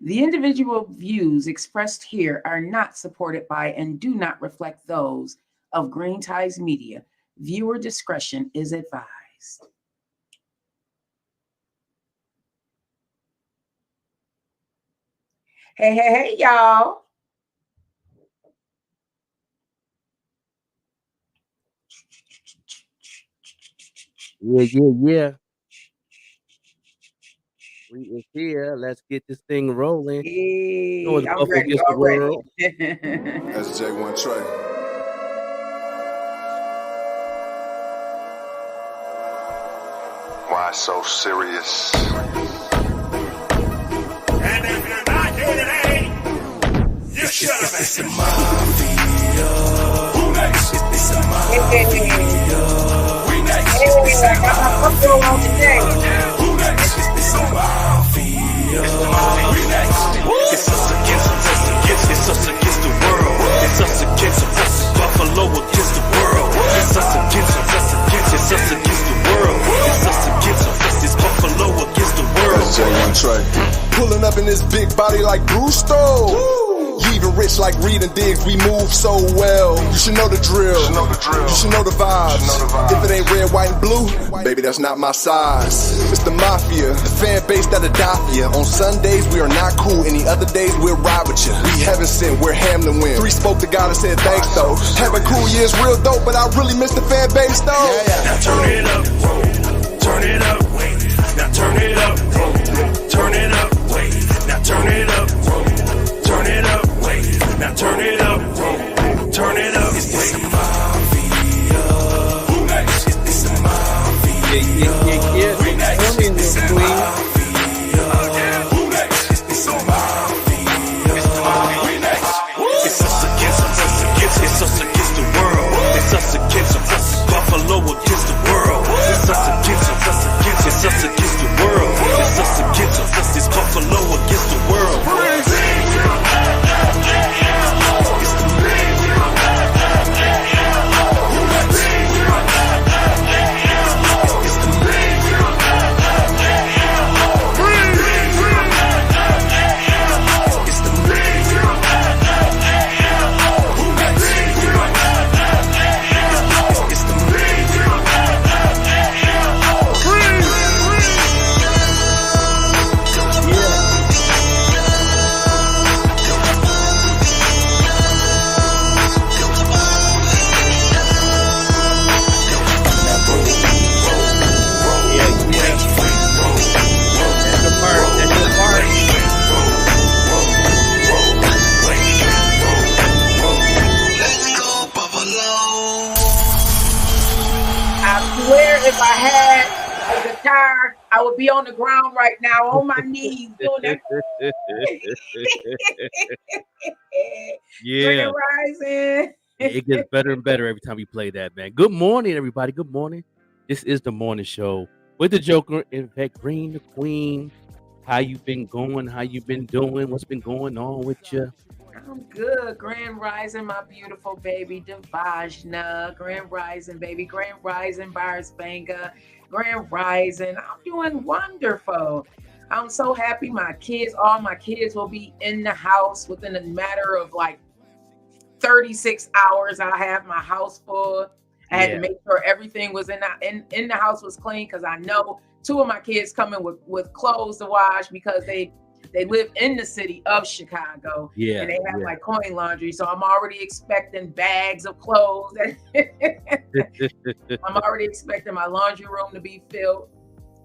The individual views expressed here are not supported by and do not reflect those of Green Ties Media. Viewer discretion is advised. Hey, hey, hey, y'all. Yeah. We is here. Let's get this thing rolling. Hey, The I'm Buffalo ready against the already. world. That's J1 Trey. Why so serious? And if you're not here today, you should have been. It's the mafia. Who next? It's the mafia. We next. Hey, I got my Buffalo on today. Who next? It's the mafia. We next. It's us against the world. It's us against Buffalo against the world. It's us against the world. It's us against it's Buffalo against the world. That's J1 Trey. Pulling up in this big body like Brewster. You even rich like Reed and Diggs, we move so well. You should know the drill. You should know the vibes. If it ain't red, white, and blue, baby, that's not my size. It's the mafia, the fan base that'll die for you. On Sundays, we are not cool. Any other days, we'll ride with you. We heaven sent, we're Hamlin win. 3 spoke to God and said thanks, though. Having cool years real dope, but I really miss the fan base, though. Now turn it up, turn it up, wait. Now turn it up, turn it up, wait. Now turn it up, turn it up, wait. Now turn it up, turn it up, wait. It's the mafia. Who next? It's the mafia. Yeah. We next. Morning, It's the Queen. mafia. Who next? It's the mafia. It's the mafia. We next. It's us against the world. It's us against Buffalo against the world. It's us against the world. It's us against it's Buffalo against the world. I swear if I had a guitar, I would be on the ground right now on my knees doing that. Yeah. Grand Rising. It gets better and better every time we play that, man. Good morning, everybody. Good morning. This is the morning show with the Joker and Vet Green, the Queen. How you been going? How you been doing? What's been going on with you? I'm good. Grand Rising, my beautiful baby Devajna. Grand Rising, baby. Grand Rising, Bars Banga. Grand Rising. I'm doing wonderful. I'm so happy all my kids will be in the house within a matter of like 36 hours. I have my house full. I had to make sure everything was in the house was clean because I know 2 of my kids coming with clothes to wash because they live in the city of Chicago. Yeah. And they have like coin laundry. So I'm already expecting bags of clothes. I'm already expecting my laundry room to be filled.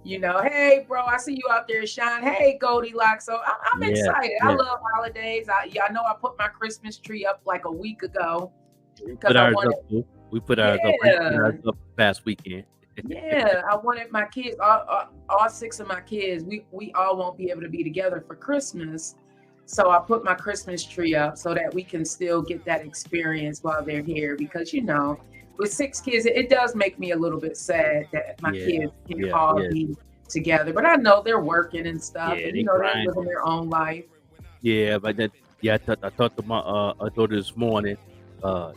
You know, hey, bro, I see you out there, Sean. Hey, Goldilocks. So I'm excited. Yeah. I love holidays. Y'all know I put my Christmas tree up like a week ago. We put ours up past weekend. Yeah, I wanted my kids, all 6 of my kids, we all won't be able to be together for Christmas. So I put my Christmas tree up so that we can still get that experience while they're here. Because, you know, with 6 kids, it does make me a little bit sad that my kids can all be together. But I know they're working and stuff. Yeah, and, you know, they're living their own life. Yeah, but I talked to my daughter this morning,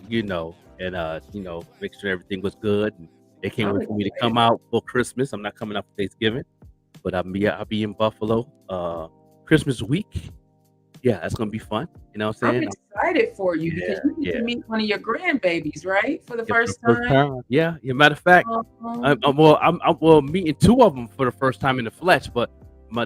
you know, and, you know, make sure everything was good. And they can't wait for me to come out for Christmas. I'm not coming out for Thanksgiving, but I'll be in Buffalo Christmas week. Yeah, that's gonna be fun. You know what I'm I'm saying? excited for you Yeah, because you get to yeah. meet one of your grandbabies, right? For the Yeah, for the first first time. time. Yeah. Yeah. Matter of fact, Um, I'm meeting two of them for the first time in the flesh. But my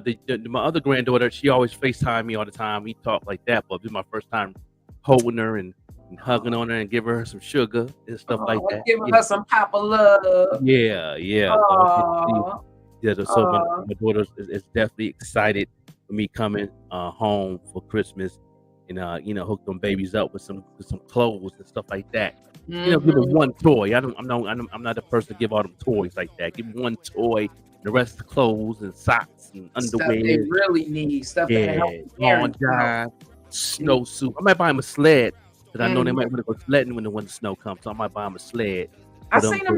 other granddaughter, she always FaceTime me all the time. We talk like that, but this is my first time holding her and hugging on her and giving her some sugar and stuff like that. Giving You her know, some Papa love. yeah, yeah. So Oh, yeah, so oh, my daughter is definitely excited for me coming home for Christmas and hook them babies up with some clothes and stuff like that. Give them mm-hmm. one toy. I'm not the person to give all them toys like that. Give them one toy, the rest of clothes and socks and Stuff they underwear. really need, stuff that can Yeah, help the lawn parents out. drive, snow suit. I might buy them a sled because I know they Mhm. might want to go sledding when the snow comes. So I might buy them a sled I for them. seen them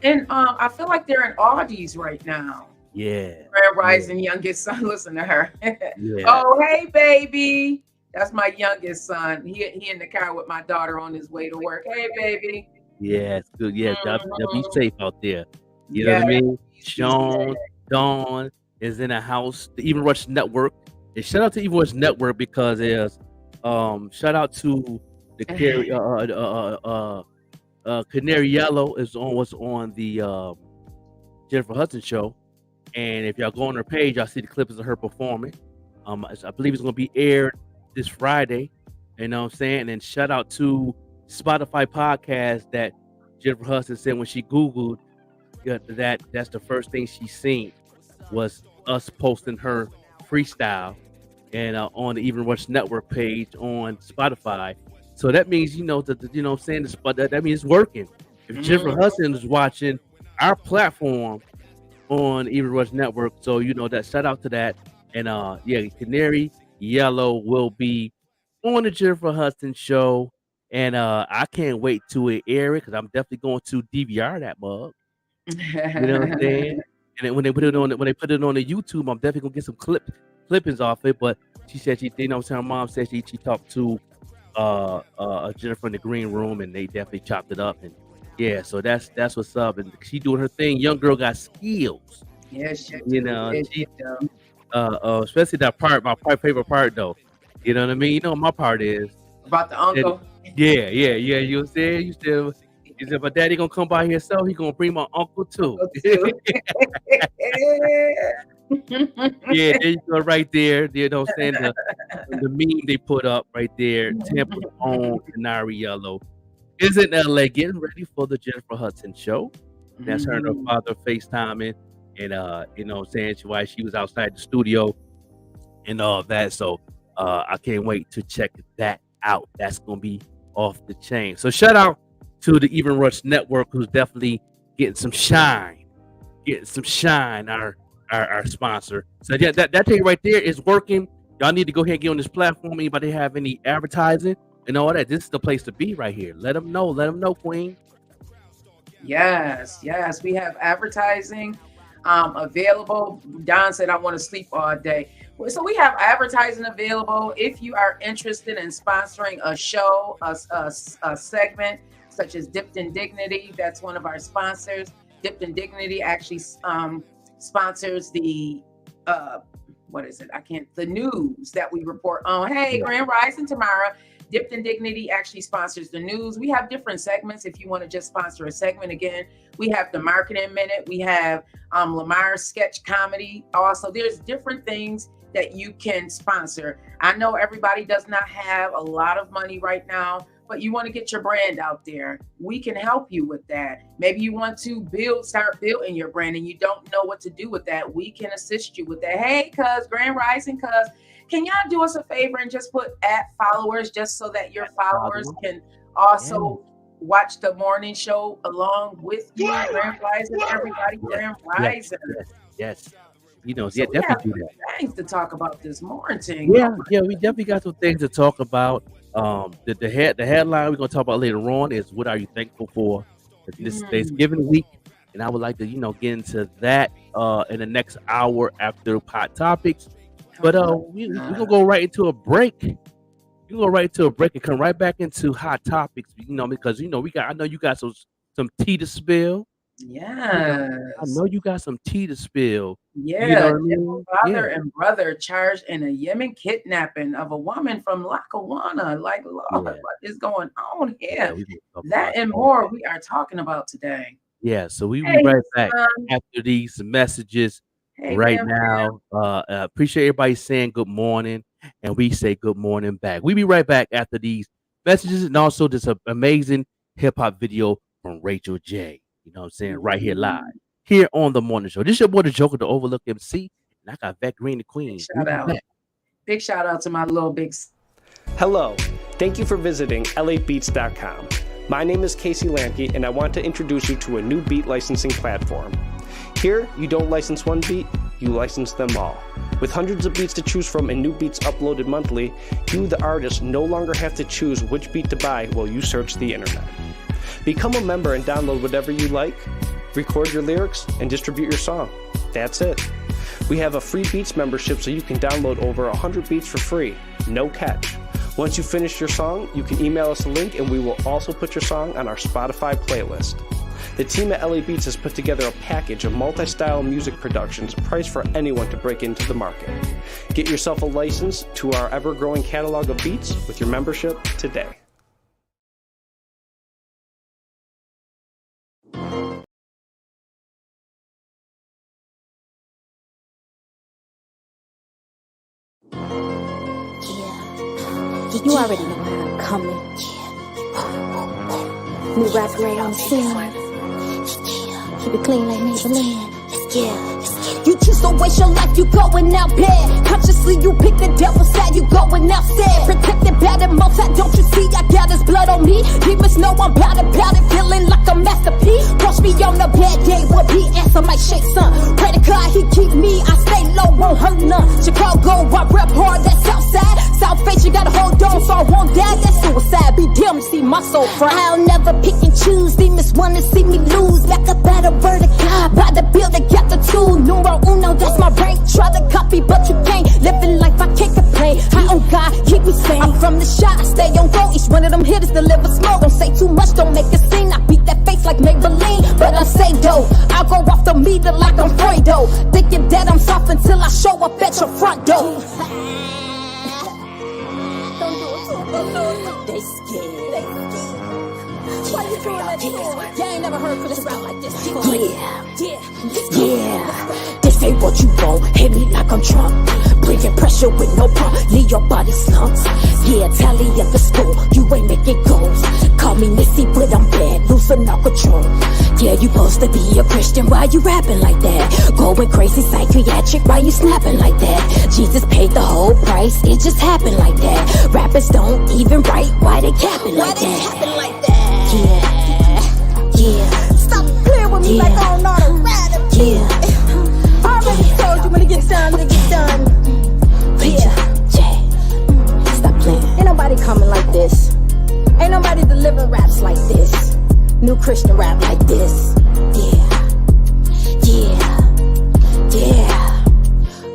Yeah, I feel like they're in Audi's right now. yeah, Grand yeah. Rising youngest son, listen to her. Yeah. Oh, hey, baby. That's my youngest son. He in the car with my daughter on his way to work. Hey, baby. Yeah, it's good. Yeah, they'll be Mhm. safe out there. You know Yeah, what I mean? he's Sean, Dawn is in the house. The Even Rush Network. And shout out to Even Rush Network because there's shout out to the Canary Yellow was on the Jennifer Hudson show. And if y'all go on her page, y'all see the clips of her performing. I believe it's gonna be aired this Friday. You know what I'm saying? And then shout out to Spotify podcast that Jennifer Hudson said when she Googled that's the first thing she seen was us posting her freestyle and on the Even Rush Network page on Spotify. So that means you know what I'm saying, that means it's working. If Jennifer Hudson is watching our platform on Even Rush Network, so that shout out to that. And Canary Yellow will be on the Jennifer Hudson show. And I can't wait to air it because I'm definitely going to DVR that mug. You know what I'm saying? And then when they put it on the YouTube, I'm definitely gonna get some clippings off it. But she said her mom said she talked to Jennifer in the green room and they definitely chopped it up. And yeah, so that's what's up. And she doing her thing. Young girl got skills. Yes, she She especially that part, my favorite part though. You know what I mean? You know what my part is. About the uncle. Yeah. You said you said my daddy gonna come by himself. He gonna bring my uncle too. Yeah, there you go, right there. You know what I'm saying? The meme they put up right there. Tampa's own Canary Yellow is in LA getting ready for the Jennifer Hudson show. That's her and her father FaceTiming, and you know what I'm saying, why she was outside the studio and all that. So I can't wait to check that out. That's gonna be off the chain. So shout out to the Even Rush Network, who's definitely getting some shine. Our sponsor. So yeah, that thing right there is working. Y'all need to go ahead and get on this platform. Anybody have any advertising and all that? This is the place to be right here. Let them know, Queen. Yes, we have advertising available. Don said, I want to sleep all day. So we have advertising available. If you are interested in sponsoring a show, a segment such as Dipped in Dignity, that's one of our sponsors. Dipped in Dignity actually sponsors the the news that we report on. Hey, Grand Rising tomorrow. Dipped in Dignity actually sponsors the news. We have different segments. If you want to just sponsor a segment, again, we have the Marketing Minute. We have Lamar's sketch comedy. Also, there's different things that you can sponsor. I know everybody does not have a lot of money right now, but you want to get your brand out there. We can help you with that. Maybe you want to start building your brand and you don't know what to do with that. We can assist you with that. Hey, Grand Rising, can y'all do us a favor and just put @followers just so that your followers can also watch the morning show along with you? Grand Rising, everybody, Grand Rising. Yes. You know, So definitely do that. things to talk about this morning. Yeah, we definitely got some things to talk about. The headline we're gonna talk about later on is what are you thankful for this Thanksgiving week, and I would like to get into that in the next hour after Hot Topics. But we're gonna go right into a break. You go right into a break and come right back into Hot Topics. Because I know you got some tea to spill. I Yes. know you got some tea to spill. You know Yeah, what I Diplo mean? father Yeah, and brother charged in a Yemen kidnapping of a woman from Lackawanna. Like, Lord, yeah, what is going on yeah. here? We gonna talk That about and all more that. we are talking about today. Yeah, so we be Hey, right back son. after these messages Hey, right Bam Bam. now. Appreciate everybody saying good morning, and we say good morning back. We be right back after these messages and also this amazing hip hop video from Rachel J. You know what I'm saying? Right here live. Mhm. Here on the morning show. This is your boy the Joker, the Overlook MC, and I got Vet Green the Big Queen. We shout be out. back. Big shout out to my little big Hello, thank you for visiting labeats.com. My name is Casey Lamke, and I want to introduce you to a new beat licensing platform. Here, you don't license one beat, you license them all. With hundreds of beats to choose from and new beats uploaded monthly, you, the artist, no longer have to choose which beat to buy while you search the internet. Become a member and download whatever you like, record your lyrics, and distribute your song. That's it. We have a free Beats membership so you can download over 100 beats for free, no catch. Once you finish your song, you can email us a link and we will also put your song on our Spotify playlist. The team at LA Beats has put together a package of multi-style music productions priced for anyone to break into the market. Get yourself a license to our ever-growing catalog of beats with your membership today. Yeah, you already know how I'm coming. New rap great on the scene. Keep it clean like Maybelline. Yeah. You choose to waste your life, you going out bad. Consciously, you pick the devil's side, you going out sad. Protected bad and multi, don't you see? I got his blood on me. He must know I'm bout it, feeling like a masterpiece. Watch me on a bad day, will be answer my shake son. Pray to God, he keep me, I stay low, won't hurt none. Chicago, I rep hard, that's Southside. South face, you gotta hold on, so I won't die, that's suicide. Be damned, see my soul friend. I'll never pick and choose, demons wanna see me lose. Back up at a word of God, by the building, got the tool. Numero uno, that's my rank. Try to copy, but you can't. Living life, I can't complain. High on God, keep me sane. I'm from the shot, stay on go. Each one of them hitters deliver smoke. Don't say too much, don't make a scene. I beat that face like Maybelline, but I say though, I'll go off the meter like I'm Fredo. Thinking that I'm soft until I show up at your front door. They scared. Why you doing that to me? You ain't never heard Chris rap like this before. Yeah. They say what you want, hit me like I'm Trump. Bringing pressure with no pump, leave your body slumps. Yeah, tally at the school, you ain't making goals. Call me Missy, but I'm bad, losing all control. Yeah, you supposed to be a Christian, why you rapping like that? Going crazy psychiatric, why you snapping like that? Jesus paid the whole price, it just happened like that. Rappers don't even write, why they capping like that? Yeah. Stop playing with me like I don't know how to rap. Yeah. I already told you when it gets done, it gets done. Yeah. Stop playing. Ain't nobody coming like this. Ain't nobody delivering raps like this. New Christian rap like this. Yeah.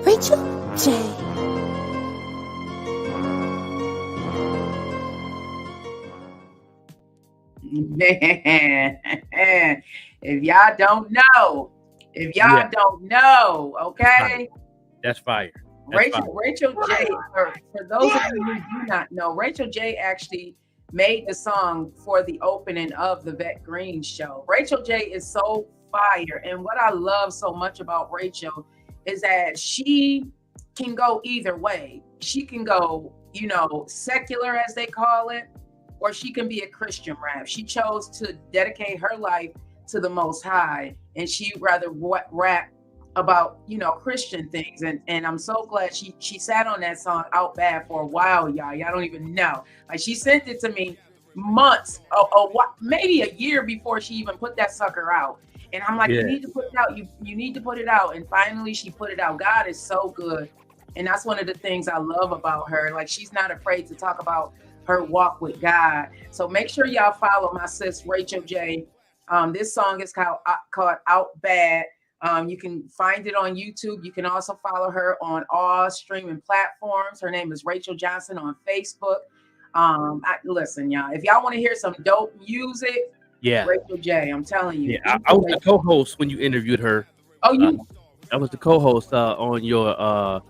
Rachel J. Man, if y'all don't know, okay, That's fire. Rachel J. For those of you who do not know, Rachel J. actually made the song for the opening of the Vet Green show. Rachel J. is so fire, and what I love so much about Rachel is that she can go either way. She can go, secular as they call it, or she can be a Christian rap. She chose to dedicate her life to the Most High, and she rather rap about Christian things. And I'm so glad she sat on that song Out Bad for a while, y'all. Y'all don't even know. Like, she sent it to me months, maybe a year before she even put that sucker out. And I'm like, You need to put it out. You need to put it out. And finally, she put it out. God is so good, and that's one of the things I love about her. Like, she's not afraid to talk about her walk with God. So make sure y'all follow my sis Rachel J. This song is called Out Bad. You can find it on YouTube. You can also follow her on all streaming platforms. Her name is Rachel Johnson on Facebook. Listen, y'all, if y'all want to hear some dope music, Yeah. Rachel J. I'm telling you. Yeah. I was the co-host when you interviewed her. Oh, you. I was the co-host on your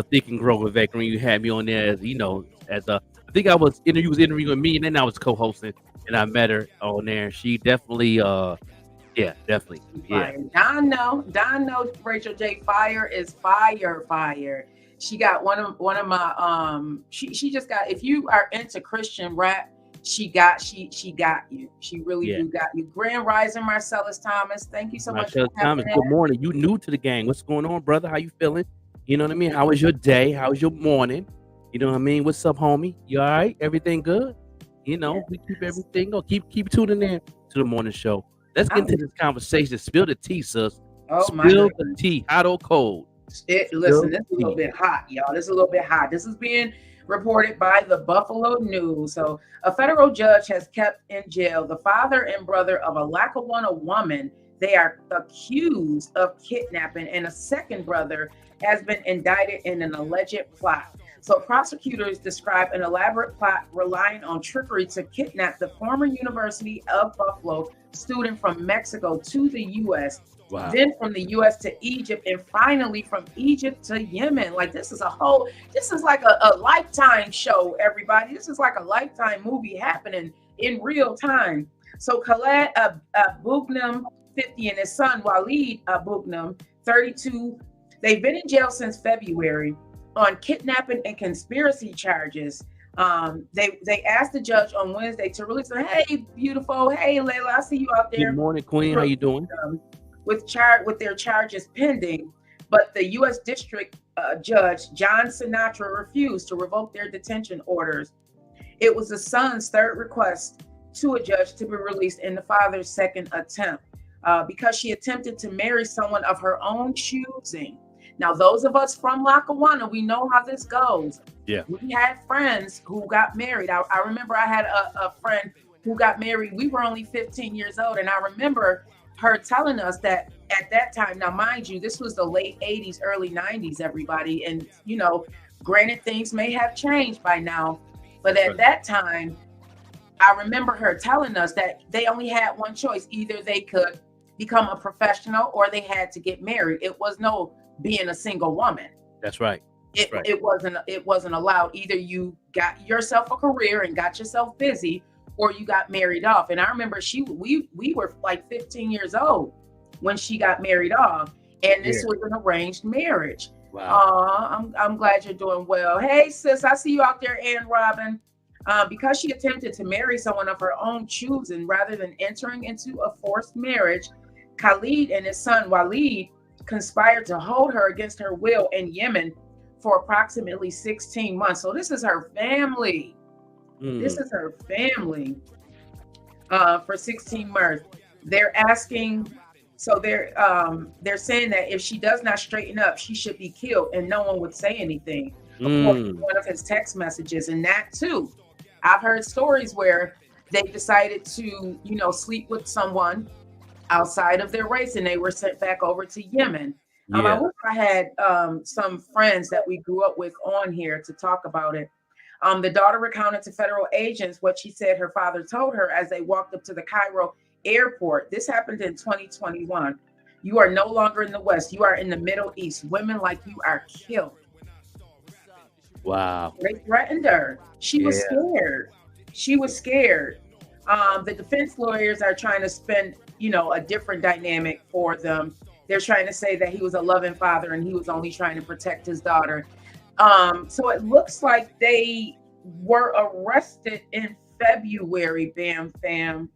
Think and Grow with Vec when you had me on there as I think I was interviewing me, and then I was co-hosting, and I met her on there. She definitely definitely. Yeah. Don knows Rachel J. Fire is fire. She got one of my she just got, if you are into Christian rap, she got you. She really do got you. Grand Rising Marcellus Thomas. Thank you so much. Marcellus Thomas, good morning. You new to the gang. What's going on, brother? How you feeling? You know what I mean? How was your day? How was your morning? You know what I mean? What's up, homie? You all right? Everything good? You know, we keep everything going. Keep tuning in to the morning show. Let's get into this conversation. Spill the tea, sis. Spill the tea, hot or cold. Listen, this is a little bit hot, y'all. This is a little bit hot. This is being reported by the Buffalo News. So, a federal judge has kept in jail the father and brother of a Lackawanna woman they are accused of kidnapping, and a second brother has been indicted in an alleged plot. So prosecutors describe an elaborate plot relying on trickery to kidnap the former University of Buffalo student from Mexico to the U.S., then from the U.S. to Egypt, and finally from Egypt to Yemen. Like, this is like a Lifetime show, everybody. This is like a Lifetime movie happening in real time. So Khaled Abughnam, 50, and his son Walid Abughnam, 32, they've been in jail since February on kidnapping and conspiracy charges. They asked the judge on Wednesday to release them. Hey, beautiful. Hey, Layla, I see you out there. Good morning, Queen. How you doing? With their charges pending, but the U.S. District Judge John Sinatra refused to revoke their detention orders. It was the son's third request to a judge to be released in the father's second attempt because she attempted to marry someone of her own choosing. Now, those of us from Lackawanna, we know how this goes. Yeah. We had friends who got married. I remember I had a friend who got married. We were only 15 years old. And I remember her telling us that at that time, now, mind you, this was the late 80s, early 90s, everybody. And, you know, granted, things may have changed by now. But at that time, I remember her telling us that they only had one choice. Either they could become a professional or they had to get married. It was no being a single woman. That's right. It wasn't allowed. Either you got yourself a career and got yourself busy, or you got married off. And I remember we were like 15 years old when she got married off, and this was an arranged marriage. Wow. I'm glad you're doing well. Hey, sis, I see you out there, Ann Robin. Because she attempted to marry someone of her own choosing rather than entering into a forced marriage, Khalid and his son Walid conspired to hold her against her will in Yemen for approximately 16 months. So this is her family. This is her family for 16 months. They're asking, so they're saying that if she does not straighten up, she should be killed, and no one would say anything. One of his text messages, and that too, I've heard stories where they decided to, sleep with someone outside of their race, and they were sent back over to Yemen. I wish I had some friends that we grew up with on here to talk about it. The daughter recounted to federal agents what she said her father told her as they walked up to the Cairo airport. This happened in 2021. You are no longer in the West. You are in the Middle East. Women like you are killed. Wow. They threatened her. She was scared. She was scared. The defense lawyers are trying to spin, a different dynamic for them. They're trying to say that he was a loving father and he was only trying to protect his daughter. So it looks like they were arrested in February, Bam Fam.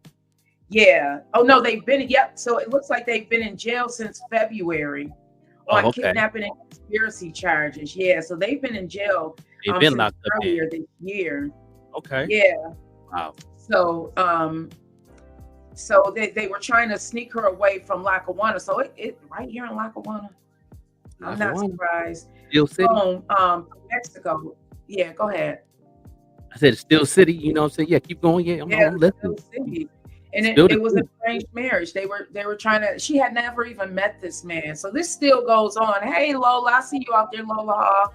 Yeah. Oh, no, they've been, So it looks like they've been in jail since February on kidnapping and conspiracy charges. Yeah. So they've been in jail they've been locked up earlier this year. Okay. Yeah. Wow. So they were trying to sneak her away from Lackawanna. So it right here in Lackawanna. I'm not surprised. Steel City? Mexico. Yeah, go ahead. I said Steel City, you know what I'm saying? Yeah, keep going. Yeah, I'm listening. Steel City. And it was an arranged marriage. They were trying to, she had never even met this man. So this still goes on. Hey, Lola, I see you out there, Lola.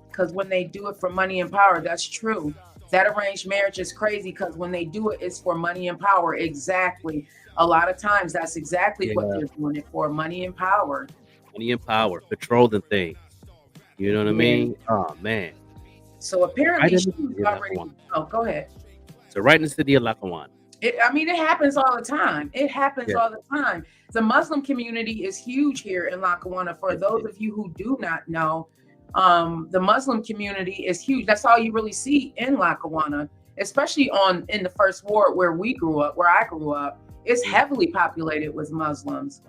Because when they do it for money and power, that's true. that arranged marriage is crazy because when they do it, it's for money and power. Exactly. A lot of times, that's exactly what they're doing it for, money and power. Money and power, controlling things. You know what I Yeah. mean? Oh man. So apparently, Right in she the was city of already. Lackawanna. Oh, go ahead. So right in the city of Lackawanna. It happens all the time. It happens Yeah. all the time. The Muslim community is huge here in Lackawanna. For Yes, those it of you who do not know, the Muslim community is huge. That's all you really see in Lackawanna, especially in the first ward where we grew up, where I grew up. It's heavily populated with Muslims.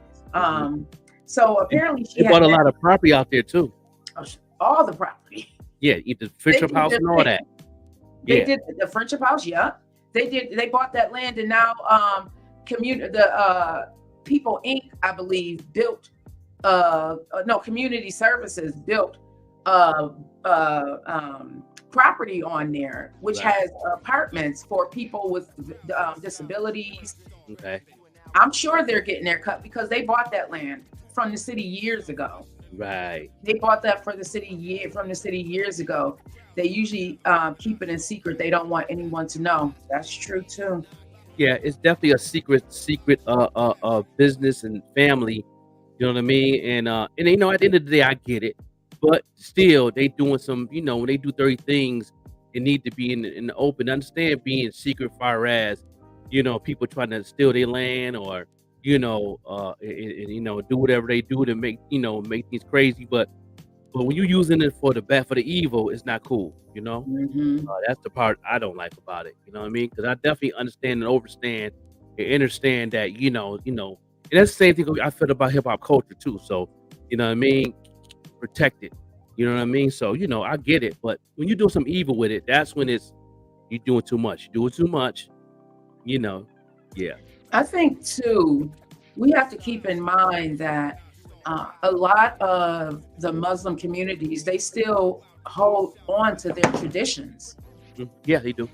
So apparently she They had bought a lot of property out there too. all the property. Yeah, the Friendship did House their and all thing. that. They Yeah. did the Friendship House, yeah. They bought that land, and now People Inc., I believe, built Community Services built property on there, which Right. has apartments for people with disabilities. Okay. I'm sure they're getting their cut because they bought that land from the city years ago. Right. They bought that from the city years ago. They usually keep it in secret. They don't want anyone to know. That's true too. Yeah, it's definitely a secret business and family. You know what I mean? And at the end of the day, I get it, but still, they doing some. When they do 30 things, it need to be in the open. Understand being secret, far as people trying to steal their land or do whatever they do to make things crazy. But when you're using it for the bad, for the evil, it's not cool. That's the part I don't like about it. You know what I mean? Because I definitely understand and understand that and that's the same thing I feel about hip hop culture too. So you know what I mean? Protect it. You know what I mean? So I get it, but when you do some evil with it, that's when you're doing too much. You're doing too much. Yeah. I think too, we have to keep in mind that a lot of the Muslim communities, they still hold on to their traditions. Yeah, they do.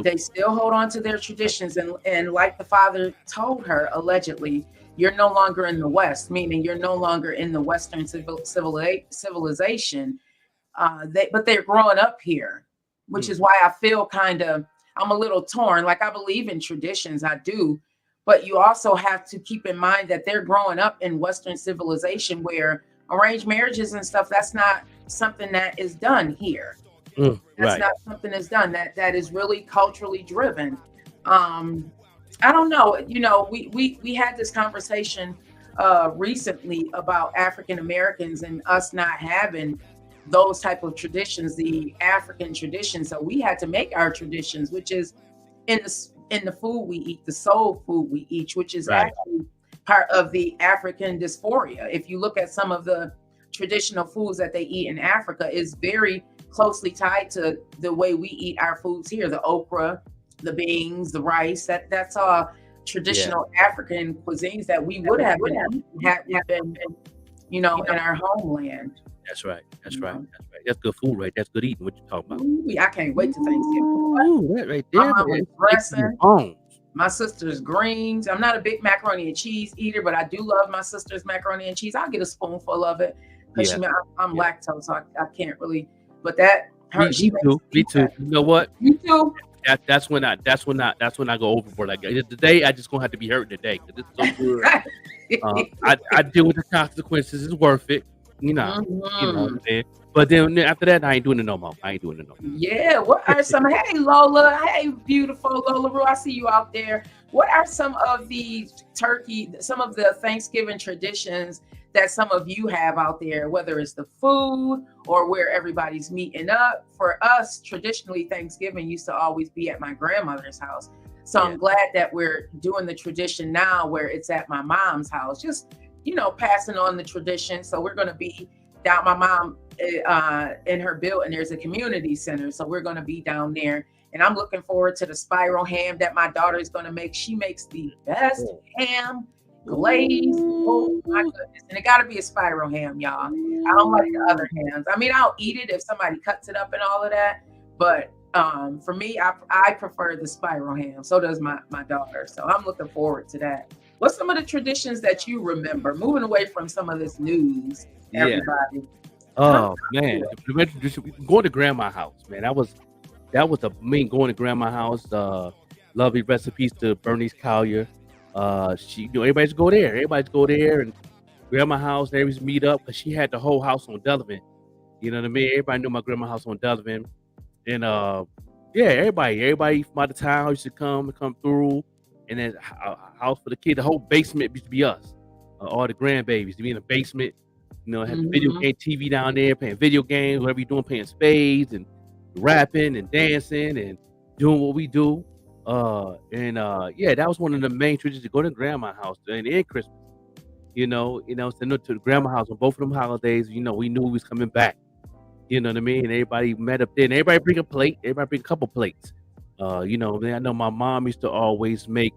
They still hold on to their traditions, and like the father told her, allegedly, you're no longer in the West, meaning you're no longer in the Western civilization. But they're growing up here, which is why I feel I'm a little torn. Like, I believe in traditions, I do, but you also have to keep in mind that they're growing up in Western civilization where arranged marriages and stuff, that's not something that is done here. That's right. not something that's done that is really culturally driven. I don't know. We had this conversation recently about African Americans and us not having those type of traditions, the African traditions. So we had to make our traditions, which is in the food we eat, the soul food we eat, which is Right. actually part of the African dysphoria. If you look at some of the traditional foods that they eat in Africa, is very closely tied to the way we eat our foods here. The okra, the beans, the rice, that's all traditional African cuisines that we would have been in our homeland. That's right. That's That's good food, right? That's good eating. What you talking about? Ooh, I can't wait to Thanksgiving. Ooh, that right there. My mama's man. dressing. Oh, My sister's greens. I'm not a big macaroni and cheese eater, but I do love my sister's macaroni and cheese. I'll get a spoonful of it because I'm lactose, so I can't really. But me too. Me too. You know what? You too. That's when I go overboard. Like today, I just gonna have to be hurting today because it's so good. I deal with the consequences. It's worth it. You know what I'm saying? But then after that, I ain't doing it no more. Yeah. What are some? Hey, Lola. Hey, beautiful Lola Rue. I see you out there. What are some of the Thanksgiving traditions that some of you have out there, whether it's the food or where everybody's meeting up? For us, traditionally, Thanksgiving used to always be at my grandmother's house. So I'm glad that we're doing the tradition now where it's at my mom's house, just, passing on the tradition. So we're going to be down, my mom in her building, there's a community center. So we're going to be down there. And I'm looking forward to the spiral ham that my daughter is going to make. She makes the best ham glazed. Oh my goodness. And it got to be a spiral ham, y'all. I don't like the other hams. I mean, I'll eat it if somebody cuts it up and all of that. But for me, I prefer the spiral ham. So does my daughter. So I'm looking forward to that. What's some of the traditions that you remember? Moving away from some of this news, everybody. Oh man, going to grandma's house, man. that was the main going to grandma's house. Lovely recipes to Bernice Collier. Everybody's go there. Everybody's go there and grandma's house. They always meet up because she had the whole house on Delavan. You know what I mean? Everybody knew my grandma's house on Delavan, and everybody from out of town used to come through, and then a house for the kid. The whole basement used to be us, all the grandbabies to be in the basement. Had the video game TV down there, playing video games, whatever you're doing, playing spades and rapping and dancing and doing what we do. That was one of the main traditions to go to grandma's house and Christmas. To the grandma's house on both of them holidays. We knew we was coming back. You know what I mean? And everybody met up there, and everybody bring a plate. Everybody bring a couple plates. I know my mom used to always make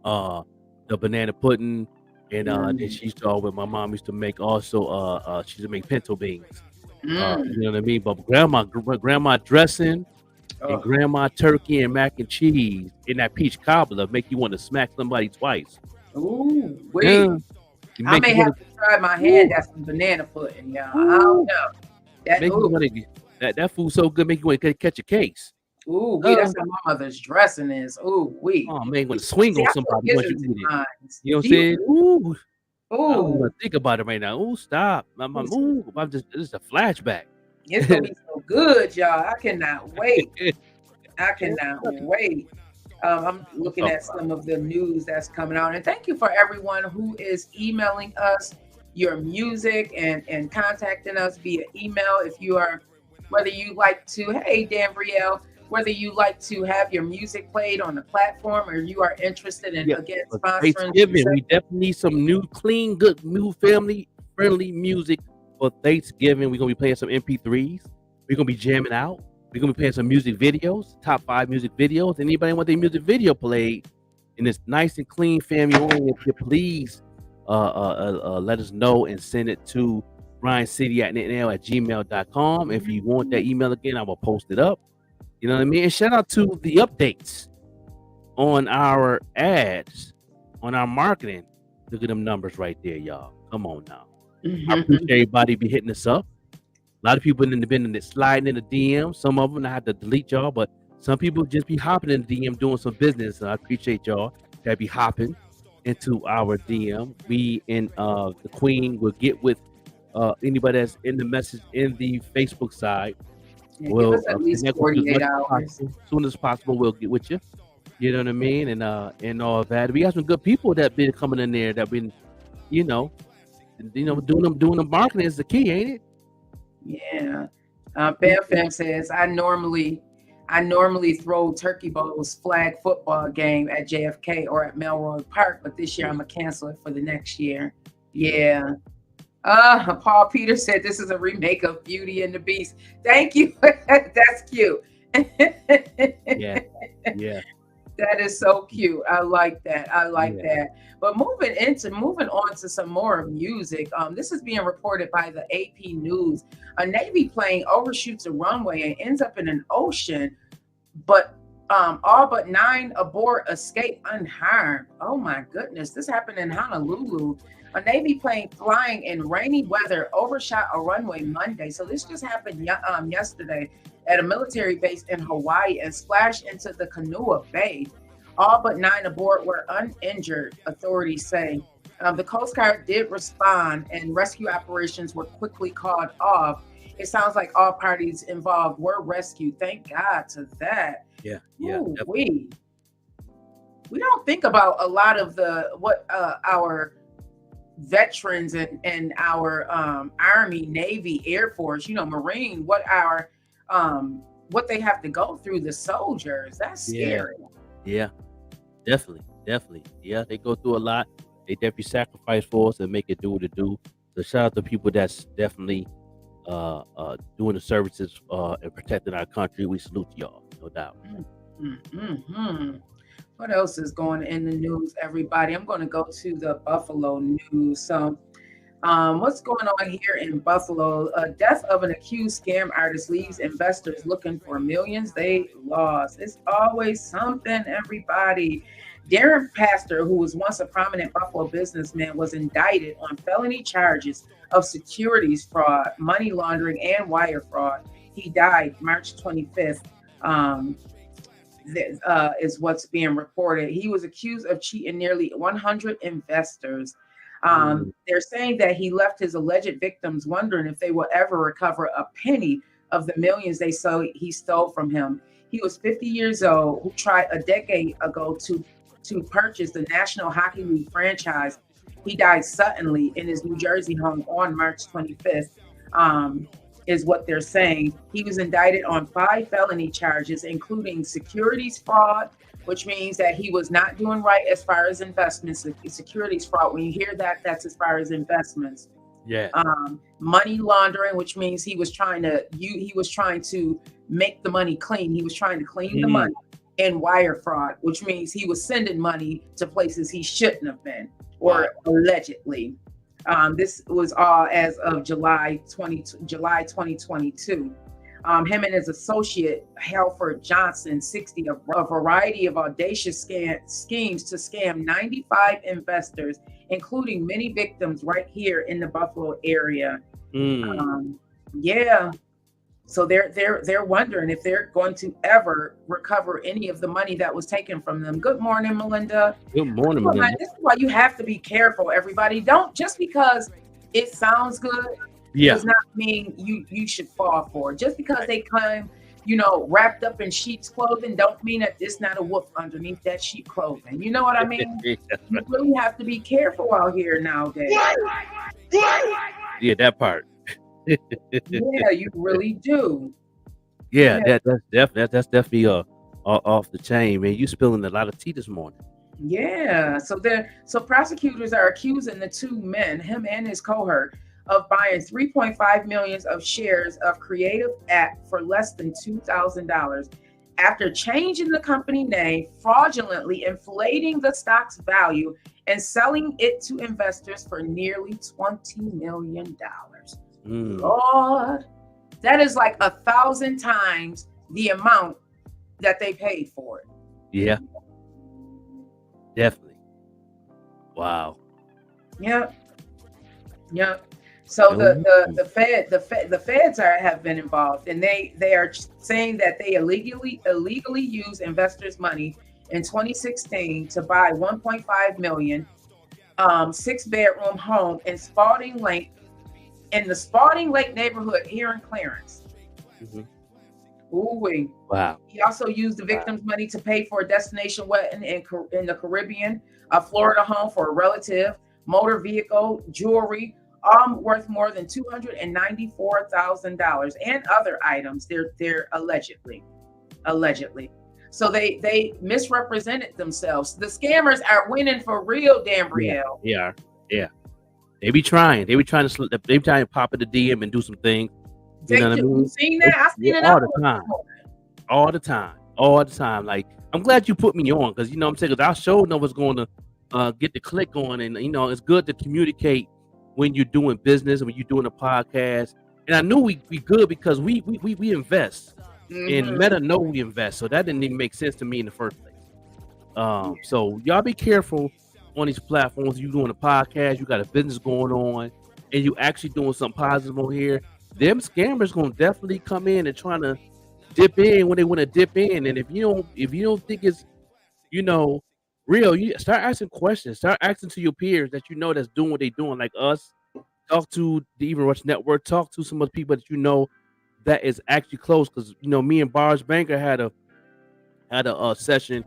the banana pudding, and then she used to always. My mom used to make also. She used to make pinto beans. You know what I mean? But grandma dressing and grandma turkey and mac and cheese in that peach cobbler make you want to smack somebody twice. Ooh, wait. I may have to try my hand at some banana pudding, y'all. I don't know. That food's so good, make you want to catch a case. Ooh, that's how my mother's dressing is. Ooh, Oh man, want to swing on somebody once you eat it. You know what I'm saying? Ooh. I don't want to think about it right now. Ooh, stop. This is a flashback. It's gonna be so good, y'all. I cannot wait. I'm looking at some of the news that's coming out, and thank you for everyone who is emailing us your music and contacting us via email. Whether you like to, hey Danbrielle, whether you like to have your music played on the platform or you are interested in sponsoring. Thanksgiving, we definitely need some new, clean, good, new family-friendly music for Thanksgiving. We're gonna be playing some MP3s. We're gonna be jamming out. We're gonna be playing some music videos, top 5 music videos. Anybody want their music video played in this nice and clean family-oriented, please let us know and send it to RyanCity@gmail.com. If you want that email again, I will post it up. You know what I mean? And shout out to the updates on our ads, on our marketing. Look at them numbers right there, y'all. Come on now. I appreciate everybody be hitting us up. A lot of people been sliding in the DM. Some of them I had to delete y'all, but some people just be hopping in the DM doing some business. So I appreciate y'all that be hopping into our DM. We and the Queen will get with anybody that's in the message in the Facebook side. Give us at least 48 hours. As soon as possible, we'll get with you. You know what I mean? And all that. We got some good people that been coming in there that been, doing the marketing is the key, ain't it? Yeah. Bear Fam says I normally throw turkey bowls flag football game at JFK or at Melrose Park, but this year I'm gonna cancel it for the next year. Yeah. Paul Peter said this is a remake of Beauty and the Beast. Thank you. That's cute. Yeah. That is so cute. I like that. That. But moving on to some more music. This is being reported by the AP News. A Navy plane overshoots a runway and ends up in an ocean, but all but 9 aboard escape unharmed. Oh my goodness. This happened in Honolulu. A Navy plane flying in rainy weather overshot a runway Monday. So this just happened yesterday at a military base in Hawaii and splashed into the Kanua Bay. All but 9 aboard were uninjured, authorities say. The Coast Guard did respond and rescue operations were quickly called off. It sounds like all parties involved were rescued. Thank God to that. Yeah. Ooh, we don't think about a lot of our veterans and our Army, Navy, Air Force, Marine, what they have to go through, the soldiers. That's scary. Yeah, definitely. Yeah, they go through a lot. They definitely sacrifice for us and make it do what it do. So shout out to people that's definitely doing the services and protecting our country. We salute y'all, no doubt. What else is going in the news, everybody? I'm going to go to the Buffalo news. So what's going on here in Buffalo? Death of an accused scam artist leaves investors looking for millions they lost. It's always something, everybody. Darren Pastor, who was once a prominent Buffalo businessman, was indicted on felony charges of securities fraud, money laundering, and wire fraud. He died March 25th Um, is what's being reported. He was accused of cheating nearly 100 investors. They're saying that he left his alleged victims wondering if they will ever recover a penny of the millions he stole from him. He was 50 years old, who tried a decade ago to purchase the National Hockey League franchise. He died suddenly in his New Jersey home on March 25th. Is what they're saying. He was indicted on 5 felony charges, including securities fraud, which means that he was not doing right as far as investments. Securities fraud, when you hear that, that's as far as investments. Yeah. Money laundering, which means he was trying to make the money clean. He was trying to clean the money. And wire fraud, which means he was sending money to places he shouldn't have been, or allegedly. This was all as of July 2022. Him and his associate, Halford Johnson, 60, a variety of audacious schemes to scam 95 investors, including many victims right here in the Buffalo area. So they're wondering if they're going to ever recover any of the money that was taken from them. Good morning, Melinda. Good morning, Melinda. This is why you have to be careful, everybody. Don't, just because it sounds good, does not mean you should fall for it. Just because they come, wrapped up in sheep's clothing, don't mean that there's not a wolf underneath that sheep clothing. You know what I mean? You really have to be careful out here nowadays. Yeah, that part. Yeah, you really do. That's definitely off the chain, man. You spilling a lot of tea this morning. Yeah. So prosecutors are accusing the two men, him and his cohort, of buying 3.5 million of shares of Creative Act for less than $2,000 after changing the company name, fraudulently inflating the stock's value, and selling it to investors for nearly $20 million. Lord, that is like 1,000 times the amount that they paid for it. Yeah, definitely. Wow. Yep. So the feds have been involved, and they are saying that they illegally used investors' money in 2016 to buy 1.5 million 6-bedroom home in Spalding Lake, in the Spalding Lake neighborhood here in Clarence. Ooh-wee. Wow. He also used the victim's money to pay for a destination wedding in the Caribbean, a Florida home for a relative, motor vehicle, jewelry, worth more than $294,000, and other items. They're allegedly. So they misrepresented themselves. The scammers are winning for real, Dambrielle. Yeah. They be trying to pop in the DM and do some things. You know what I mean? You seen that? I seen it all the time. Like, I'm glad you put me on, because I'm saying, because our show know what's going to get the click on, and it's good to communicate when you're doing business and when you're doing a podcast. And I knew we good because we invest, and Meta know we invest, so that didn't even make sense to me in the first place. So y'all be careful on these platforms. You doing a podcast, you got a business going on, and you actually doing something positive on here. Them scammers gonna definitely come in and trying to dip in when they want to dip in. And if you don't think it's real, you start asking questions. Start asking to your peers that that's doing what they doing, like us. Talk to the Even Rush Network. Talk to some of the people that that is actually close. Because me and Bars Banker had a session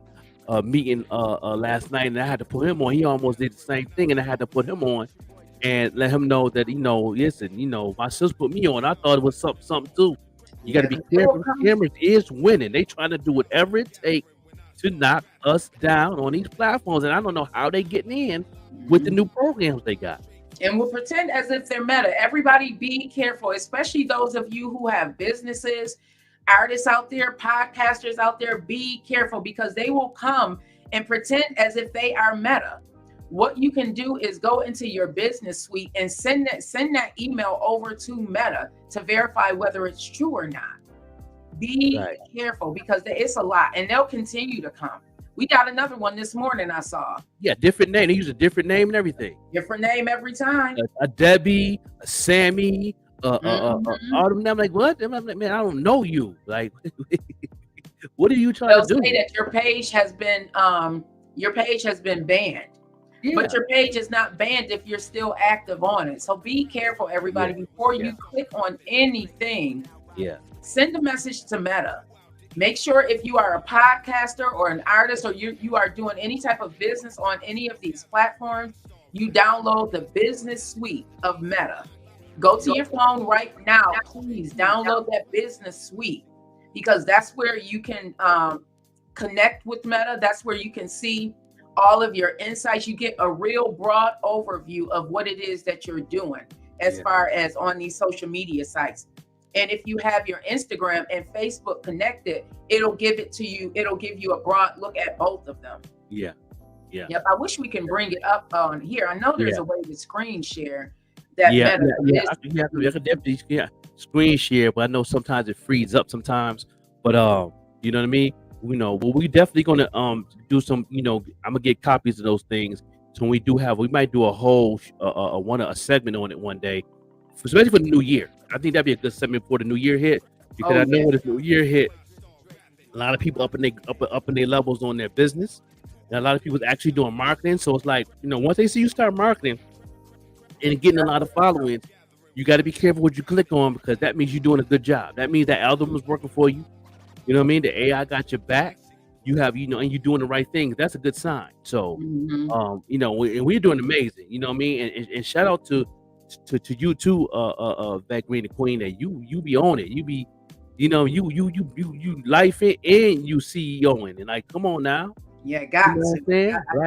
meeting last night, and I had to put him on. He almost did the same thing, and I had to put him on and let him know that listen, my sister put me on. I thought it was something too. You got to be careful. Scammers is winning. They trying to do whatever it takes to knock us down on these platforms, and I don't know how they getting in with the new programs they got. And we'll pretend as if they're Meta. Everybody be careful, especially those of you who have businesses, artists out there, podcasters out there. Be careful, because they will come and pretend as if they are Meta. What you can do is go into your business suite and send that email over to Meta to verify whether it's true or not. Be careful, because it's a lot, and they'll continue to come. We got another one this morning I saw. Yeah, different name. They use a different name and everything. Different name every time. A Debbie, a Sammy, all of them. I'm like, what? I'm like, man, I don't know you. Like, What are you trying They'll to do? say that your page has been banned. Yeah. But your page is not banned if you're still active on it. So be careful, everybody, before you click on anything. Yeah. Send a message to Meta. Make sure if you are a podcaster or an artist, or you are doing any type of business on any of these platforms, you download the business suite of Meta. Go to your phone right now, please download that business suite, because that's where you can connect with Meta. That's where you can see all of your insights. You get a real broad overview of what it is that you're doing as far as on these social media sites. And if you have your Instagram and Facebook connected, it'll give it to you. It'll give you a broad look at both of them. Yeah. Yep. I wish we can bring it up on here. I know there's a way to screen share that. I could definitely screen share, but I know sometimes it frees up sometimes. But you know what I mean? Well, we definitely gonna do some. I'm gonna get copies of those things. So when we might do a whole a segment on it one day, especially for the new year. I think that'd be a good segment for the new year hit, because I know when the new year hit, a lot of people up in their levels on their business, and a lot of people actually doing marketing. So it's like, once they see you start marketing and getting a lot of following, you got to be careful what you click on, because that means you're doing a good job. That means that algorithm is working for you. You know what I mean? The AI got your back. You have, and you're doing the right things. That's a good sign. So, and we're doing amazing. You know what I mean? And shout out to you too, Vet Green the Queen, that you be on it. You be, you life it and you CEOing, and like, come on now. Yeah, got to. I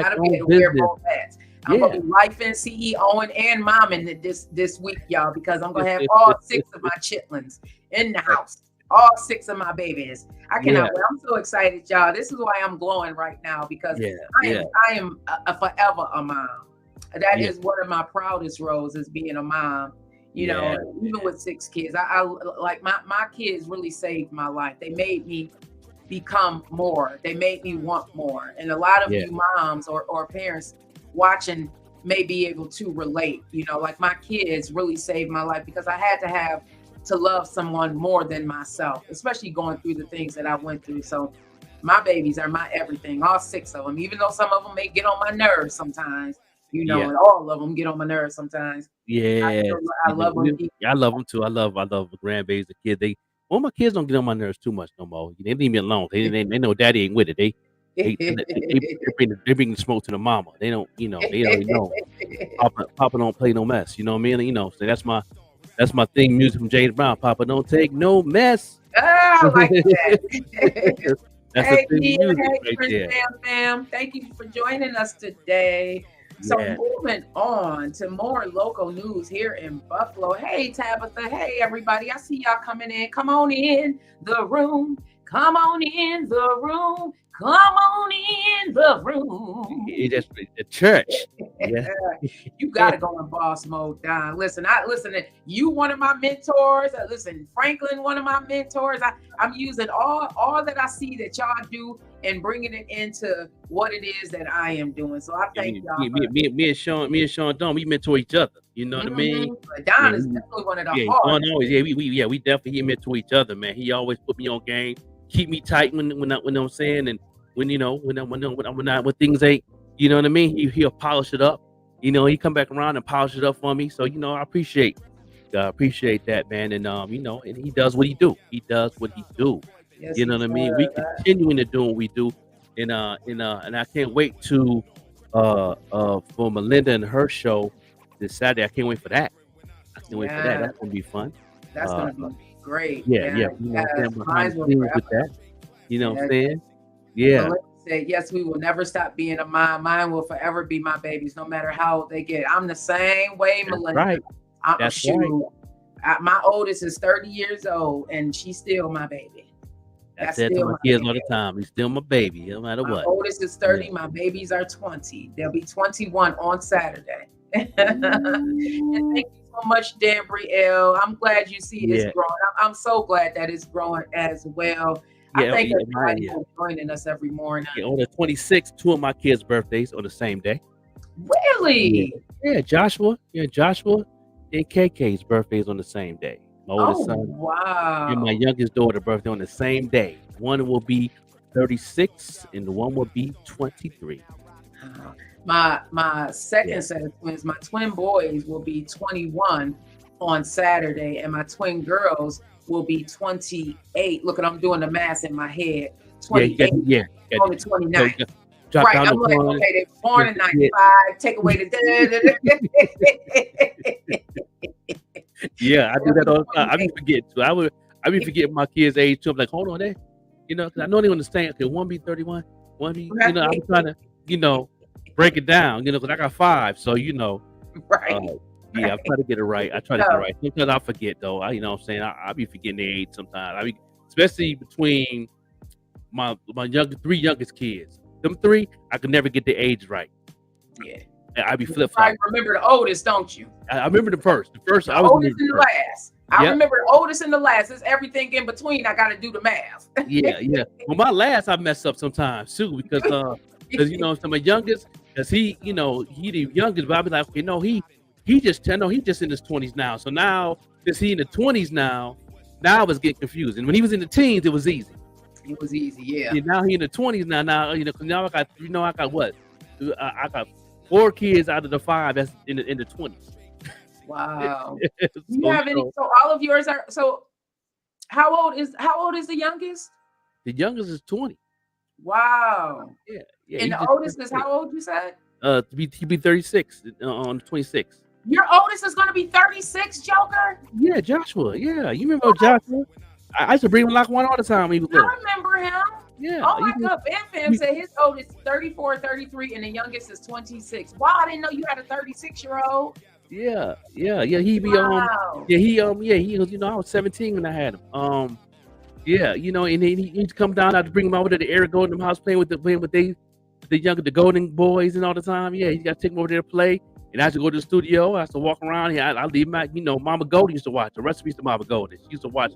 gotta be able to wear both hats. I'm gonna be life and CEOing and momming this week, y'all, because I'm gonna have all 6 of my chitlins in the house. All 6 of my babies. I cannot wait. I'm so excited, y'all. This is why I'm glowing right now, because I am forever a mom. That is one of my proudest roles, is being a mom. Even with 6 kids, I like my kids really saved my life. They made me become more. They made me want more. And a lot of you moms or parents watching may be able to relate. Like my kids really saved my life, because I had to love someone more than myself, especially going through the things that I went through. So my babies are my everything, all 6 of them, even though some of them may get on my nerves sometimes. And all of them get on my nerves sometimes. Yeah, I love them. I love them too. I love the grandbabies, the kids. My kids don't get on my nerves too much no more. They leave me alone. They know daddy ain't with it. They bring the smoke to the mama. They don't, they already know. Papa don't play no mess. You know what I mean? So that's my theme music from James Brown. Papa don't take no mess. Oh, I like that. That's hey, the theme music right Prince there. Fam. Thank you for joining us today. So moving on to more local news here in Buffalo. Hey, Tabitha. Hey, everybody. I see y'all coming in. Come on in the room. Come on in the room. Come on in the room. It's just the church. Yeah. You gotta go in boss mode, Don. Listen, you one of my mentors. Listen, Franklin, one of my mentors. I'm using all that I see that y'all do and bringing it into what it is that I am doing. So I thank y'all. Me and Sean Don, we mentor each other. You know what I mean? Don is definitely one of the hardest. We definitely mentor each other, man. He always put me on game, keep me tight when I'm saying, and when things ain't, you know what I mean? He'll polish it up. He come back around and polish it up for me. So I appreciate that, man. And and he does what he do. He does what he do. Yes, you know what I mean? We continuing to do what we do, and I can't wait to for Melinda and her show this Saturday. I can't wait for that. I can't wait for that. That's gonna be fun. That's gonna be great. Yeah. Behind the scenes with that. You know what I'm saying? Yeah. Melinda said, yes, we will never stop being a mom. Mine will forever be my babies, no matter how old they get. I'm the same way, Melinda. Right. That's right. My oldest is 30 years old, and she's still my baby. That's it to my kids all the time. He's still my baby, no matter what. My oldest is 30. My babies are 20. They'll be 21 on Saturday. And thank you so much, Dambrielle. I'm glad you see it's growing. I'm so glad that it's growing as well. I thank everybody for joining us every morning. On the 26th, 2 of my kids' birthdays on the same day. Really? Yeah, Joshua and KK's birthdays on the same day. My oldest Oh, son and my wow. youngest daughter birthday on the same day. One will be 36 and the one will be 23. Uh, my Yeah. second set of twins, my twin boys will be 21 on Saturday, and my twin girls will be 28. Look at I'm doing the math in my head. Yeah, you got 28 yeah, you on the got so you 29th. got drop Right. down I'm the like, one. okay, they were born Yeah, in yeah, 95. Take away the yeah, I do that all the time. I be 28. forgetting too. I be forgetting my kids' age too. I'm like, hold on, they, because I know they understand. Okay, one be 31, one be, I'm trying to, break it down, because I got 5. So, Right. uh, yeah, I try to get it right. I try to get it So, right. Sometimes I forget though. What I'm saying, I be forgetting the age sometimes. Especially between my three youngest kids. Them 3, I could never get the age right. yeah. I be You flip probably flopping. remember the oldest, don't you? I remember the first. The first, I The was oldest remember and the the first. last. I Yep. remember the oldest and the last. It's everything in between. I got to do the math. Yeah, yeah. Well, my last I mess up sometimes too because so my youngest, because he the youngest, but I be like, okay, no, he just he just in his 20s now. So now since he in the 20s now I was getting confused. And when he was in the teens, it was easy. It was easy, yeah. Yeah, now he in the 20s now. Now 'cause now I got what? I got 4 kids out of the 5 that's in the 20s. Wow. Do so, you have any? So all of yours are. So how old is the youngest? the youngest is 20. Wow. Yeah, yeah. And He the just oldest turned is 20. how old you said? He be 36 on the 26th. Your oldest is going to be 36, Joker. Yeah, Joshua. Yeah, you remember Joshua? I used to bring him like one all the time when he was I little. remember him. Yeah. Oh my he was- God. Bam Fam he- said his oldest 34, 33, and the youngest is 26. Wow, I didn't know you had a 36-year-old. yeah, yeah, yeah. He be Wow. yeah, he he was, I was 17 when I had him. Yeah, and he'd come down. I'd bring him over to the Eric Golden house playing with the Golden boys and all the time. Yeah, he got to take him over there to play. And I used to go to the studio. I used to walk around here. I leave my, Mama Golden used to watch the recipes to Mama Golden. She used to watch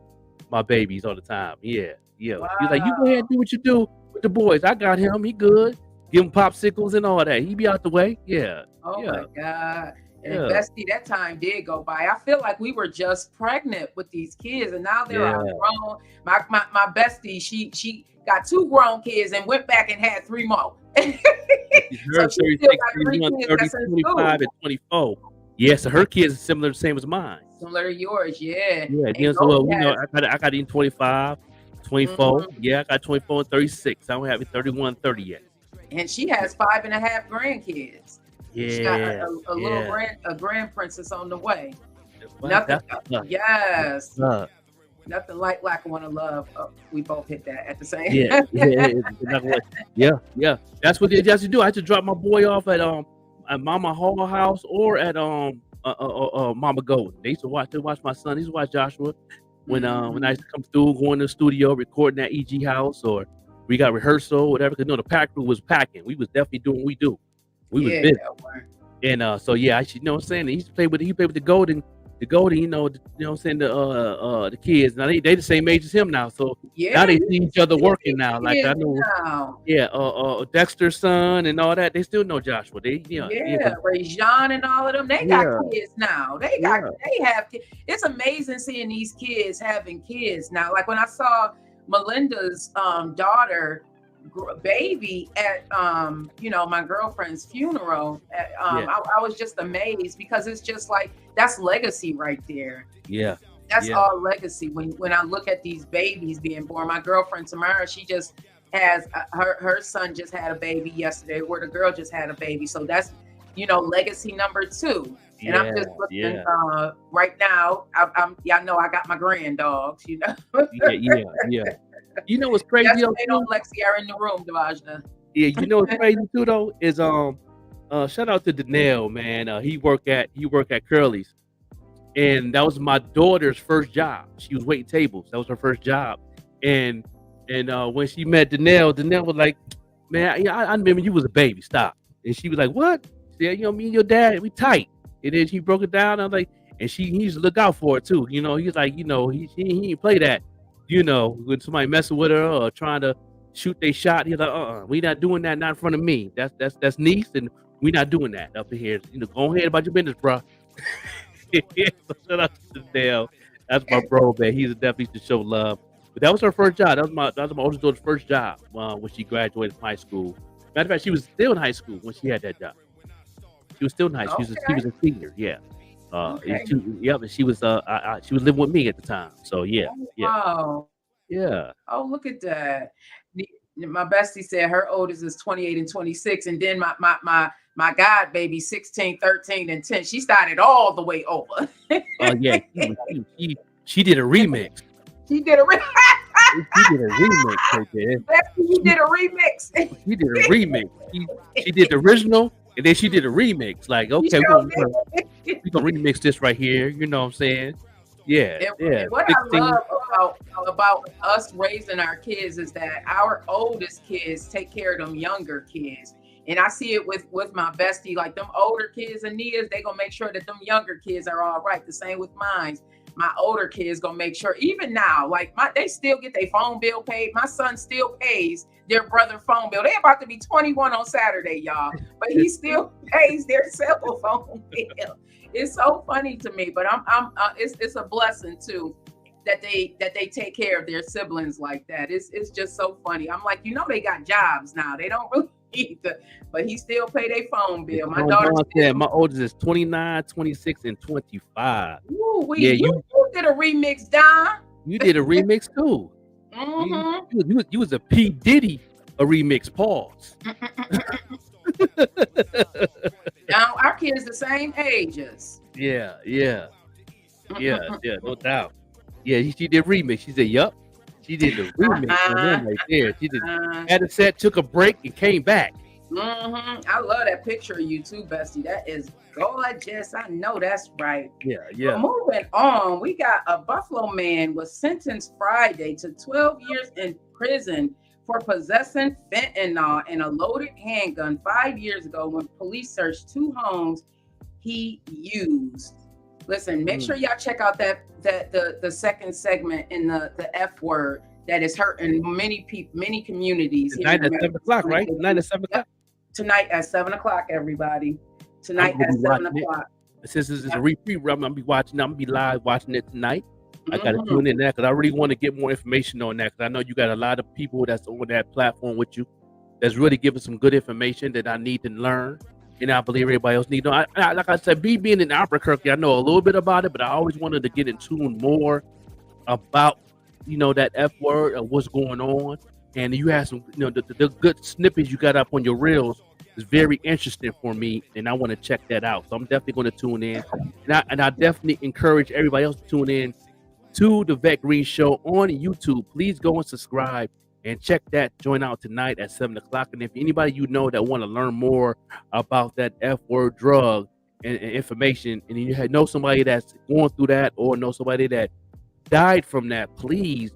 my babies all the time. Yeah, yeah. He's like, you go ahead and do what you do with the boys. I got him. He good. Give him popsicles and all that. He be out the way. Yeah. Oh Yeah. my God. And Yeah. Bestie, that time did go by. I feel like we were just pregnant with these kids, and now they're all Yeah. grown. My bestie, she got 2 grown kids and went back and had 3 more. Her So she 36, still got 3 31, kids 30, that's in 25, school. and 24. Yeah, so her kids are similar, the same as mine. Similar to yours, yeah. Yeah, And so Goldie has, I got in 25, 24. Mhm. Yeah, I got 24 and 36. I don't have it 31, 30 yet. and she has 5.5 grandkids. She got Yeah, a little yeah. grand princess on the way. Well, Nothing. that's what's up. Yes. What's up. Nothing like Lackawanna Love. Oh, we both hit that at the same. Yeah, yeah. That's what they just do. I had to drop my boy off at Mama Hall House or at Mama Golden. They used to watch my son. They used to watch Joshua when I used to come through, going to the studio, recording at EG House, or we got rehearsal, whatever. Because the pack crew was packing. We was definitely doing what we do. We was busy. And so yeah, I should what I'm saying. He played with the Golden, what I'm saying, the kids. Now they the same age as him now. So now they see each other working now. Like I know, Now. yeah, Dexter's son and all that. They still know Joshua. They Yeah, Ray Jean and all of them. They got kids now. They have kids. It's amazing seeing these kids having kids now. Like when I saw Melinda's daughter baby at my girlfriend's funeral, I was just amazed because it's just like that's legacy right there. Yeah. That's Yeah. all legacy. When I look at these babies being born, my girlfriend Tamara, she just has her son just had a baby yesterday, where the girl just had a baby. So that's legacy number 2. And I'm just looking right now. Y'all know I got my grand dogs. Yeah. You know what's crazy? Yes, they don't Lexi are in the room, Devajna. Yeah, you know what's crazy too though is shout out to Danelle, man. He worked at Curly's, and that was my daughter's first job. She was waiting tables. That was her first job, and when she met Danelle was like, man, I remember you was a baby. Stop. And she was like, what? She said, me and your dad, we tight. And then she broke it down. I was like, and he used to look out for it too. He's like, he didn't play that. When somebody messing with her or trying to shoot their shot, he's like, we not doing that, not in front of me. That's niece, and we not doing that up in here. Go ahead about your business, bro. So shout out to Dale. That's my bro, man. He's definitely to show love. But that was her first job. That was my oldest daughter's first job when she graduated from high school. Matter of fact, she was still in high school when she had that job. She was still in high school. She was a senior. Yeah. Okay. And she was living with me at the time. So yeah. Wow. Yeah. Oh, look at that. My bestie said her oldest is 28 and 26, and then my god baby 16, 13, and 10. She started all the way over. Oh yeah. She did a remix. She did a remix. She did a remix right there. She did a remix. She did a remix. She did the original, and then she did a remix. Like, okay, we're gonna remix this right here. You know what I'm saying? Yeah, yeah. What 16. I love about us raising our kids is that our oldest kids take care of them younger kids. And I see it with my bestie, like them older kids and Nia's, they gonna make sure that them younger kids are all right. The same with mine. My older kids gonna make sure, even now, like they still get their phone bill paid. My son still pays their brother phone bill. They about to be 21 on Saturday, y'all, but he still pays their cell phone bill. It's so funny to me, but it's a blessing too that they take care of their siblings like that. It's just so funny. I'm like, they got jobs now. They don't really need to, but he still pay their phone bill. My daughter said my oldest is 29, 26, and 25. Ooh, you did a remix, Don. You did a remix too. Mm-hmm. You was a P. Diddy a remix. Pause. Now our kids the same ages. Yeah, no doubt. Yeah, she did remix. She said, "Yup." She did the remix on them right there. She did had a set, took a break, and came back. I love that picture of you too, bestie. That is gorgeous. I know that's right. Yeah. But moving on, we got a Buffalo man was sentenced Friday to 12 years in prison for possessing fentanyl and a loaded handgun 5 years ago when police searched 2 homes he used. Listen, make sure y'all check out the second segment in the F word that is hurting many people, many communities. Tonight at 7 o'clock, right? Tonight at 7 o'clock. Tonight at 7 o'clock, everybody. Tonight at 7 o'clock. Since this is a repeat, I'm gonna be watching. I'm gonna be live watching it tonight. I gotta tune in there because I really want to get more information on that. Because I know you got a lot of people that's on that platform with you that's really giving some good information that I need to learn, and I believe everybody else needs to know. Like I said, being in Albuquerque, I know a little bit about it, but I always wanted to get in tune more about that F word or what's going on. And you have some, the good snippets you got up on your reels is very interesting for me, and I want to check that out. So I'm definitely going to tune in, and I definitely encourage everybody else to tune in to the Vet Green Show on YouTube. Please go and subscribe and check that joint out tonight at 7 o'clock. And if anybody that want to learn more about that F word drug and information, and you know somebody that's going through that or know somebody that died from that, please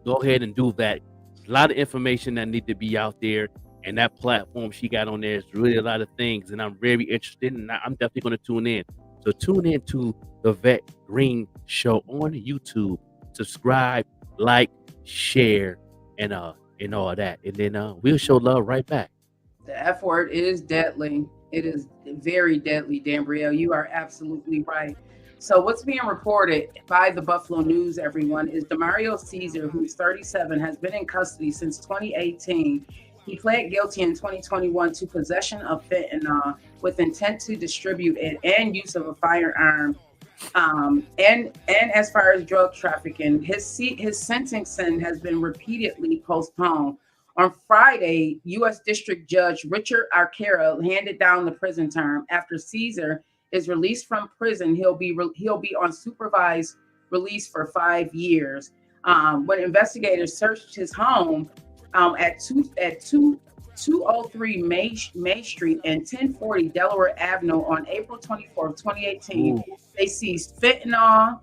go ahead and do that. A lot of information that need to be out there, and that platform she got on there is really a lot of things, and I'm very interested, and I'm definitely going to tune in. So tune in to the Vet Green Show on YouTube. Subscribe, like, share, and all that, and then we'll show love right back. The F word is deadly. It is very deadly, Dambrielle. You are absolutely right. So what's being reported by the Buffalo News, everyone, is Demario Caesar, who's 37, has been in custody since 2018. He pled guilty in 2021 to possession of fentanyl with intent to distribute it and use of a firearm. And as far as drug trafficking, his sentencing has been repeatedly postponed. On Friday, U.S. District Judge Richard Arcara handed down the prison term. After Caesar is released from prison, he'll be on supervised release for 5 years. When investigators searched his home at 203 May Street and 1040 Delaware Avenue on April 24th, 2018, they seized fentanyl,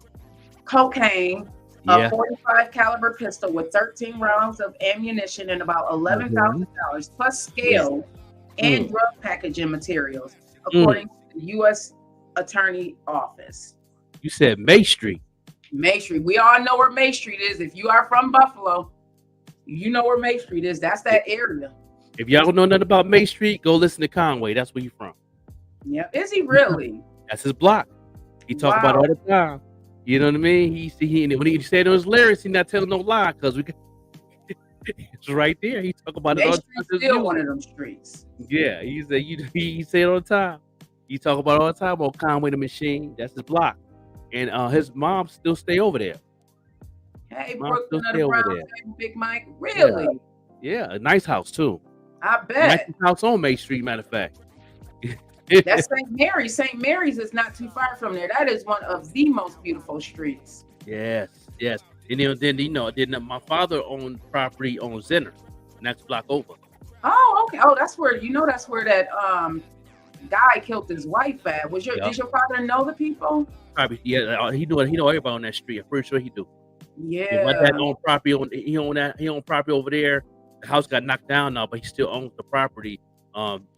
cocaine, a 45 caliber pistol with 13 rounds of ammunition and about $11,000 plus scales and drug packaging materials, according to the U.S. Attorney Office. You said May Street. May Street. We all know where May Street is. If you are from Buffalo, you know where May Street is. That's that area. If y'all don't know nothing about May Street, go listen to Conway. That's where he's from. Yeah. Is he really? That's his block. He talk about it all the time. You know what I mean? When he said those lyrics, he not telling no lie because it's right there. He talk about it They all the time. still one of them streets. Yeah, he say it all the time. He talk about it all the time on Conway the Machine. That's his block, and his mom still stay over there. Hey, Mom Brooklyn still stay over Underground, there. and Big Mike. Really? Yeah, a nice house too. I bet. Nice house on Main Street. Matter of fact. That's St. Mary's. St. Mary's is not too far from there. That is one of the most beautiful streets. Yes. And then my father owned property on Zenner, next block over. Oh, okay. Oh, that's where that guy killed his wife at. Did your father know the people? Probably, yeah. He know everybody on that street. I'm pretty sure he do. Yeah. My dad owned property he owned property over there. The house got knocked down now, but he still owns the property.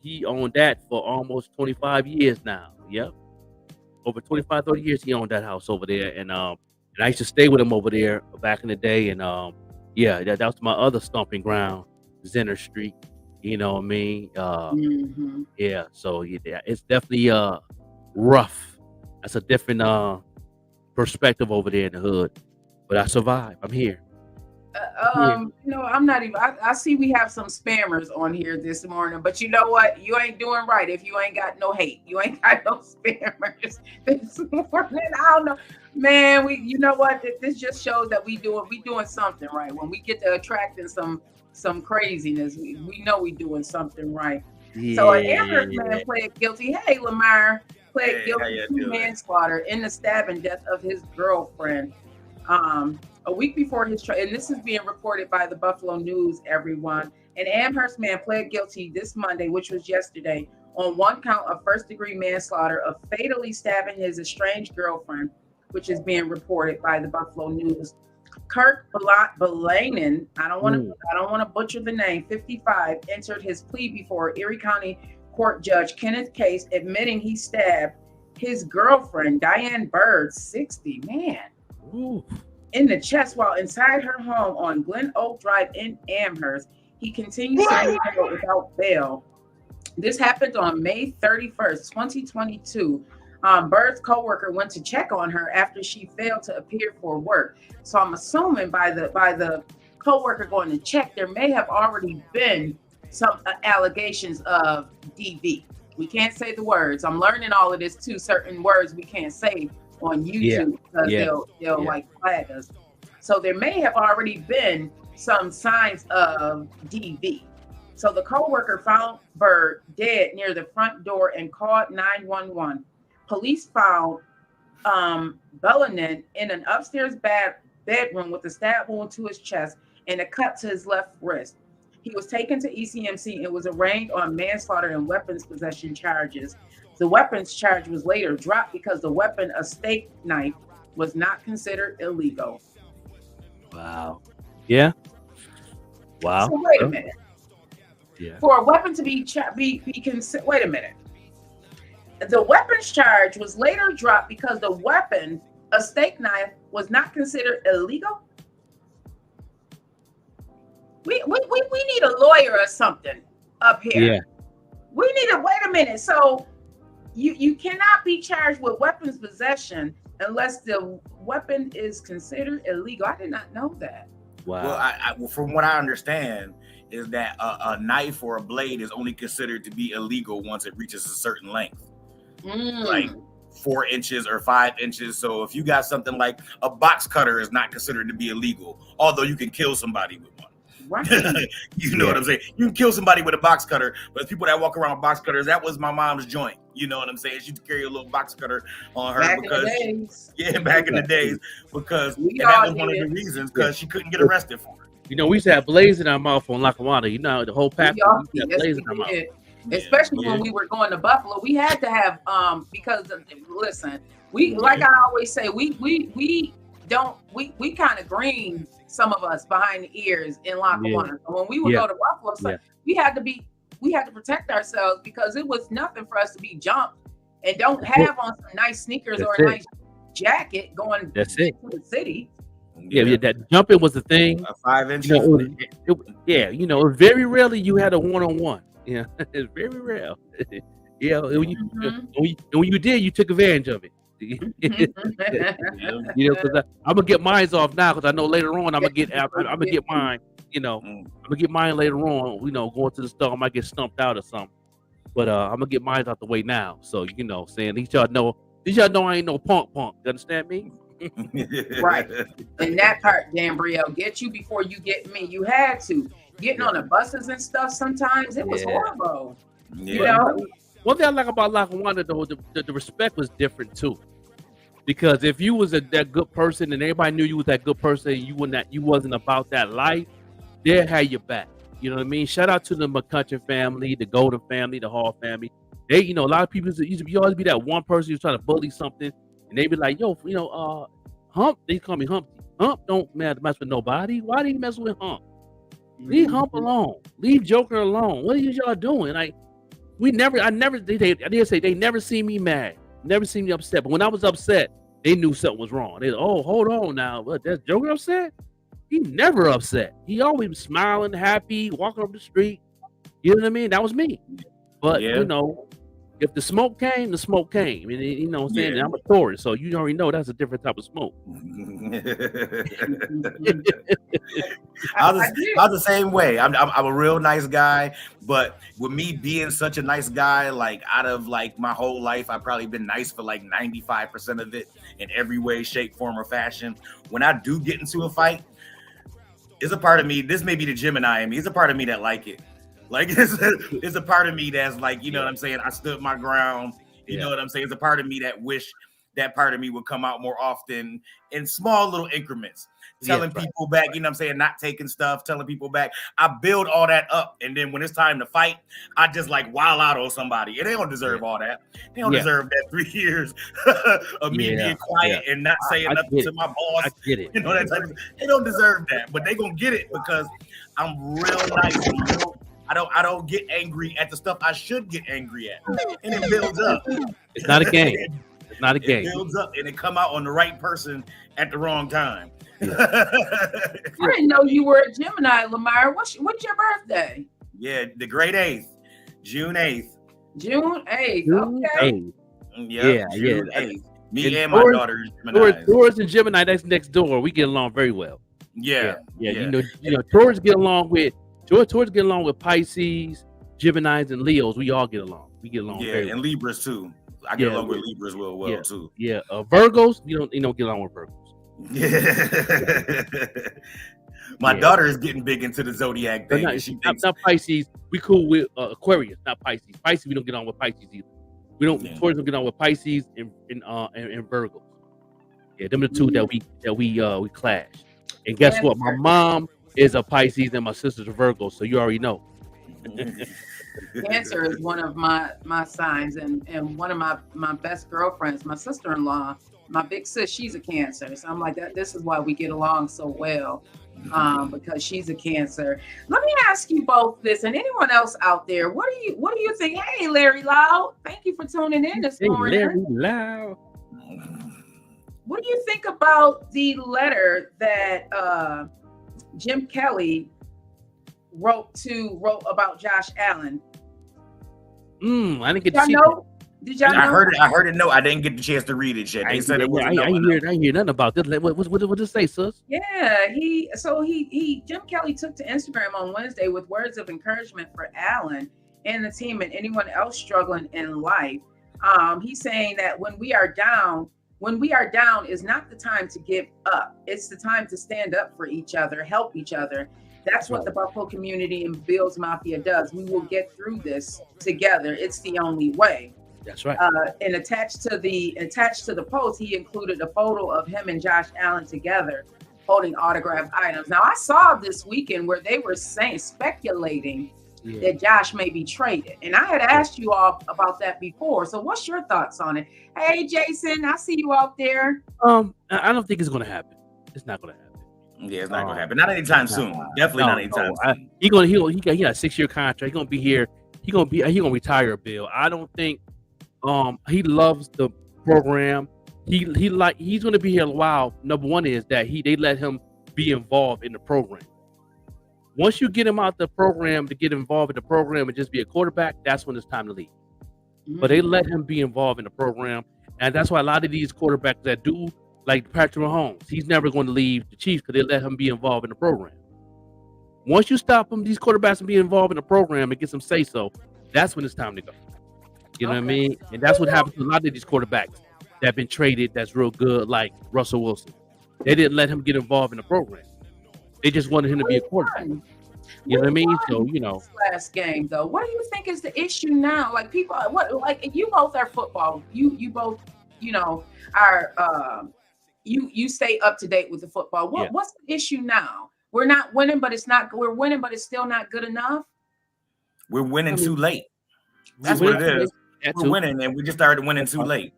He owned that for almost 25 years now. Yep. Over 25, 30 years he owned that house over there. And I used to stay with him over there back in the day. And that was my other stomping ground, Zenner Street. You know what I mean? Yeah, so it's definitely rough. That's a different perspective over there in the hood. But I survived. I'm here. I'm not even. I see we have some spammers on here this morning, but you know what? You ain't doing right if you ain't got no hate. You ain't got no spammers this morning. I don't know, man. You know what? This just shows that we doing something right. When we get to attracting some craziness, we know we doing something right. Yeah. So an Amherst man pled guilty. Hey, Lamar pled guilty to manslaughter in the stabbing death of his girlfriend. A week before his trial, and this is being reported by the Buffalo News, everyone. An Amherst man pled guilty this Monday, which was yesterday, on one count of first-degree manslaughter of fatally stabbing his estranged girlfriend, which is being reported by the Buffalo News. Kirk Balanin, I don't want to butcher the name, 55, entered his plea before Erie County Court Judge Kenneth Case, admitting he stabbed his girlfriend, Diane Bird, 60, man. Ooh. In the chest while inside her home on Glen Oak Drive in Amherst. He continues to be held without bail. This happened on May 31st, 2022. Bird's co-worker went to check on her after she failed to appear for work. So I'm assuming by the co-worker going to check, there may have already been some allegations of DV. We can't say the words. I'm learning all of this too. Certain words we can't say on YouTube because they'll like flag us. So there may have already been some signs of DV. So the co-worker found Bird dead near the front door and called 911. Police found Balanin in an upstairs bedroom with a stab wound to his chest and a cut to his left wrist. He was taken to ECMC and was arraigned on manslaughter and weapons possession charges. The weapons charge was later dropped because the weapon, a steak knife, was not considered illegal. Wow. Yeah. Wow. So wait a minute. Yeah. For a weapon to be considered, wait a minute. The weapons charge was later dropped because the weapon, a steak knife, was not considered illegal. We need a lawyer or something up here. Yeah. We need wait a minute. So you cannot be charged with weapons possession unless the weapon is considered illegal. I did not know that. Wow. Well, from what I understand, is that a knife or a blade is only considered to be illegal once it reaches a certain length, like 4 inches or 5 inches. So if you got something like a box cutter, is not considered to be illegal, although you can kill somebody with one. Right. You know what I'm saying? You can kill somebody with a box cutter, but people that walk around with box cutters, that was my mom's joint. You know what I'm saying? She used to carry a little box cutter on her back in the days, because that was one of the reasons, because she couldn't get arrested for it. You know, we used to have blades in our mouth on Lackawanna. You know, the whole pack. We had blades in our mouth. Especially when we were going to Buffalo, we had to have because listen, we like I always say, we kind of green, some of us, behind the ears in Lackawanna. So when we would go to Buffalo, we had to protect ourselves because it was nothing for us to be jumped and don't have on some nice sneakers or a nice jacket going to the city. Yeah, that jumping was the thing. 5 inches. Very rarely you had a one-on-one. Yeah, it's very rare. When you did, you took advantage of it. You know, because I'm gonna get mine off now because I know later on I'm gonna get mine. You know, I'm gonna get mine later on. You know, going to the store, I might get stumped out or something. But I'm gonna get mine out the way now. So you know, saying these y'all know I ain't no punk. You understand me? Right. And that part, D'Ambreo, get you before you get me. You had to. Getting on the buses and stuff sometimes, it was horrible. Yeah. You know? One thing I like about Lackawanna, though, the respect was different too. Because if you was that good person and everybody knew you was that good person, and you wasn't about that life, they'll have your back. You know what I mean? Shout out to the McCutcheon family, the Golden family, the Hall family. They, you know, a lot of people you always be that one person who's trying to bully something, and they be like, yo, you know, Hump, they call me Humpty. Hump don't mess with nobody. Why do you mess with Hump? Leave Hump alone. Leave Joker alone. What are y'all doing? Like, they never see me mad, never see me upset. But when I was upset, they knew something was wrong. They, oh, hold on now. What, that's Joker upset? He never upset. He always smiling, happy, walking up the street. You know what I mean? That was me. But you know, if the smoke came, the smoke came. And you know what I'm saying? And I'm a Taurus, so you already know that's a different type of smoke. I was the same way. I'm a real nice guy, but with me being such a nice guy, like out of like my whole life, I've probably been nice for like 95% of it in every way, shape, form, or fashion. When I do get into a fight, it's a part of me. This may be the Gemini in me. It's a part of me that like it. Like it's a part of me that's like, you know what I'm saying? I stood my ground. You know what I'm saying? It's a part of me that wish that part of me would come out more often in small little increments. Telling people back, you know what I'm saying? Not taking stuff, telling people back. I build all that up. And then when it's time to fight, I just like wild out on somebody. And they don't deserve all that. They don't deserve that 3 years of me being quiet and not saying nothing to my boss. I get it. You know, that type of, they don't deserve that. But they gonna get it because I'm real nice. I don't get angry at the stuff I should get angry at. And it builds up. It's not a game. It's not a game. It builds up and it come out on the right person at the wrong time. I didn't know you were a Gemini, Lamar. What's your birthday? Yeah, the great 8th, June 8th. June 8th. Okay. June 8th. Me and my daughter is Gemini. Taurus and Gemini, that's next door. We get along very well. Yeah. You know, Taurus get along with Pisces, Geminis, and Leos. We all get along. We get along very well. And Libras too. I get along with Libras well too. Yeah. Virgos, you don't get along with Virgos. My daughter is getting big into the zodiac thing. Not Pisces. We cool with Aquarius, not Pisces. Pisces, we don't get on with Pisces either. We don't. Taurus don't get on with Pisces and Virgos. Yeah, them are the two that we clash. And guess what? My mom is a Pisces and my sister's a Virgo, so you already know. Cancer is one of my signs, and one of my best girlfriends, my sister-in-law, my big sis, she's a Cancer. So I'm like, this is why we get along so well, because she's a Cancer. Let me ask you both this, and anyone else out there, what do you think? Hey, Larry Loud, thank you for tuning in this morning. Larry Loud. What do you think about the letter that Jim Kelly wrote about Josh Allen? I didn't get to see that. Did y'all know? I heard it. No, I didn't get the chance to read it yet. They said it was. I ain't hear nothing about this. What did it say, sis? Yeah, Jim Kelly took to Instagram on Wednesday with words of encouragement for Allen and the team and anyone else struggling in life. He's saying that when we are down is not the time to give up. It's the time to stand up for each other, help each other. That's what the Buffalo community and Bills Mafia does. We will get through this together. It's the only way. That's right. And attached to the post, he included a photo of him and Josh Allen together holding autographed items. Now, I saw this weekend where they were speculating that Josh may be traded. And I had asked you all about that before. So what's your thoughts on it? Hey, Jason, I see you out there. I don't think it's going to happen. It's not going to happen. Yeah, it's not going to happen. Not anytime soon. Definitely not anytime soon. He got a 6-year contract. He's going to be here. He going to retire, Bill. I don't think he loves the program. He's going to be here a while. Number one is that they let him be involved in the program. Once you get him out the program to get involved in the program and just be a quarterback, that's when it's time to leave. But they let him be involved in the program. And that's why a lot of these quarterbacks that do, like Patrick Mahomes, he's never going to leave the Chiefs because they let him be involved in the program. Once you stop them, these quarterbacks from being involved in the program and get some say so, that's when it's time to go. You know what I mean? And that's what happens to a lot of these quarterbacks that have been traded that's real good, like Russell Wilson. They didn't let him get involved in the program. They just wanted him to be a quarterback. You know what I mean? So, you know. Last game, though, what do you think is the issue now? Like, people, like you both are football. You both, you know, are, you stay up to date with the football. What's the issue now? We're not winning, but we're winning, but it's still not good enough. We're winning too late. That's what it is. We're winning, and we just started winning too late.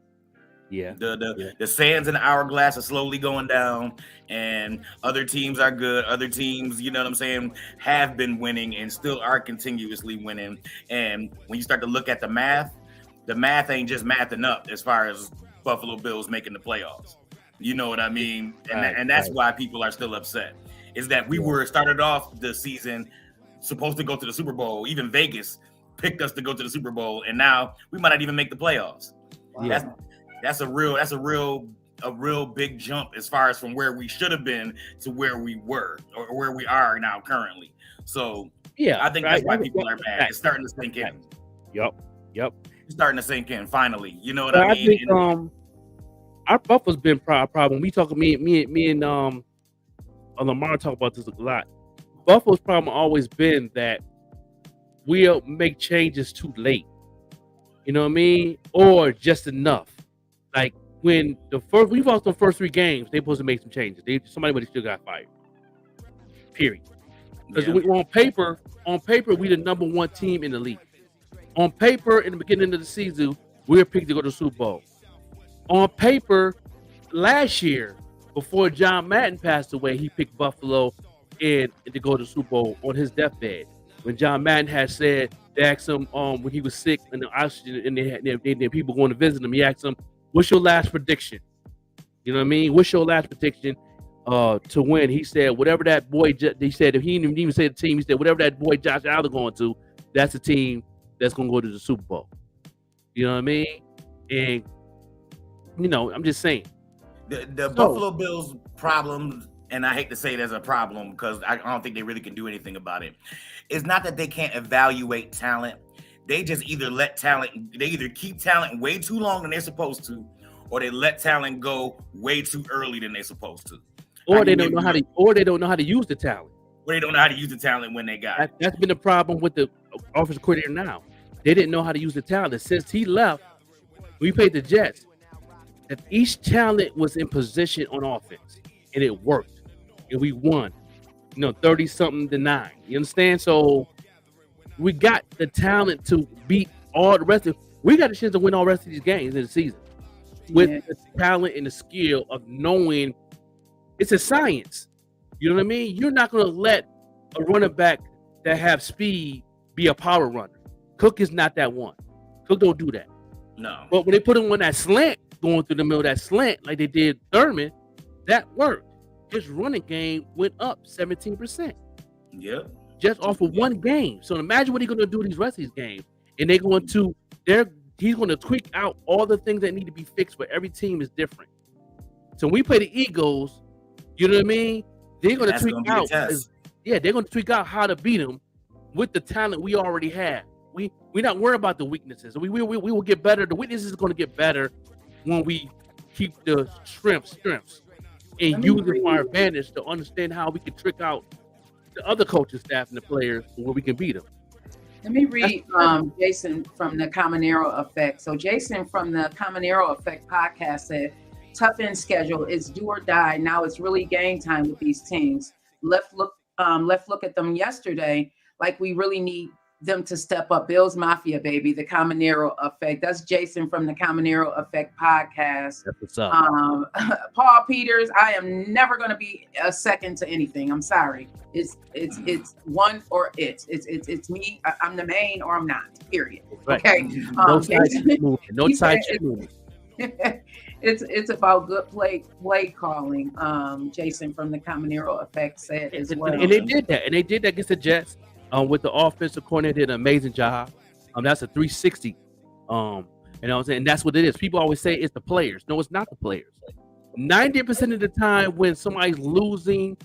Yeah. The sands in the hourglass are slowly going down, and other teams are good. Other teams, you know what I'm saying, have been winning and still are continuously winning. And when you start to look at the math ain't just mathing up as far as Buffalo Bills making the playoffs. You know what I mean? And that's why people are still upset. Is that we were started off the season supposed to go to the Super Bowl. Even Vegas picked us to go to the Super Bowl, and now we might not even make the playoffs. Yeah. That's a real big jump as far as from where we should have been to where we were or where we are now currently. So yeah, I think that's why people are mad. It's starting to sink in. Yep. It's starting to sink in finally. You know what I mean? I think our Buffalo's been a problem. We talk me and Lamar talk about this a lot. Buffalo's problem always been that we'll make changes too late. You know what I mean? Or just enough. Like when we lost the first 3 games, they supposed to make some changes. Somebody would have still got fired. Period. Because on paper, we the number 1 team in the league. On paper, in the beginning of the season, we were picked to go to the Super Bowl. On paper, last year, before John Madden passed away, he picked Buffalo and to go to the Super Bowl on his deathbed. When John Madden had said, they asked him when he was sick and the oxygen, and they had people going to visit him, he asked him, "What's your last prediction?" You know what I mean? What's your last prediction to win? He said, "Whatever that boy," he said, if he didn't even say the team, he said, "Whatever that boy Josh Allen going to, that's the team that's going to go to the Super Bowl." You know what I mean? And, you know, I'm just saying. The Buffalo Bills problem, and I hate to say there's a problem because I don't think they really can do anything about it. It's not that they can't evaluate talent. They just either keep talent way too long than they're supposed to, or they let talent go way too early than they're supposed to. Or they don't know how to use the talent. Or they don't know how to use the talent when they got it. That's been the problem with the offensive coordinator now. They didn't know how to use the talent. And since he left, we played the Jets. That each talent was in position on offense, and it worked, and we won. 30-something to 9. You understand? So we got the talent to beat all the rest of. We got a chance to win all the rest of these games in the season with the talent and the skill of knowing. It's a science. You know what I mean? You're not going to let a running back that have speed be a power runner. Cook is not that one. Cook don't do that. No. But when they put him on that slant, going through the middle of that slant like they did Thurman, that worked. His running game went up 17%. Yep. Just off of one game. So imagine what he's going to do these rest of these games. And he's going to tweak out all the things that need to be fixed, but every team is different. So when we play the Eagles, you know what I mean? They're going to tweak out. They're going to tweak out how to beat them with the talent we already have. We're not worried about the weaknesses. We will get better. The weaknesses are going to get better when we keep the strengths and use it for our advantage to understand how we can trick out the other coaching staff and the players where we can beat them. Let me read Jason from the Caminero Effect. So Jason from the Caminero Effect podcast said, "Tough end schedule is do or die. Now it's really game time with these teams. Let's look at them yesterday. Like we really need them to step up. Bills Mafia, baby, the Caminero Effect." That's Jason from the Caminero Effect podcast. That's what's up. Paul Peters, I am never going to be a second to anything. I'm sorry. It's one or it's me. I'm the main or I'm not. Period. Right. Okay. No side moving. It's about good play calling. Jason from the Caminero Effect said as well. And they did that. And they did that against the Jets. With the offensive coordinator, did an amazing job. That's a 360. You know what I'm saying? And that's what it is. People always say it's the players. No, it's not the players. 90% of the time when somebody's losing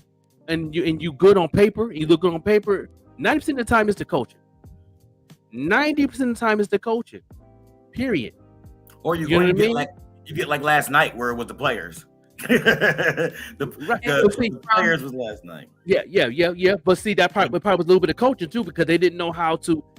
and you good on paper, you look good on paper, 90% of the time it's the coaching. 90% of the time it's the coaching. Period. Or you get like last night where it was the players. the players was last night. Yeah. But see, that probably was a little bit of coaching too, because they didn't know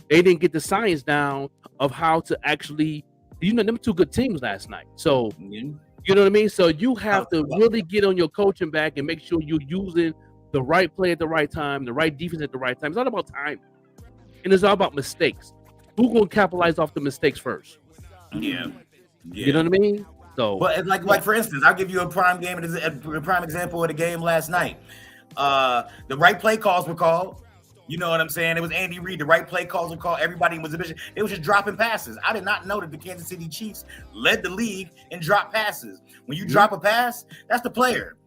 they didn't get the science down of how to actually, them two good teams last night. So you know what I mean? So you have to really get on your coaching back and make sure you're using the right play at the right time, the right defense at the right time. It's all about time. And it's all about mistakes. Who's going to capitalize off the mistakes first? Yeah. You know what I mean? So, but like for instance, I'll give you a prime example of the game last night. The right play calls were called. You know what I'm saying? It was Andy Reid. The right play calls were called. Everybody was a bitch. It was just dropping passes. I did not know that the Kansas City Chiefs led the league in drop passes. When you drop a pass, that's the player.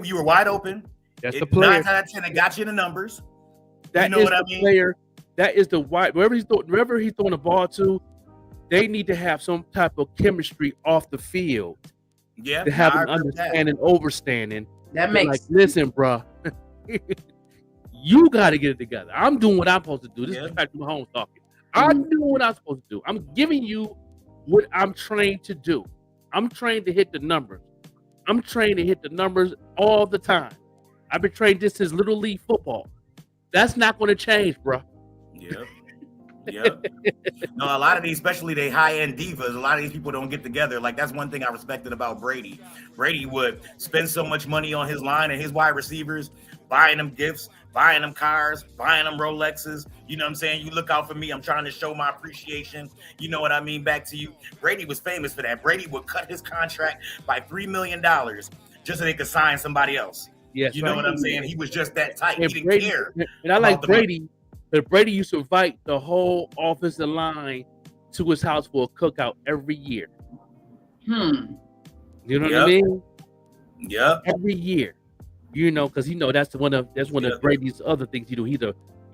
You were wide open. That's the player. 9 out of 10, it got you in the numbers. That is the player. That is the wide. Wherever he's throwing the ball to, they need to have some type of chemistry off the field. Yeah, to have an understanding, overstanding. That makes like, listen, bro. You got to get it together. I'm doing what I'm supposed to do. This is Patrick Mahomes talking. I'm doing what I'm supposed to do. I'm giving you what I'm trained to do. I'm trained to hit the numbers. I'm trained to hit the numbers all the time. I've been trained this since Little League football. That's not going to change, bro. Yeah. No, a lot of these, especially they high-end divas, a lot of these people don't get together. Like, that's one thing I respected about Brady. Brady would spend so much money on his line and his wide receivers, buying them gifts, buying them cars, buying them Rolexes. You know what I'm saying? You look out for me. I'm trying to show my appreciation. You know what I mean? Back to you. Brady was famous for that. Brady would cut his contract by $3 million just so they could sign somebody else. Yes, you know what I'm saying? He was just that tight. And he didn't care. And I like Brady. But Brady used to invite the whole offensive line to his house for a cookout every year. You know what I mean? Yeah. Every year. You know, because that's one of Brady's other things. He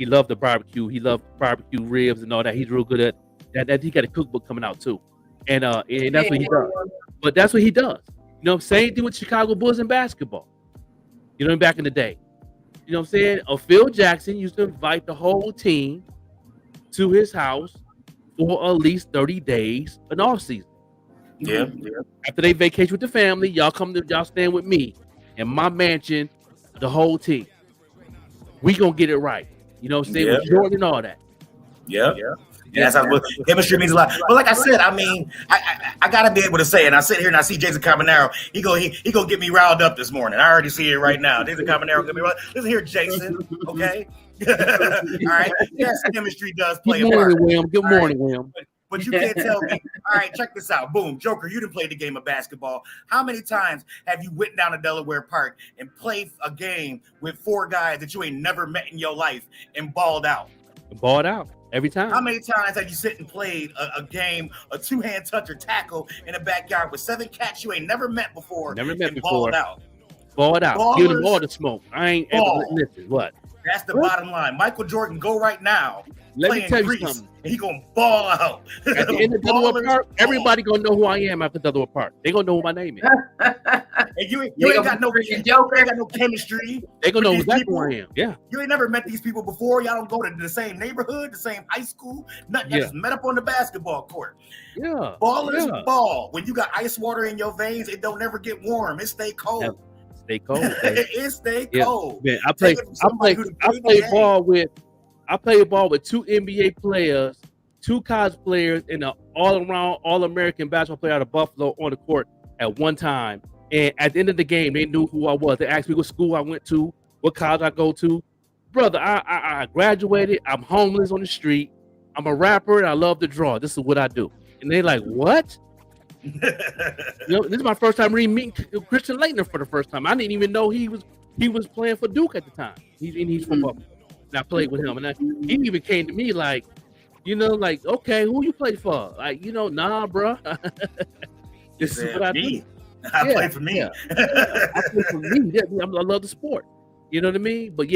loved the barbecue. He loved barbecue ribs and all that. He's real good at that. He got a cookbook coming out too, and that's what he does. But that's what he does. You know, same thing with Chicago Bulls in basketball. You know, back in the day. You know what I'm saying? Phil Jackson used to invite the whole team to his house for at least 30 days an off season. Yeah. After they vacation with the family, y'all stand with me in my mansion, the whole team. We gonna get it right. You know what I'm saying? With Jordan and all that. Yeah. That's how chemistry means a lot. But like I said, I mean, I gotta be able to say it. And I sit here and I see Jason Cabanero. He gonna get me riled up this morning. I already see it right now. Jason Cabanero get me riled. Listen here, Jason. Okay. All right. Yes, chemistry does play a part. Good morning, William. But you can't tell me. All right, check this out. Boom, Joker. You done played the game of basketball. How many times have you went down to Delaware Park and played a game with 4 guys that you ain't never met in your life and balled out? Balled out. Every time. How many times have you sit and played a game, a 2-hand touch or tackle in the backyard with 7 cats you ain't never met before? Balled out. Balled out. Give them all the smoke. I ain't ever listen. What? That's the bottom line. Michael Jordan, go right now. Let me tell you something. And he gonna ball out. At the end of Delaware Park, everybody gonna know who I am after Delaware Park. They gonna know who my name is. And you ain't got no chemistry. They gonna know exactly who I am. Yeah. You ain't never met these people before. Y'all don't go to the same neighborhood, the same high school. Nothing. Y'all just met up on the basketball court. Yeah. Ballers ball. When you got ice water in your veins, it don't never get warm. It stay cold. Yeah. Stay cold. It stay cold. Man, I play ball with 2 NBA players, 2 college players, and an all-around All-American basketball player out of Buffalo on the court at one time. And at the end of the game, they knew who I was. They asked me what school I went to, what college I go to. Brother, I graduated. I'm homeless on the street. I'm a rapper, and I love to draw. This is what I do. And they're like, what? This is my first time meeting Christian Laettner for the first time. I didn't even know he was playing for Duke at the time. He's from Buffalo. And I played with him, and he even came to me like, okay, who you play for? Like, nah, bro. This is what I do. I play for me. I play for me. Yeah, I love the sport. You know what I mean? But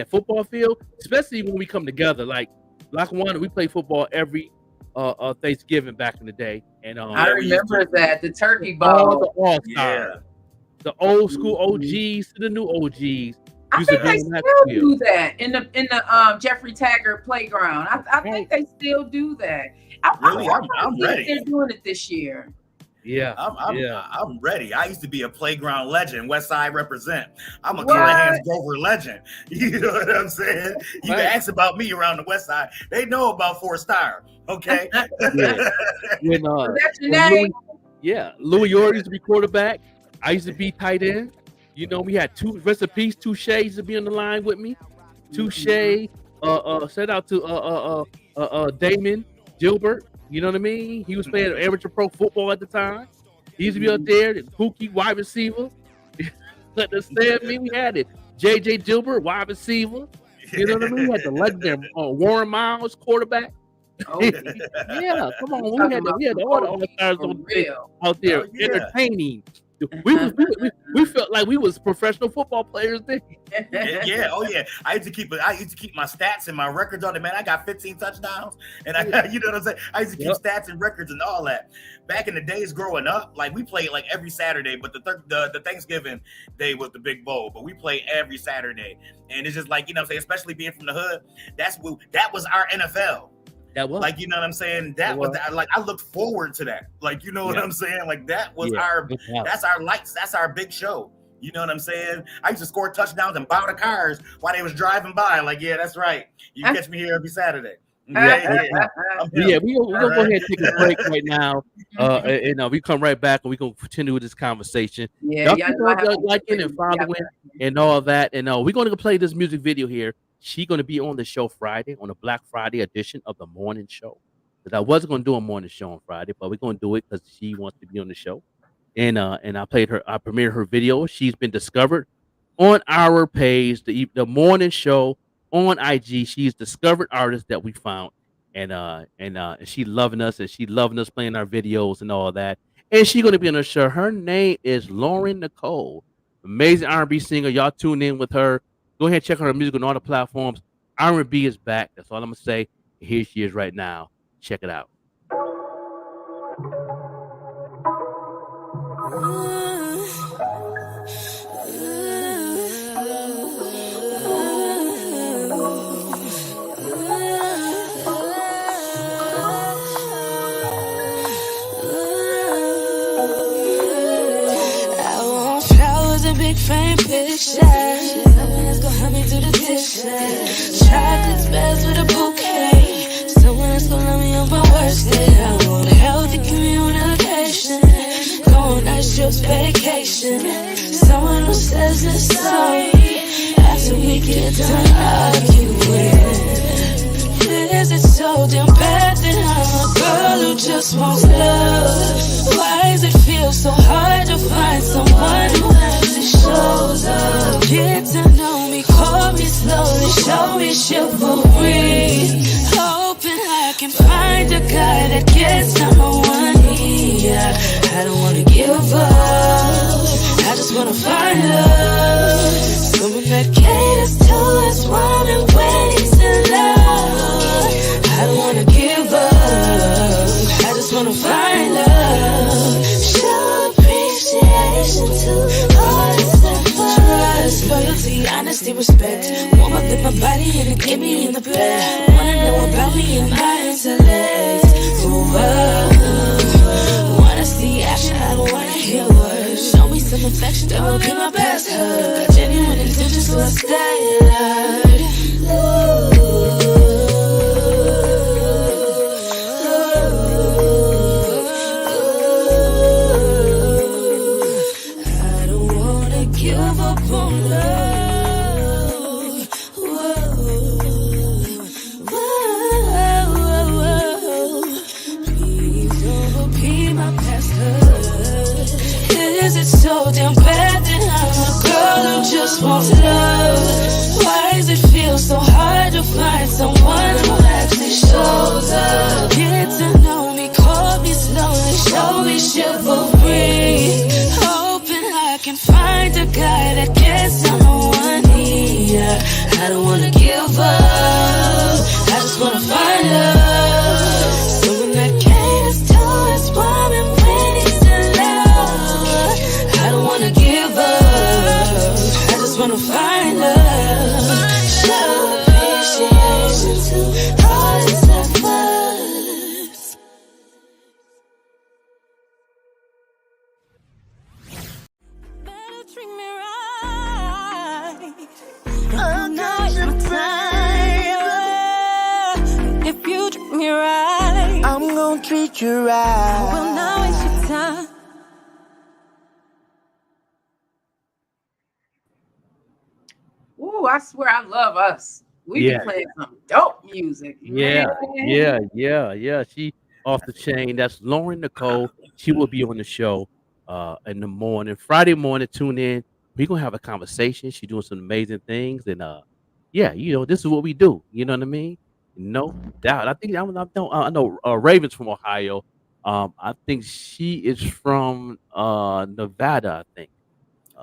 football field, especially when we come together. Like Lackawanna, we play football every Thanksgiving back in the day, and I remember that the turkey all the bowl. all Yeah. stars, the old school OGs to the new OGs. I used to think be they on that still field. do that in the Jeffrey Taggart playground. I think they still do that. Really? I'm I'm see if ready. they're doing it this year. Yeah, I'm ready. I used to be a playground legend. West Side represent. I'm a What? Callahan's Grover legend. You know what I'm saying? You Right. can ask about me around the West Side. They know about 4-star. Okay. yeah. When That's your when name. Louis Orr used to be quarterback, I used to be tight end. You know, we had two recipes. Touche used to be on the line with me. Touche. Shout out to Damon Gilbert. You know what I mean? He was playing amateur pro football at the time. He used to be up there. Pookie, wide receiver. Understand me? We had it. JJ Gilbert, wide receiver. You know what I mean? We had the legendary Warren Miles, quarterback. Oh, Yeah, come on. We had all the all-stars for on real. out there Oh, yeah. entertaining. We felt like we was professional football players then. Yeah. Oh yeah. I used to keep my stats and my records on it, man. I got 15 touchdowns, and I got, you know what I'm saying. I used to keep stats and records and all that. Back in the days growing up, like we played like every Saturday, but the Thanksgiving day was the big bowl. But we play every Saturday, and it's just like, you know what I'm saying. Especially being from the hood, that was our NFL. That was Like, you know what I'm saying? That was like, I looked forward to that. Like, you know what I'm saying? Like, that was that's our lights. That's our big show. You know what I'm saying? I used to score touchdowns and bow the cars while they was driving by. Like, yeah, that's right. You catch me here every Saturday. we're gonna go ahead and take a break right now. And we come right back and we're gonna continue with this conversation. Yeah, Y'all keep liking and following and all that. And we're gonna play this music video here. She's gonna be on the show Friday, on the Black Friday edition of the morning show. Because I wasn't gonna do a morning show on Friday, but we're gonna do it because she wants to be on the show. And I premiered her video. She's been discovered on our page, the morning show on IG. She's discovered artist that we found, and she loving us, and she loving us playing our videos and all that. And she's gonna be on the show. Her name is Lauren Nicole, amazing R&B singer. Y'all tune in with her. Go ahead and check out her music on all the platforms. R&B is back. That's all I'm gonna say. Here she is right now. Check it out. Big frame picture. Someone that's gonna help me do the dishes. Chocolate's best with a bouquet. Someone that's gonna love me on my worst day. I want a healthy communication. Go on nice trips, vacation. Someone who says they're sorry after we get done arguing. Is it so damn bad that I'm a girl who just wants love? Why does it feel so hard to find someone who actually shows up? Get to know me, call me slowly, show me chivalry. Hoping I can find a guy that gets down on one knee. I don't wanna give up, I just wanna find love. Someone that caters to us, woman when he's in love. I don't wanna give up, I just wanna find love. Show appreciation to all that's left. Trust, loyalty, honesty, respect. Warm up in my body and it get me in the bed. Wanna know about me and my intellect. Wanna see action, I don't wanna hear words. Show me some affection, that will be my best hug. Got genuine intentions, so I stay alert. I don't wanna give up on love. Please don't repeat my past hurt. Is it so damn bad that I'm a girl who just wants love? Why does it feel so hard to find someone who actually shows up? Get to know me, call me slowly, show me chivalry. Hoping I can find a guy that gets down on one knee. I don't wanna give up, I just wanna find love. Someone gonna find love. Show appreciation to all the suffers. Better treat me right. Don't know it's my time. If you treat me right, I'm gonna treat you right. will not waste your time. Ooh, I swear I love us. We Yeah. be playing some dope music. Yeah, man. yeah. She off the chain. That's Lauren Nicole. She will be on the show in the morning, Friday morning. Tune in. We're gonna have a conversation. She's doing some amazing things, and yeah, this is what we do. You know what I mean? No doubt. I think I know Raven's from Ohio. I think she is from Nevada. I think.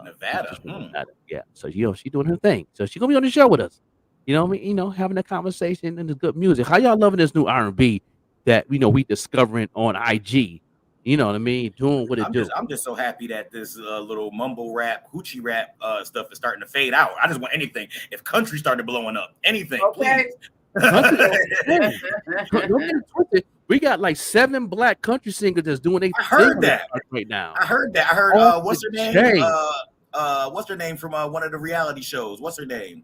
Nevada. She's from Nevada. Yeah. So she's doing her thing. So she's gonna be on the show with us. You know what I mean? Having a conversation and the good music. How y'all loving this new R&B that we discovering on IG? You know what I mean? Doing what it do. I'm just so happy that this little mumble rap, hoochie rap stuff is starting to fade out. I just want anything. If country started blowing up, anything, Okay. please. We got like 7 black country singers that's doing their I heard thing that right now. I heard that. I heard Off what's her the name? chain. What's her name from one of the reality shows? What's her name?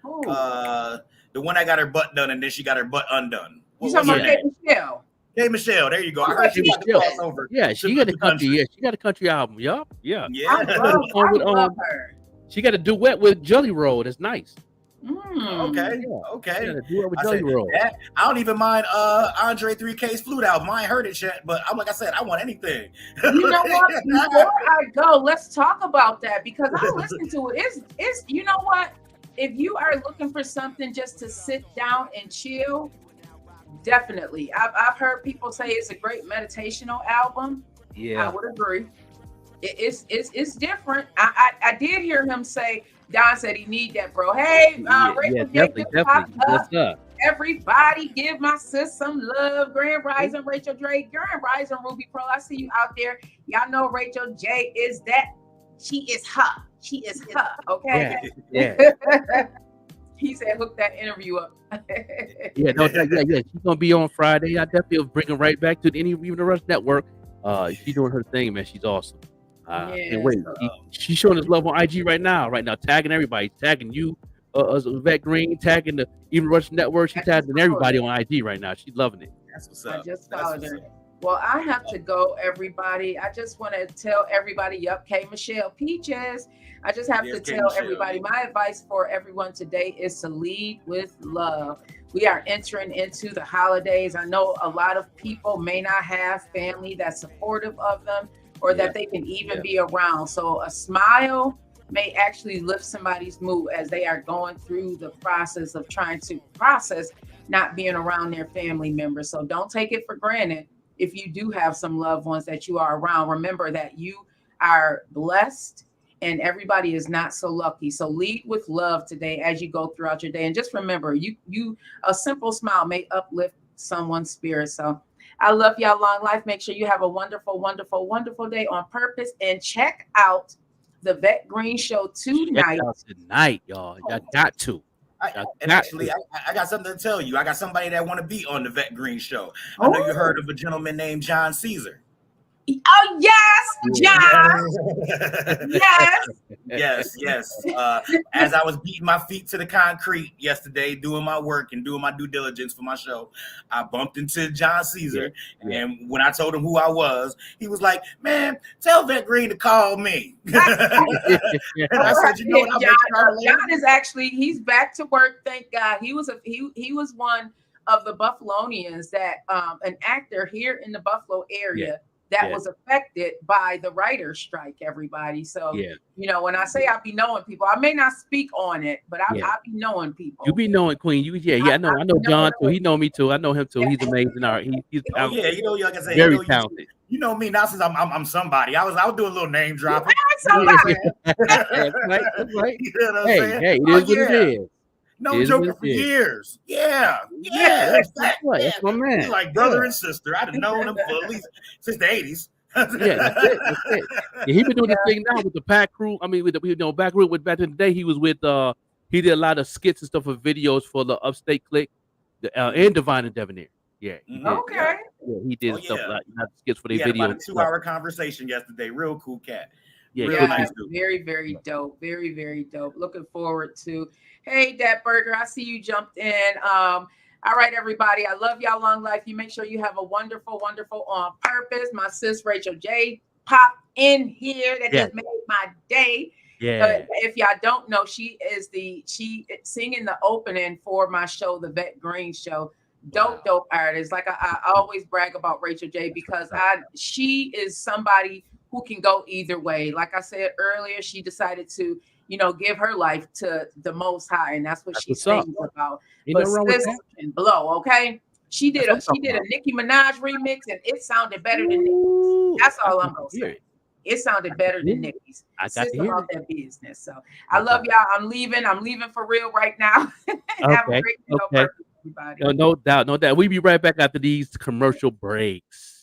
Ooh. The one that got her butt done and then she got her butt undone. You What's talking her about name? Kate Michelle? Hey Michelle, there you go. I heard she got the crossover. Yeah, she got a country. Yeah, she got a country album. Yup. Yeah. I love her. She got a duet with Jelly Roll. That's nice. Okay. She got a duet with I Jelly said, Roll. I don't even mind Andre 3K's flute album. I ain't heard it yet, but I'm like I said, I want anything. You know what? Before I go, let's talk about that because I listened to it. It's you know what? If you are looking for something just to sit down and chill, definitely. I've heard people say it's a great meditational album. Yeah. I would agree. It's different. I did hear him say, Don said he need that, bro. Hey, Rachel definitely. What's up? Everybody give my sis some love. Grand Rising, Rachel Drake. Grand Rising, Ruby Pro. I see you out there. Y'all know Rachel J is that. She is her. She is her. Okay. Yeah. He said, hook that interview up. Yeah. She's gonna be on Friday. I definitely will bring her right back to even the Rush Network. She's doing her thing, man. She's awesome. And wait, she's showing us love on IG right now, tagging everybody, tagging you, Vet Green, tagging the Even Rush Network. She's tagging everybody on IG right now. She's loving it. That's what's up. I just followed her. Well, I have to go, everybody. I just want to tell everybody, K Michelle Peaches. I just have to tell everybody, my advice for everyone today is to lead with love. We are entering into the holidays. I know a lot of people may not have family that's supportive of them or that they can even be around. So a smile may actually lift somebody's mood as they are going through the process of trying to process not being around their family members. So don't take it for granted. If you do have some loved ones that you are around, remember that you are blessed and everybody is not so lucky. So lead with love today as you go throughout your day. And just remember, a simple smile may uplift someone's spirit. So I love y'all, long life. Make sure you have a wonderful, wonderful, wonderful day on purpose and check out the Vet Green Show tonight. Check out tonight, y'all. Y'all got to. I got something to tell you. I got somebody that want to be on the Vet Green Show. I know you heard of a gentleman named John Caesar. Oh, yes, John. Yes. As I was beating my feet to the concrete yesterday, doing my work and doing my due diligence for my show, I bumped into John Caesar. And when I told him who I was, he was like, man, tell Vet Green to call me. And I said, you know what? John is actually, he's back to work. Thank God. He was one of the Buffalonians that an actor here in the Buffalo area that was affected by the writer's strike, everybody. So, when I say I be knowing people, I may not speak on it, but I be knowing people. You be knowing Queen. I know John too. He know me too. I know him too. He's amazing. He's talented. Like I say, very talented. You know me now since I'm somebody. I was doing a little name dropping. Somebody. That's right. You know what I'm saying? Hey, it is what it is. No joking for years. That's my man. Like brother and sister. I've known them for at least since the 80s. Yeah, that's it. That's it. Yeah, he been doing this thing now with the Pack Crew. I mean, with the Back Crew. With back in the day, he was with he did a lot of skits and stuff for videos for the Upstate Click, and Divine and Debonair. Yeah, he did. Okay. Yeah, he did stuff like skits for their We had videos. about a 2-hour conversation yesterday. Real cool cat. Yeah, Real Yeah, nice dude. very, very dope. Very, very dope. Looking forward to. Hey, Dat Burger, I see you jumped in. All right, everybody. I love y'all. Long life. You make sure you have a wonderful, wonderful On Purpose. My sis Rachel J popped in here. That just made my day. Yeah. If y'all don't know, she singing the opening for my show, The Vet Green Show. Dope artist. Like I always brag about Rachel J because she is somebody who can go either way. Like I said earlier, she decided to, give her life to the Most High, and that's what she sings about. But sis can blow, okay? She did a Nicki Minaj remix, and it sounded better than Nicki's. That's all I'm gonna say. It sounded better than Nicki's. Sis about that business. So I love y'all. I'm leaving for real right now. Have a great day, on purpose, everybody. No doubt. We'll be right back after these commercial breaks.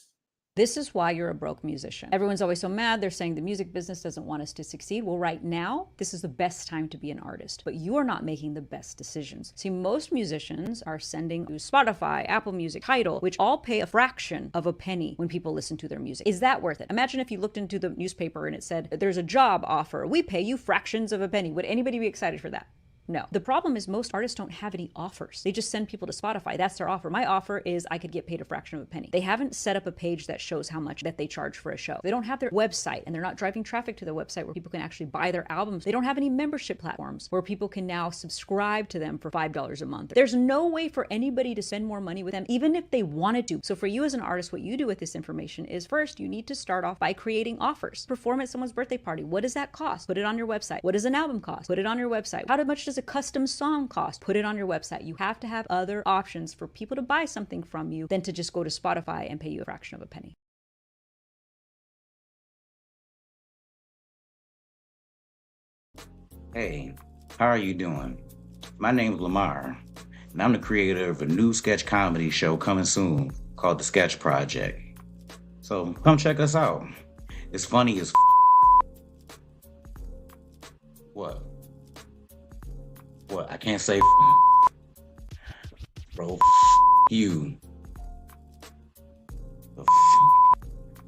This is why you're a broke musician. Everyone's always so mad. They're saying the music business doesn't want us to succeed. Well, right now, this is the best time to be an artist, but you are not making the best decisions. See, most musicians are sending to Spotify, Apple Music, Tidal, which all pay a fraction of a penny when people listen to their music. Is that worth it? Imagine if you looked into the newspaper and it said, there's a job offer. We pay you fractions of a penny. Would anybody be excited for that? No. The problem is most artists don't have any offers. They just send people to Spotify. That's their offer. My offer is I could get paid a fraction of a penny. They haven't set up a page that shows how much that they charge for a show. They don't have their website, and they're not driving traffic to their website where people can actually buy their albums. They don't have any membership platforms where people can now subscribe to them for $5 a month. There's no way for anybody to spend more money with them, even if they wanted to. So for you as an artist, what you do with this information is first, you need to start off by creating offers. Perform at someone's birthday party. What does that cost? Put it on your website. What does an album cost? Put it on your website. How much does a custom song cost? Put it on your website. You have to have other options for people to buy something from you than to just go to Spotify and pay you a fraction of a penny. Hey, how are you doing? My name is Lamar, and I'm the creator of a new sketch comedy show coming soon called The Sketch Project. So come check us out. It's funny as What? I can't say bro, you.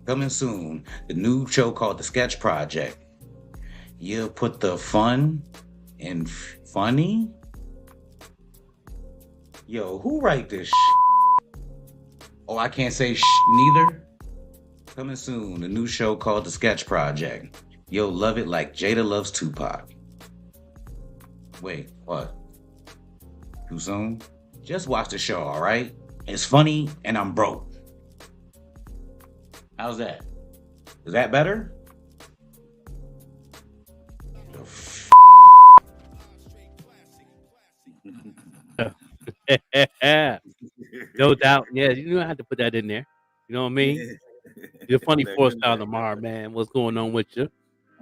Coming soon, the new show called The Sketch Project. You put the fun in funny? Yo, who write this Oh, I can't say neither. Coming soon, the new show called The Sketch Project. You'll love it like Jada loves Tupac. Wait, what? Too soon? Just watch the show, all right? It's funny and I'm broke. How's that? Is that better? No doubt. Yeah, you don't have to put that in there. You know what I mean? You're funny for style Lamar, man. What's going on with you?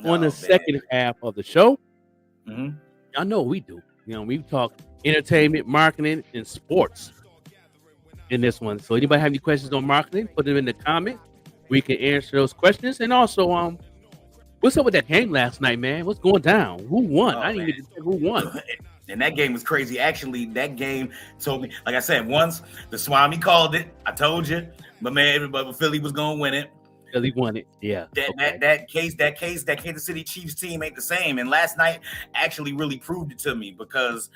On the second half of the show, I know we do. You know, we talk entertainment, marketing, and sports in this one. So anybody have any questions on marketing, put them in the comments. We can answer those questions. And also, what's up with that game last night, man? What's going down? Who won? I didn't even say who won. And that game was crazy. Actually, that game told me, like I said, once the Swami called it, I told you, but man, everybody, Philly was gonna win it. Philly won it. Yeah. That Kansas City Chiefs team ain't the same. And last night actually really proved it to me because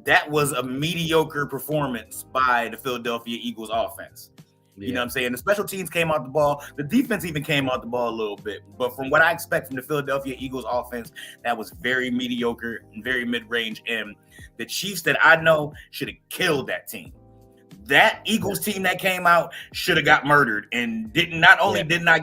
that was a mediocre performance by the Philadelphia Eagles offense. You know what I'm saying? The special teams came out the ball. The defense even came out the ball a little bit. But from what I expect from the Philadelphia Eagles offense, that was very mediocre and very mid-range. And the Chiefs that I know should have killed that team. That Eagles team that came out should have got murdered and did not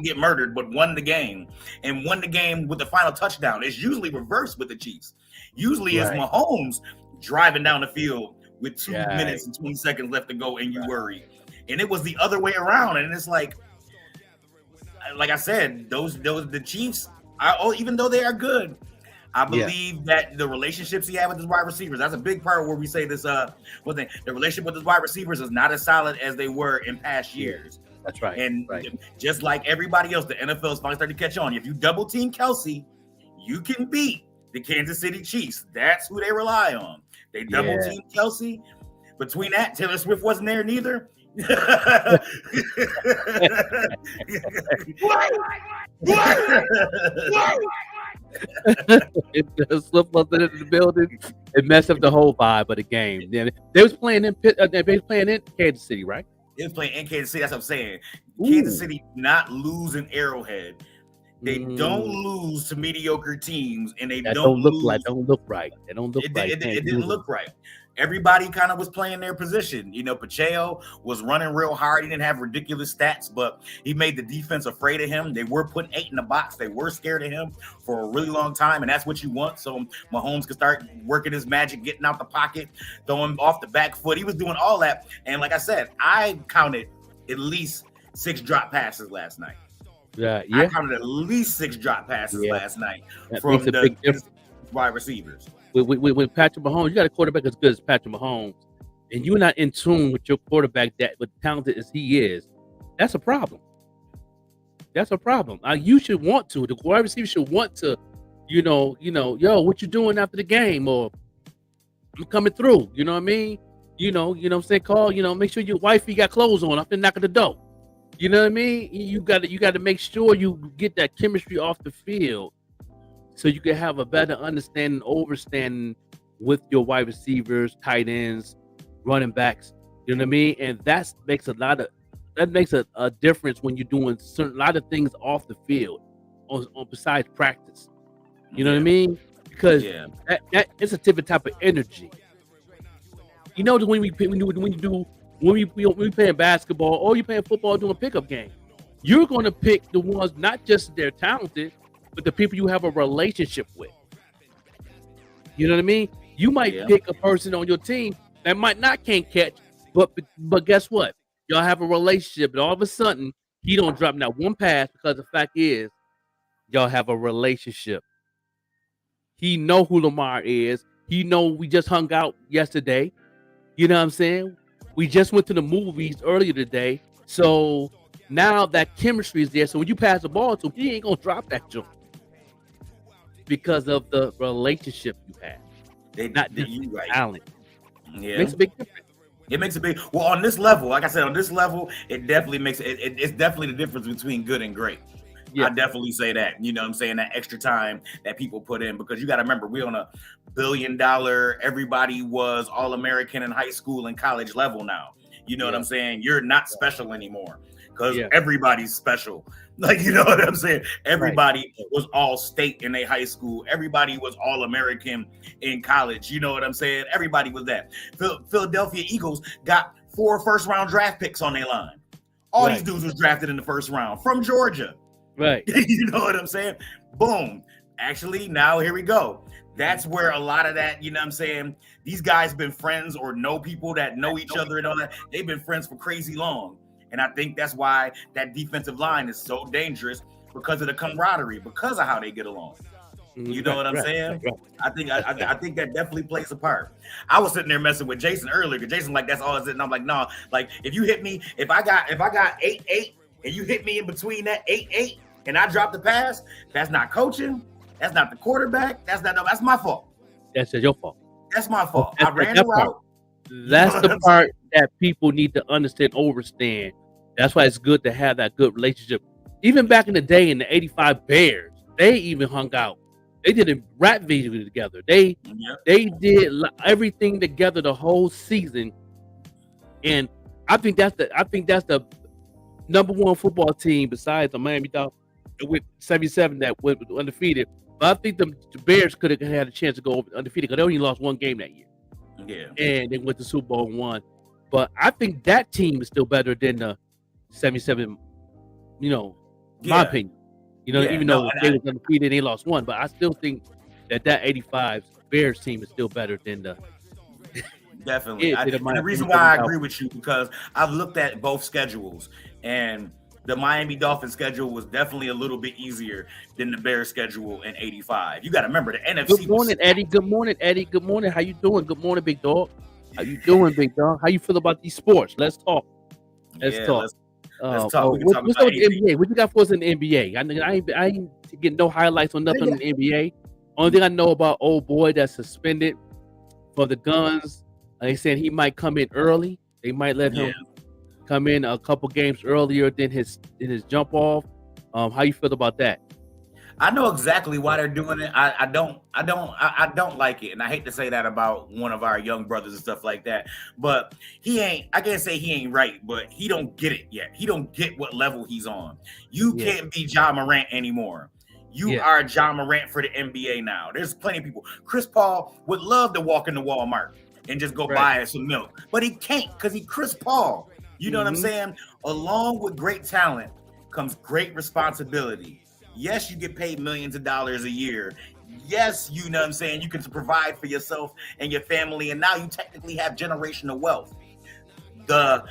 get murdered, but won the game. And won the game with the final touchdown. It's usually reversed with the Chiefs. Usually it's Mahomes driving down the field with 2 minutes and 20 seconds left to go and you worry. And it was the other way around. And it's like I said, the Chiefs, even though they are good, I believe that the relationships he had with his wide receivers, that's a big part where we say this, the relationship with his wide receivers is not as solid as they were in past years. That's right. And right. just like everybody else, the NFL is finally starting to catch on. If you double team Kelsey, you can beat the Kansas City Chiefs. That's who they rely on. They double team Kelsey. Between that, Taylor Swift wasn't there neither. Swift wasn't in the building. It messed up the whole vibe of the game. They was playing in Kansas City, right? They was playing in Kansas City. That's what I'm saying. Kansas City not lose in Arrowhead. They don't lose to mediocre teams, and they don't look right. They don't look right. It didn't look right. Everybody kind of was playing their position. You know, Pacheco was running real hard. He didn't have ridiculous stats, but he made the defense afraid of him. They were putting 8 in the box. They were scared of him for a really long time, and that's what you want. So Mahomes could start working his magic, getting out the pocket, throwing off the back foot. He was doing all that. And like I said, I counted at least 6 drop passes last night. I counted at least 6 drop passes last night from the wide receivers. With Patrick Mahomes, you got a quarterback as good as Patrick Mahomes, and you're not in tune with your quarterback that with talented as he is. That's a problem. You should want to. The wide receiver should want to, yo, what you doing after the game, or I'm coming through. You know what I mean? You know what I'm saying? Call, make sure your wifey got clothes on. I'm finna knock at the door. You know what I mean? You got to make sure you get that chemistry off the field, so you can have a better understanding, overstanding with your wide receivers, tight ends, running backs. You know what I mean? And that makes a difference when you're doing a lot of things off the field, on besides practice. You know what I mean? Because that it's a different type of energy. You know, when we playing basketball or you playing football, doing a pickup game, you're going to pick the ones not just they're talented, but the people you have a relationship with. You know what I mean? You might pick a person on your team that might not can't catch, but guess what? Y'all have a relationship, and all of a sudden he don't drop not one pass, because the fact is y'all have a relationship. He know who Lamar is. He know we just hung out yesterday. You know what I'm saying? We just went to the movies earlier today. So now that chemistry is there. So when you pass the ball to him, he ain't gonna drop that jump because of the relationship you have. Not just talent. Yeah, makes a big difference. It makes a big. Well, on this level, like I said, it definitely makes it. It's definitely the difference between good and great. I definitely say that. You know what I'm saying? That extra time that people put in, because you got to remember, we're on a $1 billion, everybody was All-American in high school and college level now. You know what I'm saying? You're not special anymore, because everybody's special. Like, you know what I'm saying? Everybody was all state in a high school. Everybody was All-American in college. You know what I'm saying? Everybody was that. Philadelphia Eagles got 4 first-round draft picks on their line. All these dudes was drafted in the first round from Georgia. Right. You know what I'm saying? Boom. Actually, now here we go. That's where a lot of that, you know what I'm saying? These guys been friends or know people that know each other and all that. They've been friends for crazy long. And I think that's why that defensive line is so dangerous, because of the camaraderie, because of how they get along. You know what I'm saying? I think that definitely plays a part. I was sitting there messing with Jason earlier, because Jason like, that's all it's in. And I'm like, no, like if you hit me, if I got 8-8 and you hit me in between that 8-8 and I drop the pass, that's not coaching. That's not the quarterback. That's my fault. That's your fault. That's my fault. I ran the route. That's the part that people need to understand, overstand. That's why it's good to have that good relationship. Even back in the day in the 85 Bears, they even hung out. They did a rap video together. They did everything together the whole season. And I think that's the number one football team besides the Miami Dolphins with 77 that went undefeated. But I think the Bears could have had a chance to go undefeated, because they only lost one game that year. Yeah. And they went to Super Bowl and won. But I think that team is still better than the 77, my opinion. Even though they was undefeated, they lost one. But I still think that 85 Bears team is still better than the definitely. And the reason why I agree with you, because I've looked at both schedules, and the Miami Dolphins schedule was definitely a little bit easier than the Bears schedule in 85. You got to remember the NFC. Good morning, Eddie. Good morning, Eddie. Good morning. How you doing? Good morning, big dog. How you doing, big dog? How you feel about these sports? Let's talk. Let's talk. Let's talk. We can What's talk up about with the NBA? What you got for us in the NBA? I ain't getting no highlights on nothing in the NBA. Only thing I know about old boy that's suspended for the guns. They said he might come in early. They might let him come in a couple games earlier than his jump off. How you feel about that? I know exactly why they're doing it. I don't like it, and I hate to say that about one of our young brothers and stuff like that. But I can't say he ain't right, but he don't get it yet. He don't get what level he's on. You can't be Ja Morant anymore. You are Ja Morant for the NBA now. There's plenty of people. Chris Paul would love to walk into Walmart and just go buy some milk, but he can't because he's Chris Paul. You know what I'm saying? Along with great talent comes great responsibility. Yes, you get paid millions of dollars a year. Yes, you know what I'm saying? You can provide for yourself and your family, and now you technically have generational wealth. The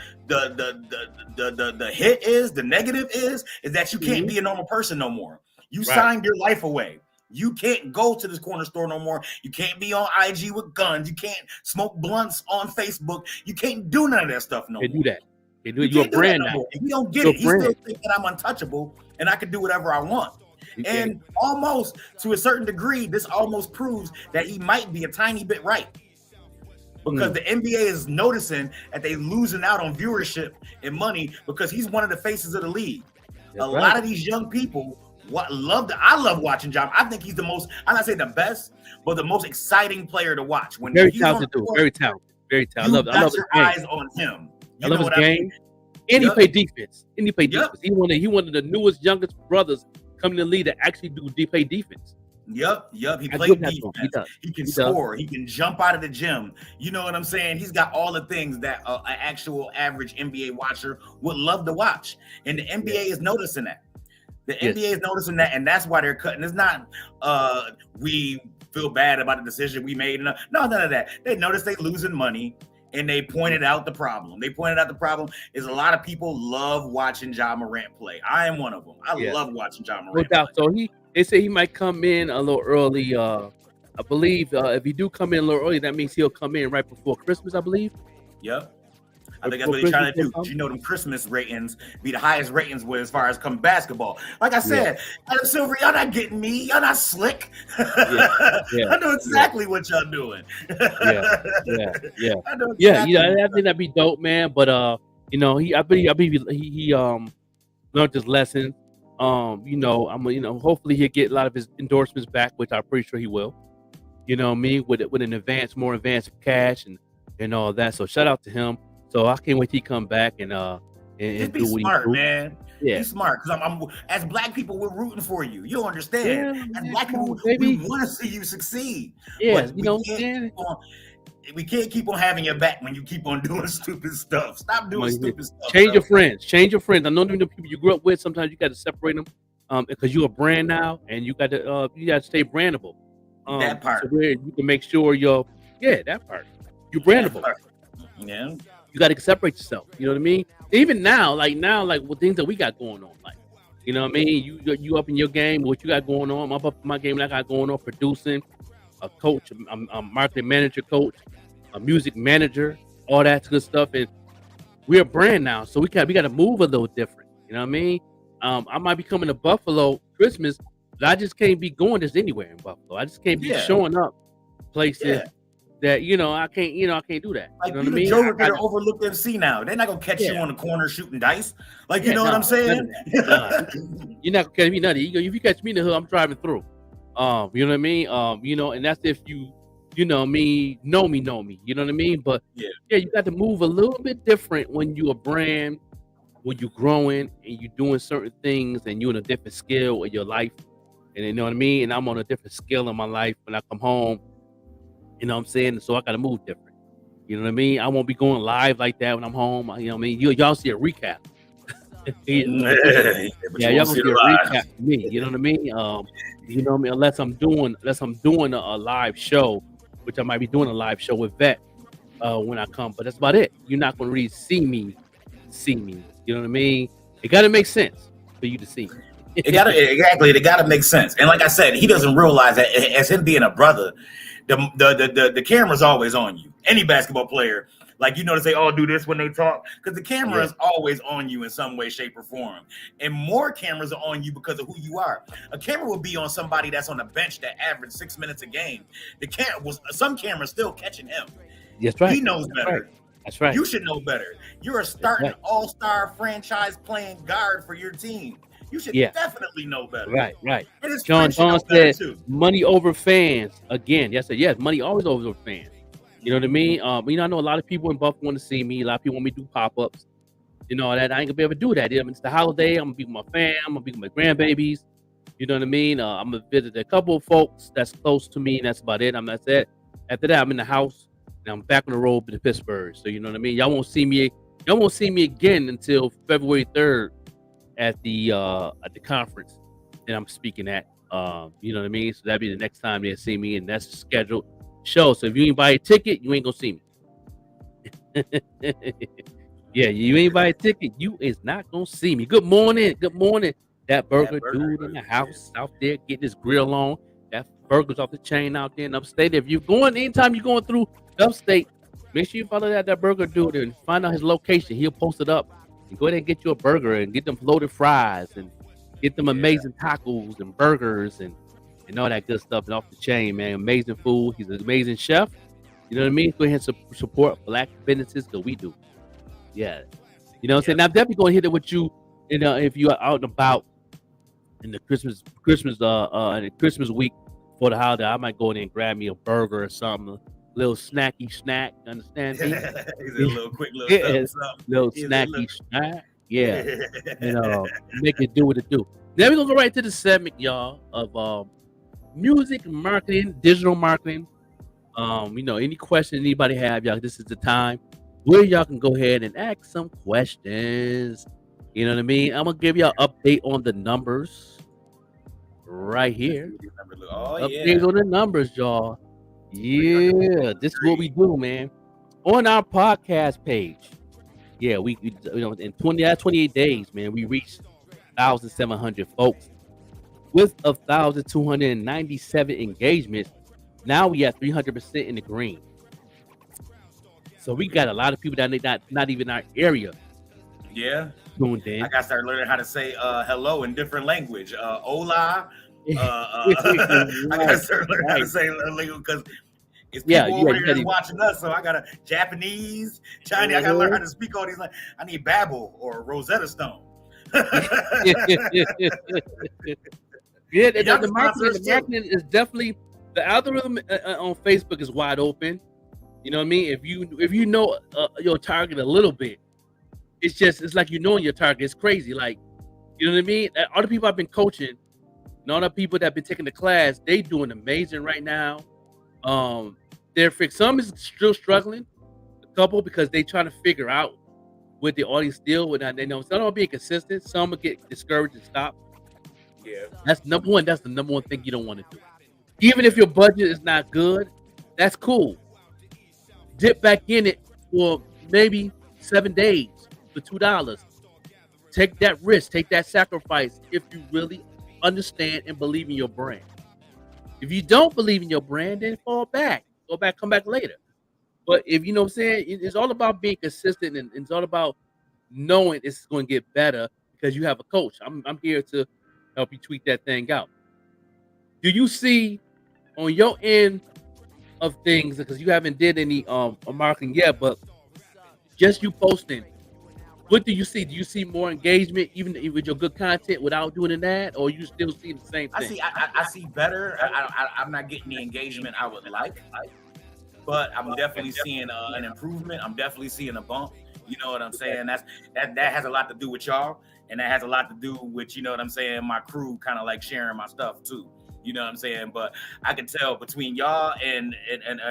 hit is, the negative is that you can't be a normal person no more. You signed your life away. You can't go to this corner store no more. You can't be on IG with guns. You can't smoke blunts on Facebook. You can't do none of that stuff no more. Do that. You're a brand now. If you don't get it, he still thinks that I'm untouchable and I can do whatever I want. And almost to a certain degree, this almost proves that he might be a tiny bit right. Because the NBA is noticing that they're losing out on viewership and money because he's one of the faces of the league. A lot of these young people I love watching Ja. I think he's the most, I'm not saying the best, but the most exciting player to watch. When very he's talented, on the court, very talented. I love his your game. eyes on him. I love his game. And he played defense. He one of the newest, youngest brothers coming to the league that actually play defense. Yep. He played defense. He can score. He can jump out of the gym. You know what I'm saying? He's got all the things that an actual average NBA watcher would love to watch. And the NBA is noticing that. The NBA is noticing that, and that's why they're cutting. It's not we feel bad about the decision we made. No, none of that. They noticed they losing money, and they pointed out the problem. They pointed out the problem is a lot of people love watching Ja Morant play. I am one of them. I love watching Ja Morant. No doubt. So they say he might come in a little early. I believe if he do come in a little early, that means he'll come in right before Christmas, I believe. Yep. I think that's what they're trying to do. You know, them Christmas ratings be the highest ratings with as far as come basketball. Like I said, Adam Silver, y'all not getting me. Y'all not slick. I know exactly what y'all doing. I know exactly. I think that'd be dope, man. But I believe he learned his lesson. Hopefully he'll get a lot of his endorsements back, which I'm pretty sure he will. You know me, with an more advanced cash and all that. So shout out to him. So I can't wait till he come back and be do what smart, he do. man. Be smart, because I'm as black people, we're rooting for you. You don't understand. As black people, we want to see you succeed. Yeah, but we can't keep on having your back when you keep on doing stupid stuff. Stop doing stupid stuff. Change your friends. I know the people you grew up with. Sometimes you got to separate them because you're a brand now, and you got to stay brandable. That part. So where you can make sure that part. You're brandable. Yeah. You got to separate yourself. You know what I mean? Even now, with things that we got going on, you know what I mean? You up in your game, what you got going on. I'm up in my game, what I got going on, producing, a coach, a marketing manager coach, a music manager, all that good stuff. And we're a brand now, so we got to move a little different. You know what I mean? I might be coming to Buffalo Christmas, but I just can't be going just anywhere in Buffalo. I just can't be showing up places. That I can't do that. Like, you know what I mean? Joe Ritter overlooked MC now. They're not gonna catch you on the corner shooting dice. Like, you know what I'm saying? You're not gonna catch me nothing. If you catch me in the hood, I'm driving through. You know what I mean? And that's if you know me. You know what I mean? But you got to move a little bit different when you're a brand, when you're growing and you're doing certain things and you're in a different scale of your life. And you know what I mean? And I'm on a different scale in my life when I come home. You know what I'm saying? So I got to move different. You know what I mean? I won't be going live like that when I'm home. You know what I mean? Y'all see a recap. Y'all gonna see a recap of me. You know what I mean? You know what I mean? Unless I'm doing a live show, which I might be doing a live show with Vet when I come. But that's about it. You're not gonna really see me. You know what I mean? It got to make sense for you to see me. It gotta make sense. And like I said, he doesn't realize that as him being a brother, the camera's always on you. Any basketball player, Like, you know, to say, oh, do this when they talk. Because the camera is always on you in some way, shape, or form. And more cameras are on you because of who you are. A camera will be on somebody that's on a bench that average 6 minutes a game. Some cameras still catching him. That's right. He knows better. That's right. You should know better. You're a starting all-star franchise playing guard for your team. You should definitely know better. Right. And his John friends should know said, better too. money over fans. Again, yes, money always over fans. You know what I mean? You know, I know a lot of people in Buffalo want to see me. A lot of people want me to do pop-ups. You know, that I ain't gonna be able to do that. I mean, it's the holiday. I'm gonna be with my fam. I'm gonna be with my grandbabies. You know what I mean? I'm gonna visit a couple of folks that's close to me, and that's about it. That's it. After that, I'm in the house, and I'm back on the road to Pittsburgh. So you know what I mean? Y'all won't see me again until February 3rd at the conference that I'm speaking at. You know what I mean? So that'll be the next time they'll see me, and that's the scheduled show. So if you ain't buy a ticket, you ain't gonna see me. Yeah, you ain't buy a ticket, you is not gonna see me. Good morning. That burger dude in the house out there getting his grill on. That burger's off the chain out there in upstate. If you're going, anytime you're going through upstate, make sure you follow that burger dude and find out his location. He'll post it up. And go ahead and get you a burger and get them floated fries and get them amazing tacos and burgers and all that good stuff. And off the chain, man. Amazing food. He's an amazing chef. You know what I mean? Go ahead and support Black businesses because we do. Yeah. You know what I'm saying? Now, I'm definitely going to hit it with you, you know, if you are out and about in the Christmas week for the holiday. I might go in there and grab me a burger or something. A little snacky snack. Understand me? He's a little quick little something. Little snacky snack. Yeah. You know, make it do what it do. Then we're going to go right to the segment, y'all, of music marketing, digital marketing. You know, any questions anybody have, y'all, this is the time where y'all can go ahead and ask some questions. You know what I mean? I'm gonna give y'all an update on the numbers right here. Update on the numbers, y'all. Yeah, this is what we do, man. On our podcast page. Yeah, we you know, in 28 days, man, we reached 1,700 folks with 1,297 engagements. Now we at 300% in the green. So we got a lot of people that not even our area. Yeah. Tuned in. I got to start learning how to say hello in different language. Hola. I got to start learning how to say lingo because it's people over here that's watching us. So I got Japanese, Chinese. I got to learn how to speak all these. I need Babbel or Rosetta Stone. Yeah, the marketing is definitely, the algorithm on Facebook is wide open. You know what I mean? If you know your target a little bit, it's like you knowing your target. It's crazy. Like, you know what I mean? All the people I've been coaching and all the people that have been taking the class, they doing amazing right now. Some is still struggling, a couple, because they trying to figure out what the audience deal with. They know some are being consistent. Some will get discouraged and stop. Yeah, that's number one. That's the number one thing you don't want to do. Even if your budget is not good, that's cool. Dip back in it for maybe 7 days for $2. Take that risk, take that sacrifice if you really understand and believe in your brand. If you don't believe in your brand, then fall back. Go back, come back later. But if you know what I'm saying, it's all about being consistent, and it's all about knowing it's going to get better because you have a coach. I'm here to help you tweak that thing out. Do you see on your end of things, because you haven't did any marketing yet, but just you posting, what do you see? Do you see more engagement even with your good content without doing an ad, or you still see the same thing? I see better. I'm not getting the engagement I would like, but I'm definitely seeing an improvement. I'm definitely seeing a bump. You know what I'm saying? That has a lot to do with y'all, and that has a lot to do with, you know what I'm saying, my crew kind of like sharing my stuff too. You know what I'm saying? But I can tell between y'all and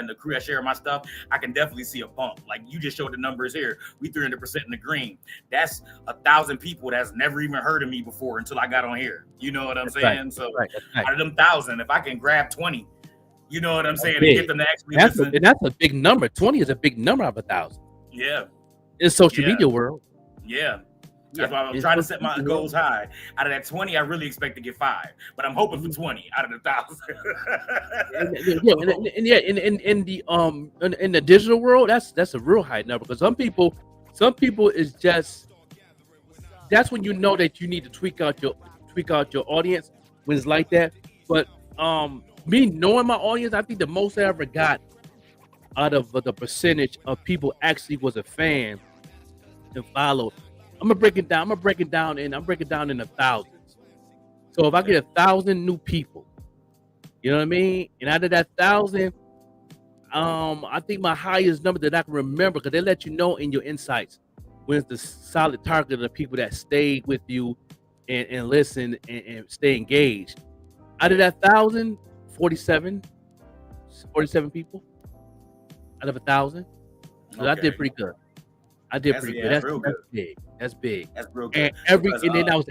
the crew that share my stuff, I can definitely see a bump. Like you just showed the numbers here. We 300% in the green. That's 1,000 people that's never even heard of me before until I got on here. You know what I'm saying? Right. So Right. out of them 1,000, if I can grab 20, you know what I'm saying, and get them to actually listen. That's a big number. 20 is a big number out of 1,000. Yeah. In social media world. Yeah. That's why I'm trying to set my goals high. Out of that 20, I really expect to get 5, but I'm hoping for 20 out of the 1,000. In the digital world, that's a real high number, because some people is just, that's when you know that you need to tweak out your audience when it's like that. But me knowing my audience, I think the most I ever got out of the percentage of people actually was a fan and followed. I'm gonna break it down in the thousands. So if I get 1,000 new people, you know what I mean? And out of that 1,000, I think my highest number that I can remember, because they let you know in your insights when it's the solid target of the people that stayed with you and listen and stay engaged. Out of that 1,000, 47 people out of 1,000. So I did pretty good. That's big. That's big. That's real good. And then I was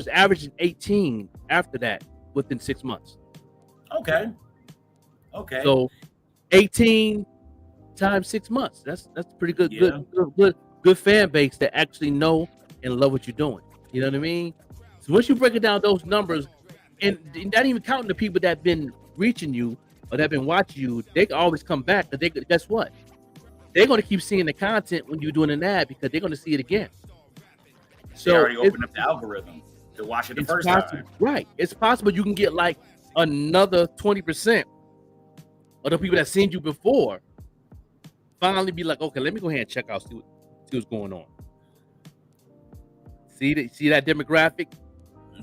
averaging 18 after that within 6 months. Okay. So 18 times 6 months. That's pretty good. Yeah. Good fan base that actually know and love what you're doing. You know what I mean? So once you break it down those numbers, and not even counting the people that been reaching you or that been watching you, they can always come back. Because guess what? They're going to keep seeing the content when you're doing an ad, because they're going to see it again. So they already opened up the algorithm to watch it the first time. Right. It's possible you can get like another 20% of the people that seen you before finally be like, okay, let me go ahead and check out, see what's going on. See that demographic?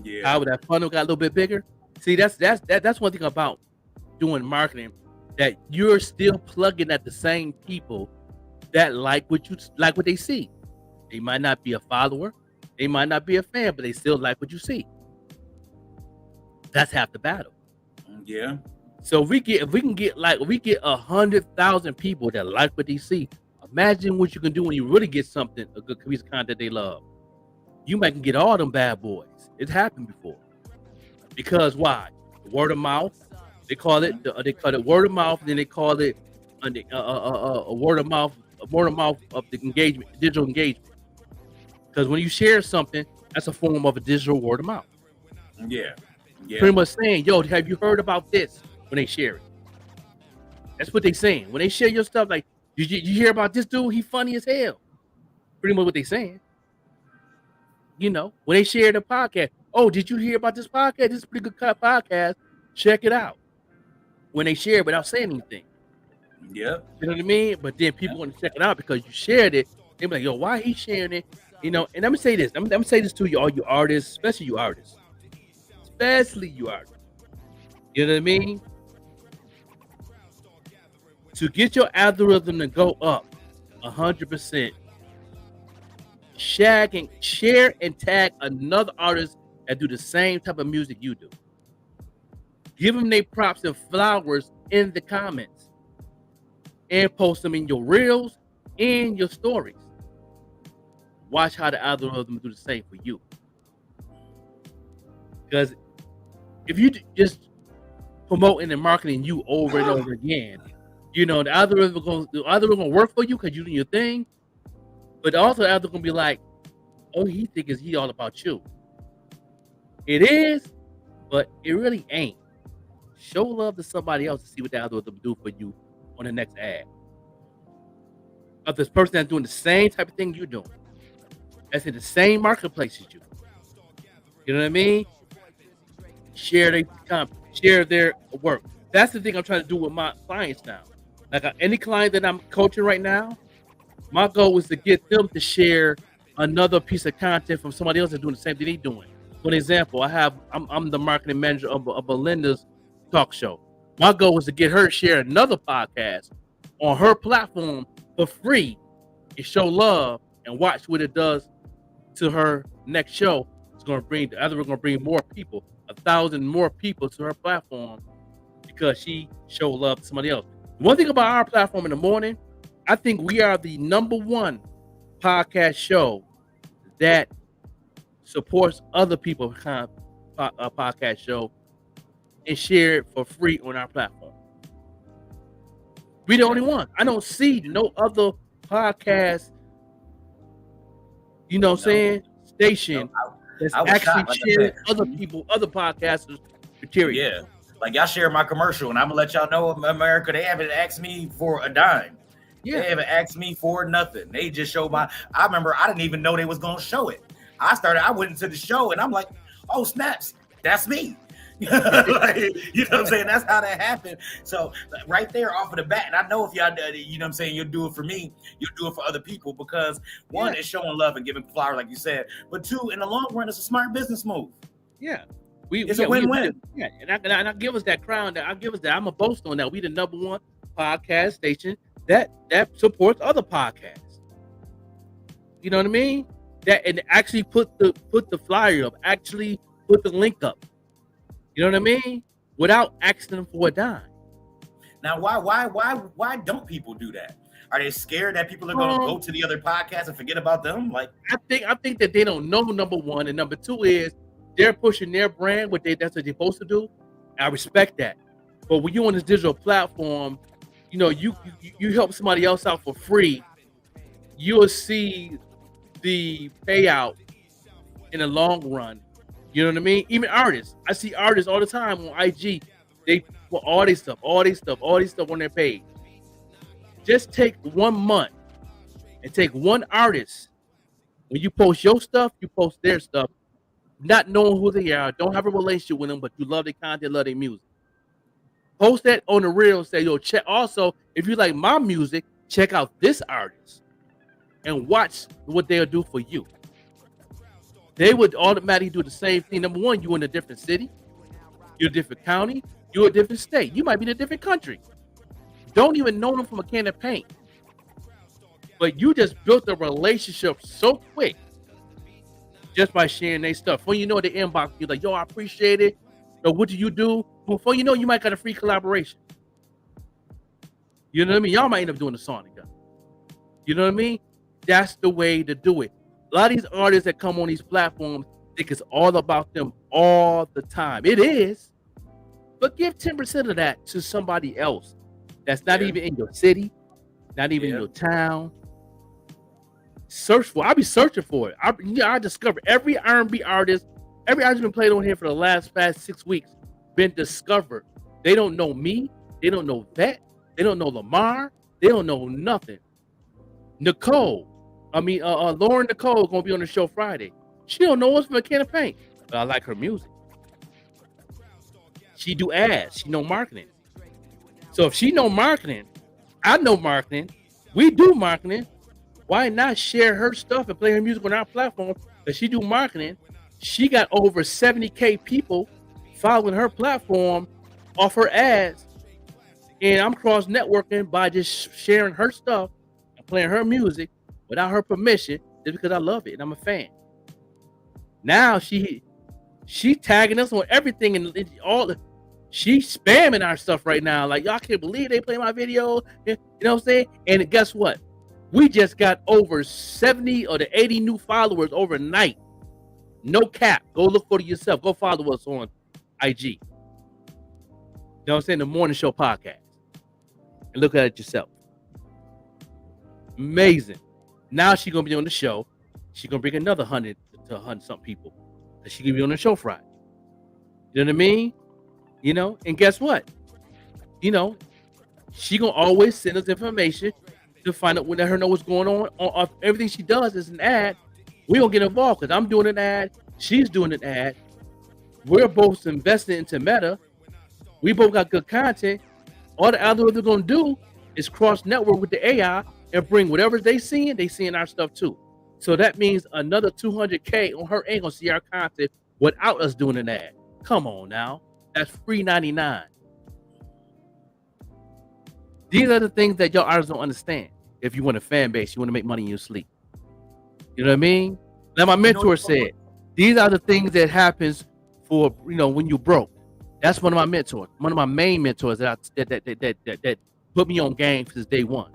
Yeah. How that funnel got a little bit bigger. See, that's one thing about doing marketing, that you're still plugging at the same people that like what they see. They might not be a follower, they might not be a fan, but they still like what you see. That's half the battle. Yeah. So if we can get 100,000 people that like what they see, imagine what you can do when you really get a good piece of content they love. You might can get all them bad boys. It's happened before. Because why? Word of mouth. They call it word of mouth, and then they call it a word of mouth of the engagement, digital engagement. Because when you share something, that's a form of a digital word of mouth. Yeah. Pretty much saying, yo, have you heard about this? When they share it, that's what they saying. When they share your stuff, like, did you hear about this dude? He funny as hell. Pretty much what they saying. You know, when they share the podcast, oh, did you hear about this podcast? This is a pretty good podcast. Check it out. When they share it without saying anything. Yeah. You know what I mean? But then people want to check it out because you shared it. They be like, yo, why he sharing it? You know, and let me say this. I'm gonna say this to you, all you artists, especially you artists. You know what I mean? To get your algorithm to go up 100%, share and tag another artist that do the same type of music you do. Give them their props and flowers in the comments, and post them in your reels and your stories. Watch how the algorithm do the same for you. Because if you just promoting and marketing you over and over again, you know, the algorithm gonna work for you because you're doing your thing, but also the algorithm gonna be like, oh, he thinks he all about you. It is, but it really ain't. Show love to somebody else to see what the algorithm do for you on the next ad. Of this person that's doing the same type of thing you're doing, that's in the same marketplace as you. You know what I mean? Share their work. That's the thing I'm trying to do with my clients now. Like any client that I'm coaching right now, my goal is to get them to share another piece of content from somebody else that's doing the same thing they're doing. For an example, I'm the marketing manager of Belinda's talk show. My goal is to get her to share another podcast on her platform for free and show love and watch what it does to her next show. It's going to bring more people, 1,000 more people to her platform because she showed love to somebody else. One thing about our platform in the morning, I think we are the #1 podcast show that supports other people's podcast show and share it for free on our platform. We're the only one. I don't see no other podcast you know what I'm saying, station that's I was actually shocked, like I sharing said. other people, other podcasters' material. Yeah, like y'all share my commercial, and I'm gonna let y'all know, America, they haven't asked me for a dime. Yeah. They haven't asked me for nothing. They just showed my. I remember I didn't even know they was gonna show it. I went into the show, and I'm like, oh snaps, that's me. Like, you know what I'm saying? That's how that happened. So right there off of the bat, and I know if y'all, you know what I'm saying, you'll do it for me, you'll do it for other people, because one is showing love and giving flowers, like you said, but two, in the long run, it's a smart business move. Yeah. It's a win-win. Yeah, and I give us that crown. That I give us that. I'm a boast on that. We the #1 podcast station that supports other podcasts. You know what I mean? That and actually put the flyer up. Actually put the link up. You know what I mean? Without asking them for a dime. Now, why don't people do that? Are they scared that people are going to go to the other podcasts and forget about them? Like, I think that they don't know, #1, and #2 is they're pushing their brand. That's what they're supposed to do. I respect that. But when you're on this digital platform, you know, you help somebody else out for free, you'll see the payout in the long run. You know what I mean? Even artists. I see artists all the time on IG. They put all this stuff on their page. Just take 1 month and take one artist. When you post your stuff, you post their stuff, not knowing who they are, don't have a relationship with them, but you love their content, love their music. Post that on the reel and say, yo, check. Also, if you like my music, check out this artist and watch what they'll do for you. They would automatically do the same thing. #1, you're in a different city, you're a different county, you're a different state. You might be in a different country. Don't even know them from a can of paint. But you just built a relationship so quick just by sharing their stuff. When you know the inbox, you're like, yo, I appreciate it. So what do you do? Before you know, you might got a free collaboration. You know what I mean? Y'all might end up doing a song together. You know what I mean? That's the way to do it. A lot of these artists that come on these platforms think it's all about them all the time. It is. But give 10% of that to somebody else that's not even in your city, not even in your town. Search for it. I'll be searching for it. I discover every R&B artist, every artist been played on here for the last 6 weeks, been discovered. They don't know me. They don't know Vet. They don't know Lamar. They don't know nothing. Lauren Nicole gonna be on the show Friday. She don't know us from a can of paint, but I like her music. She do ads. She know marketing. So if she know marketing, I know marketing. We do marketing. Why not share her stuff and play her music on our platform? Because she do marketing. She got over 70K people following her platform off her ads. And I'm cross networking by just sharing her stuff and playing her music without her permission, just because I love it and I'm a fan. Now she tagging us on everything and she's spamming our stuff right now. Like, y'all can't believe they play my video. You know what I'm saying? And guess what? We just got over 70 or the 80 new followers overnight. No cap. Go look for it yourself. Go follow us on IG. You know what I'm saying? The Morning Show Podcast. And look at it yourself. Amazing. Now she's going to be on the show. She's going to bring another 100 to 100 something people. And she can be on the show Friday. You know what I mean? You know, and guess what? You know, she going to always send us information to find out, let her know what's going on. Everything she does is an ad. We don't get involved because I'm doing an ad. She's doing an ad. We're both invested into Meta. We both got good content. All the algorithms are going to do is cross network with the AI and bring whatever they seeing our stuff too. So that means another 200K on her ain't going to see our content without us doing an ad. Come on now. That's free 99. These are the things that y'all artists don't understand. If you want a fan base, you want to make money in your sleep. You know what I mean? Like my mentor said, these are the things that happens for, you know, when you broke. That's one of my mentors, one of my main mentors that put me on game since day one.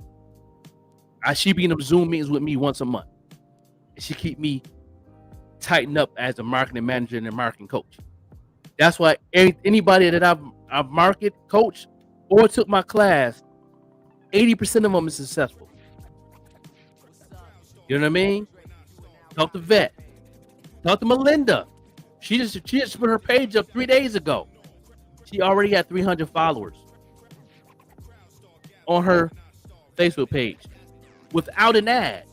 She be in them Zoom meetings with me once a month. And she keep me tightened up as a marketing manager and a marketing coach. That's why anybody that I've market, coach, or took my class, 80% of them is successful. You know what I mean? Talk to Vet. Talk to Melinda. She just put her page up 3 days ago. She already had 300 followers on her Facebook page without an ad.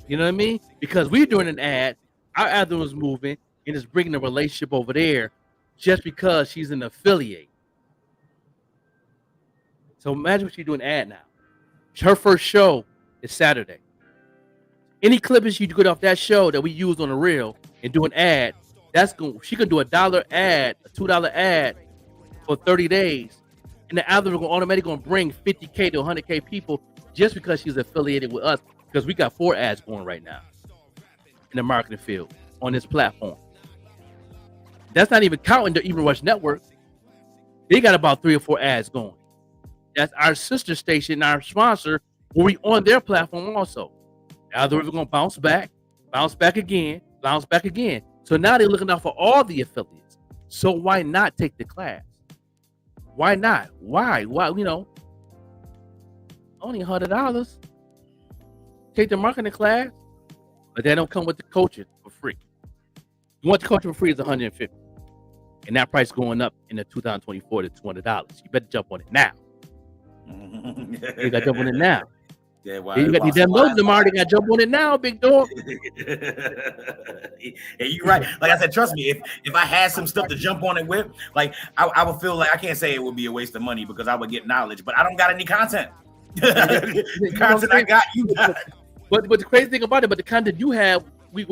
You know what I mean? Because we're doing an ad, our ad was moving, and it's bringing the relationship over there just because she's an affiliate. So imagine what she's doing an ad now. Her first show is Saturday. Any clippings you get off that show that we used on the reel and do an ad, she can do $1 ad, a $2 ad for 30 days. And the algorithm automatically going to bring 50K to 100K people just because she's affiliated with us, because we got 4 ads going right now in the marketing field on this platform. That's not even counting the Even Rush Network. They got about 3 or 4 ads going. That's our sister station, our sponsor, where we on their platform also. The algorithm going to bounce back again. So now they're looking out for all the affiliates. So why not take the class? Why not? Why? You know, only $100. Take the marketing class, but they don't come with the coaching for free. You want the coaching for free is $150, and that price going up in the 2024 to $200. You better jump on it now. You got to jump on it now. Yeah, you got them notes, Lamar. They got to jump on it now, big dog. Yeah, you're right. Like I said, trust me. If I had some stuff to jump on it with, like I would feel like I can't say it would be a waste of money because I would get knowledge, but I don't got any content. The content I got, you got. But the crazy thing about it, but the content you have, we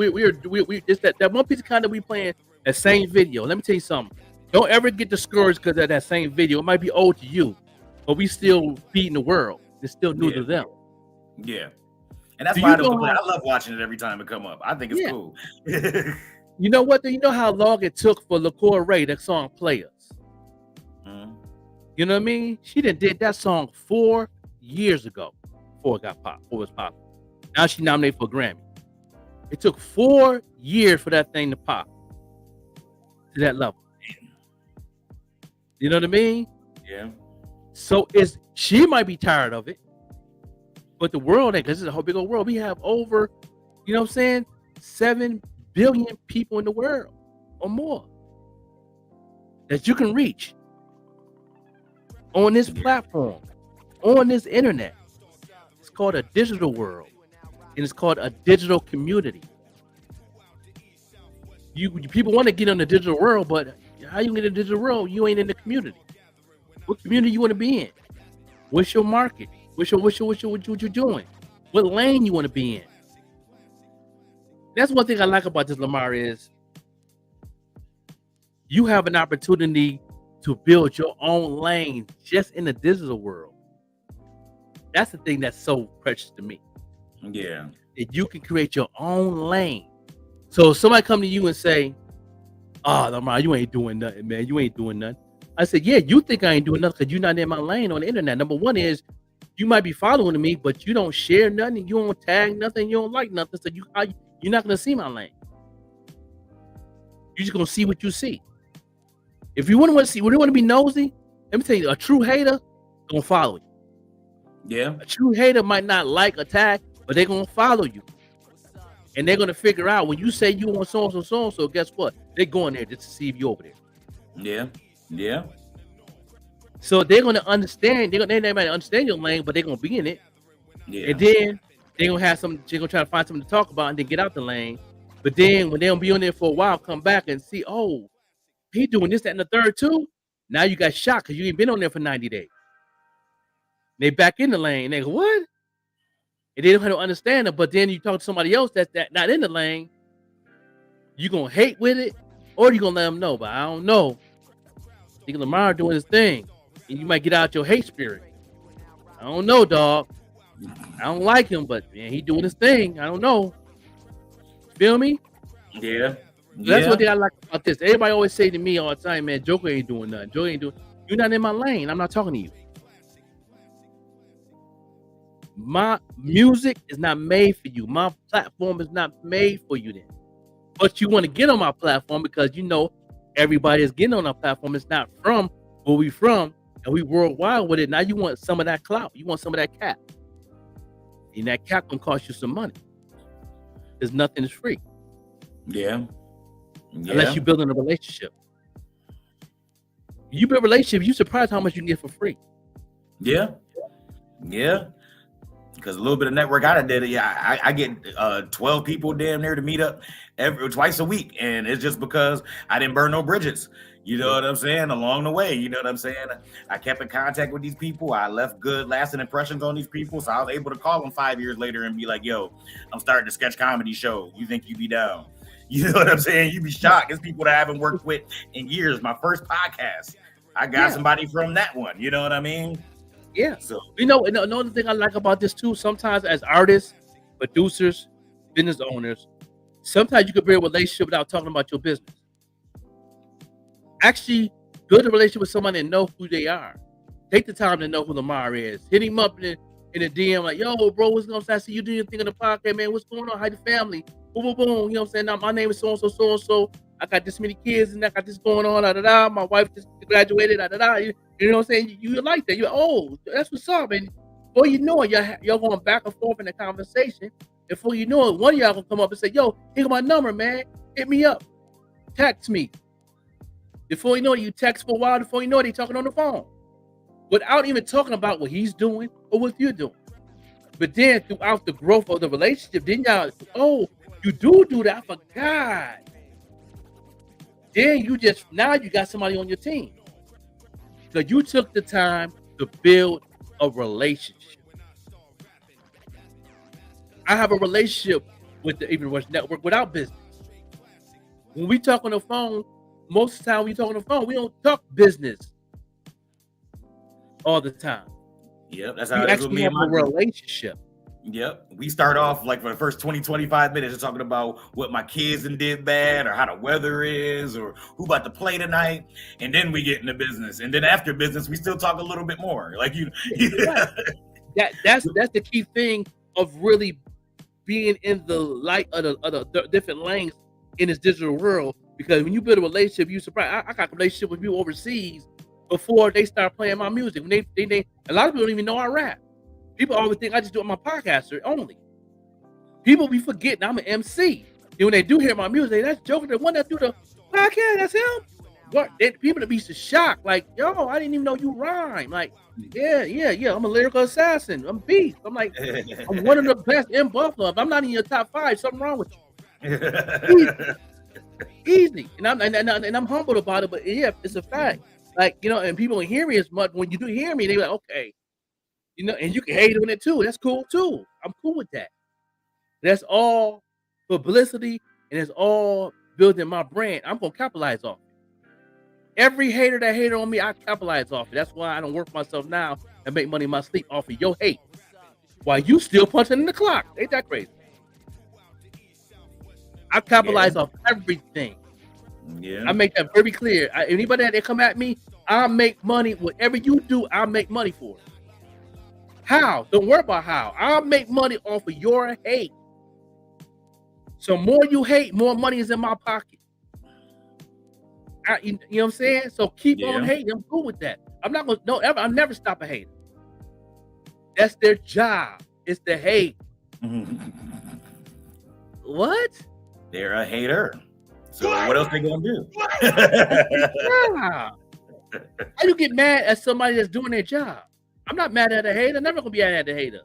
just that one piece of content we playing that same video. Let me tell you something. Don't ever get discouraged because of that same video. It might be old to you, but we still feeding the world. It's still new to them. Yeah, and that's why I love watching it every time it come up. I think it's cool. You know what? Do you know how long it took for LaCour Ray that song "Players"? You know what I mean? She did that song 4 years ago before it was popular. Now she nominated for a Grammy. It took 4 years for that thing to pop to that level. You know what I mean? Yeah. So she might be tired of it. But the world, because it's a whole big old world, we have over, you know what I'm saying, 7 billion people in the world or more that you can reach on this platform, on this internet. It's called a digital world, and it's called a digital community. People want to get in the digital world, but how you get in the digital world? You ain't in the community. What community you want to be in? What's your market? What you doing? What lane you want to be in? That's one thing I like about this, Lamar, is you have an opportunity to build your own lane just in the digital world. That's the thing that's so precious to me. Yeah. That you can create your own lane. So if somebody come to you and say, "Oh, Lamar, you ain't doing nothing, man. You ain't doing nothing." I said, "Yeah, you think I ain't doing nothing because you're not in my lane on the internet. Number one is you might be following me, but you don't share nothing, you don't tag nothing, you don't like nothing. So you're not gonna see my lane. You're just gonna see what you see. If you want to see, when you want to be nosy, let me tell you, a true hater gonna follow you. Yeah. A true hater might not like a tag, but they're gonna follow you. And they're gonna figure out when you say you want so, guess what? They're going there just to see if you over there. Yeah. Yeah. So they're gonna understand. They might understand your lane, but they're gonna be in it. Yeah. And then they're gonna have some. They're gonna try to find something to talk about and then get out the lane. But then when they don't be on there for a while, come back and see, oh, he doing this, that, and the third too. Now you got shocked because you ain't been on there for 90 days. They back in the lane. They go, what? And they don't have to understand it. But then you talk to somebody else that's not in the lane. You gonna hate with it, or you gonna let them know. But I don't know. Think Lamar doing his thing. And you might get out your hate spirit. I don't know, dog. I don't like him, but man, he doing his thing. I don't know. Feel me? Yeah. That's one thing I like about this. Everybody always say to me all the time, man, Joker ain't doing nothing. Joker ain't doing. You're not in my lane. I'm not talking to you. My music is not made for you. My platform is not made for you then. But you want to get on my platform because you know everybody is getting on our platform. It's not from where we from. And we worldwide with it. Now you want some of that clout. You want some of that cap. And that cap gonna cost you some money. Because nothing is free. Yeah. Unless you're building a relationship. You build a relationship, you surprised how much you can get for free. Yeah. Because a little bit of network I done did it. Yeah, I get 12 people damn near to meet up twice a week. And it's just because I didn't burn no bridges. You know what I'm saying? Along the way, you know what I'm saying? I kept in contact with these people. I left good lasting impressions on these people. So I was able to call them 5 years later and be like, yo, I'm starting a sketch comedy show. You think you'd be down? You know what I'm saying? You'd be shocked. It's people that I haven't worked with in years. My first podcast, I got somebody from that one. You know what I mean? Yeah. So another thing I like about this too, sometimes as artists, producers, business owners, sometimes you can build a relationship without talking about your business. Actually, build a relationship with somebody and know who they are. Take the time to know who Lamar is. Hit him up in the DM like, yo, bro, what's going on? I see you doing your thing on the podcast, man. What's going on? How the family? Boom, boom, boom. You know what I'm saying? Now my name is so-and-so, so-and-so. I got this many kids and I got this going on. Da-da-da. My wife just graduated. Da-da-da. You know what I'm saying? You like that. You're, oh, that's what's up. And before you know it, y'all going back and forth in the conversation. Before you know it, one of y'all gonna come up and say, yo, here's my number, man. Hit me up. Text me. Before you know it, you text for a while. Before you know it, they talking on the phone. Without even talking about what he's doing or what you're doing. But then throughout the growth of the relationship, then y'all, oh, you do that. I forgot. Then now you got somebody on your team. Because you took the time to build a relationship. I have a relationship with the Even Rush Network without business. When we talk on the phone, most of the time we talk on the phone, we don't talk business all the time. Yep, that's how we it is actually with me have and my a relationship. Yep. We start off like for the first 20-25 minutes of talking about what my kids did bad or how the weather is or who about to play tonight. And then we get into business. And then after business, we still talk a little bit more. Like That's the key thing of really being in the light of the different lanes in this digital world. Because when you build a relationship, you surprise. I got a relationship with people overseas before they start playing my music. When they a lot of people don't even know I rap. People always think I just do it on my podcast only. People be forgetting I'm an MC. And when they do hear my music, that's Joker, the one that do the podcast, that's him. What? People that be so shocked, like, yo, I didn't even know you rhyme. Like, yeah, I'm a lyrical assassin. I'm beast. I'm like, I'm one of the best in Buffalo. If I'm not in your top 5, something wrong with you. Easy. And I'm humbled about it, but yeah, it's a fact. Like, and people don't hear me as much. When you do hear me, they're like, okay. And you can hate on it too. That's cool too. I'm cool with that. That's all publicity and it's all building my brand. I'm gonna capitalize off it. Every hater that hated on me, I capitalize off it. That's why I don't work myself now and make money in my sleep off of your hate. While you still punching in the clock. Ain't that crazy? I capitalize off everything. Yeah. I make that very clear. Anybody that come at me, I make money. Whatever you do, I make money for it. How? Don't worry about how. I'll make money off of your hate. So more you hate, more money is in my pocket. You know what I'm saying? So keep on hating. I'm cool with that. I'm not gonna I'll never stop a hater. That's their job. It's the hate. What? They're a hater. So what else they gonna do? How you get mad at somebody that's doing their job? I'm not mad at a hater. I'm never gonna be mad at a hater.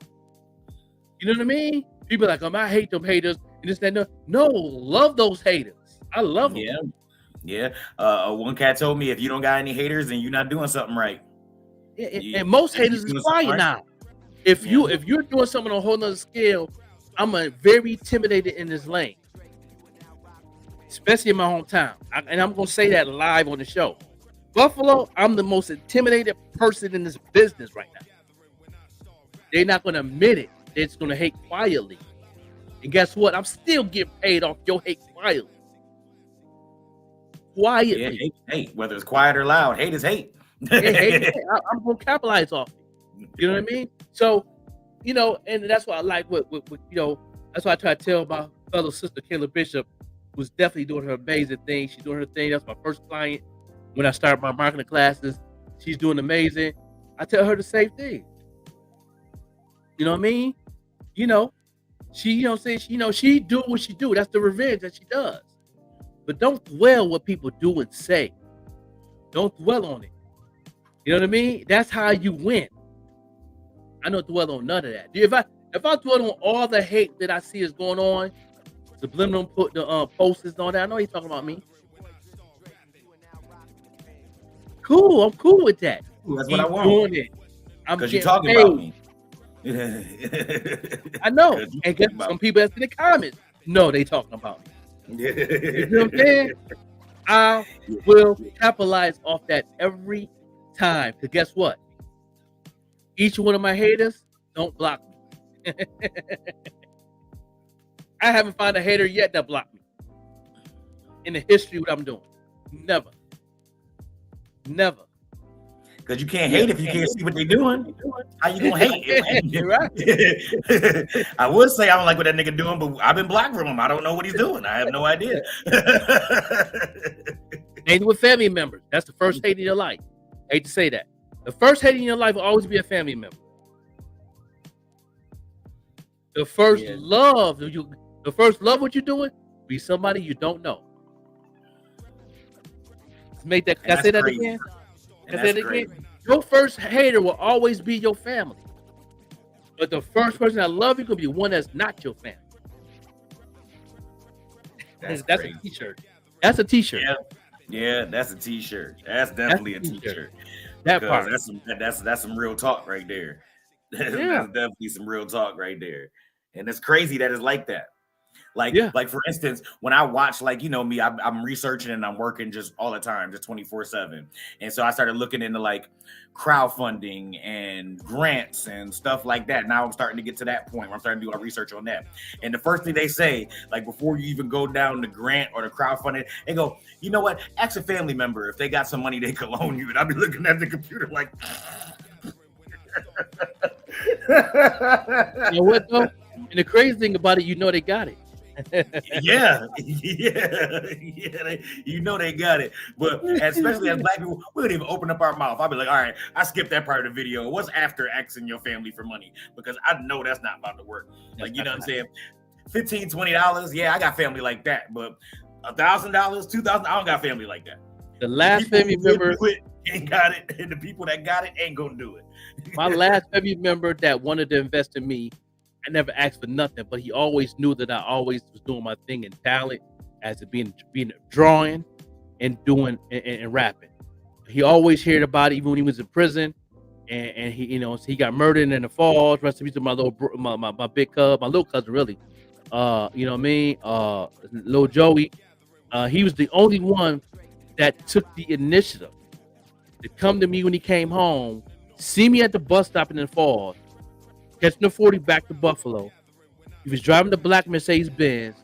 You know what I mean? People are like, I hate them haters and this, that, no, love those haters. I love them. Yeah. One cat told me if you don't got any haters, then you're not doing something right. Yeah, and most haters is quiet now. If you're doing something on a whole nother scale, I'm very intimidated in this lane, especially in my hometown. And I'm gonna say that live on the show. Buffalo, I'm the most intimidated person in this business right now. They're not going to admit it. They're just going to hate quietly. And guess what? I'm still getting paid off your hate quietly. Quietly. Yeah, hate. Whether it's quiet or loud, hate is hate. Hate. I'm going to capitalize off it. You know what I mean? So, and that's what I like with that's why I try to tell my fellow sister, Kayla Bishop, who's definitely doing her amazing thing. She's doing her thing. That's my first client. When I start my marketing classes, she's doing amazing. I tell her the same thing. You know what I mean? you know, she, you know what I'm saying, she do what she do. That's the revenge that she does. But don't dwell what people do and say. Don't dwell on it. You know what I mean? That's how you win. I don't dwell on none of that. If I dwell on all the hate that I see is going on, subliminal put the posters on that, I know he's talking about me. Cool, I'm cool with that. That's what I want. Because you're talking about me. I know. And guess some people that's in the comments know they talking about me. You know what I'm saying? I will capitalize off that every time. Because guess what? Each one of my haters don't block me. I haven't found a hater yet that blocked me in the history of what I'm doing. Never. Because you can't hate if you can't see what they're doing. How you gonna hate? You're right. I would say I don't like what that nigga doing, but I've been blocked from him. I don't know what he's doing. I have no idea. Hate with family members. That's the first hate in your life. I hate to say that. The first hate in your life will always be a family member. The first love what you're doing be somebody you don't know. Let's make that. Can I say that again? Can I say that again? Your first hater will always be your family. But the first person that love you could be one that's not your family. That's a t-shirt. That's a t-shirt. Yeah, that's a t-shirt. That's definitely a t-shirt. That part. That's some real talk right there. That's definitely some real talk right there. And it's crazy that it's like that. Like for instance, when I watch, like, you know me, I'm researching and I'm working just all the time, just 24/7. And so I started looking into like crowdfunding and grants and stuff like that. Now I'm starting to get to that point where I'm starting to do our research on that. And the first thing they say, like before you even go down the grant or the crowdfunding, they go, you know what? Ask a family member if they got some money they could loan you. And I'll be looking at the computer like, you know what though? And the crazy thing about it, you know they got it. yeah, you know they got it. But especially as black people, we don't even open up our mouth. I'll be like, all right, I skipped that part of the video. What's after asking your family for money? Because I know that's not about to work. Like, you know what I'm saying? $15, $20, yeah, I got family like that. But $1,000, $2,000, I don't got family like that. The last family member ain't got it, and the people that got it ain't gonna do it. My last family member that wanted to invest in me, I never asked for nothing, but he always knew that I always was doing my thing in talent, as it being drawing and doing and rapping. He always heard about it, even when he was in prison, and he, you know, so he got murdered in the falls. Rest in peace to my my big cub, my little cousin, really. You know what I mean? Little Joey. He was the only one that took the initiative to come to me when he came home, see me at the bus stop in the falls, catching the 40 back to Buffalo. He was driving the black Mercedes Benz.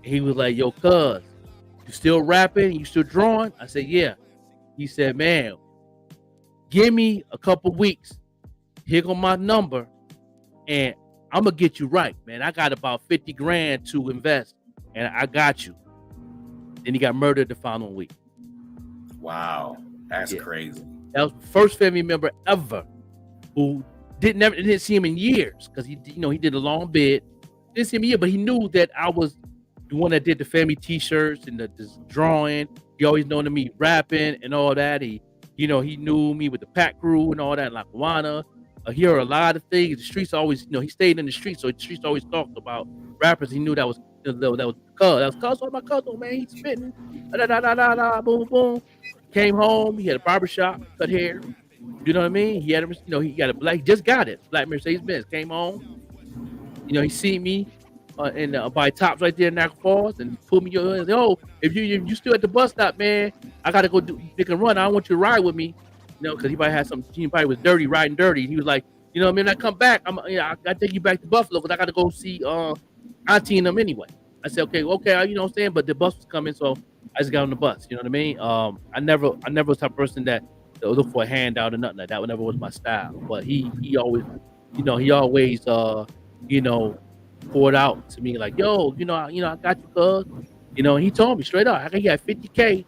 He was like, yo, cuz, you still rapping? You still drawing? I said, yeah. He said, man, give me a couple weeks. Here go my number, and I'm going to get you right, man. I got about 50 grand to invest, and I got you. Then he got murdered the following week. Wow. That's crazy. That was the first family member ever who didn't see him in years, because he did a long bid. Didn't see him in years, but he knew that I was the one that did the family T-shirts and the drawing. He always known me rapping and all that. He knew me with the Pack Crew and all that, like Lackawanna. He heard a lot of things. The streets always, he stayed in the streets, so the streets always talked about rappers. He knew that was cuz. That was cuz. Oh, my cousin, man, he's spitting. Boom, boom. Came home. He had a barbershop, cut hair. You know what I mean? He had he got a black. He just got it. Black Mercedes Benz. Came home. He seen me by Tops right there in Niagara Falls, and pulled me and said, "Oh, if you still at the bus stop, man, I gotta go pick and run. I don't want you to ride with me, because he probably had some. He probably was riding dirty. He was like, when I come back, I gotta take you back to Buffalo because I gotta go see Auntie and them anyway." I said, okay, you know what I'm saying, but the bus was coming, so I just got on the bus. You know what I mean? I never was the type of person that look for a handout or nothing like that. Never was my style. But he always, poured out to me like, yo, I got you, cuz. He told me straight up, he had 50K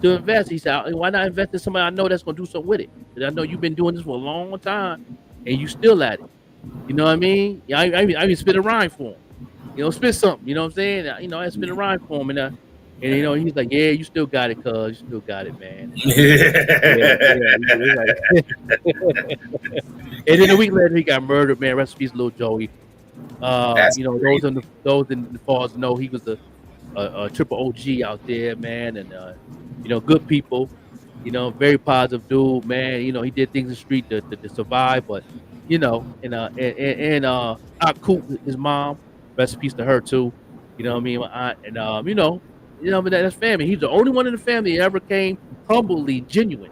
to invest. He said, why not invest in somebody I know that's gonna do something with it? Because I know you've been doing this for a long time and you still at it. You know what I mean? Yeah, I even spit a rhyme for him. You know, spit something. You know what I'm saying? You know, I spit a rhyme for him, and you know, he's like, "Yeah, you still got it, cuz you still got it, man." And then a week later, he got murdered, man. Rest in peace, Lil Joey. You know, those in the falls know he was a triple OG out there, man, and you know, good people. You know, very positive dude, man. You know, he did things in the street to survive, but you know, and Aunt Coop, his mom, rest in peace to her too. You know what I mean? My aunt, and you know, but that's family. He's the only one in the family that ever came humbly, genuine.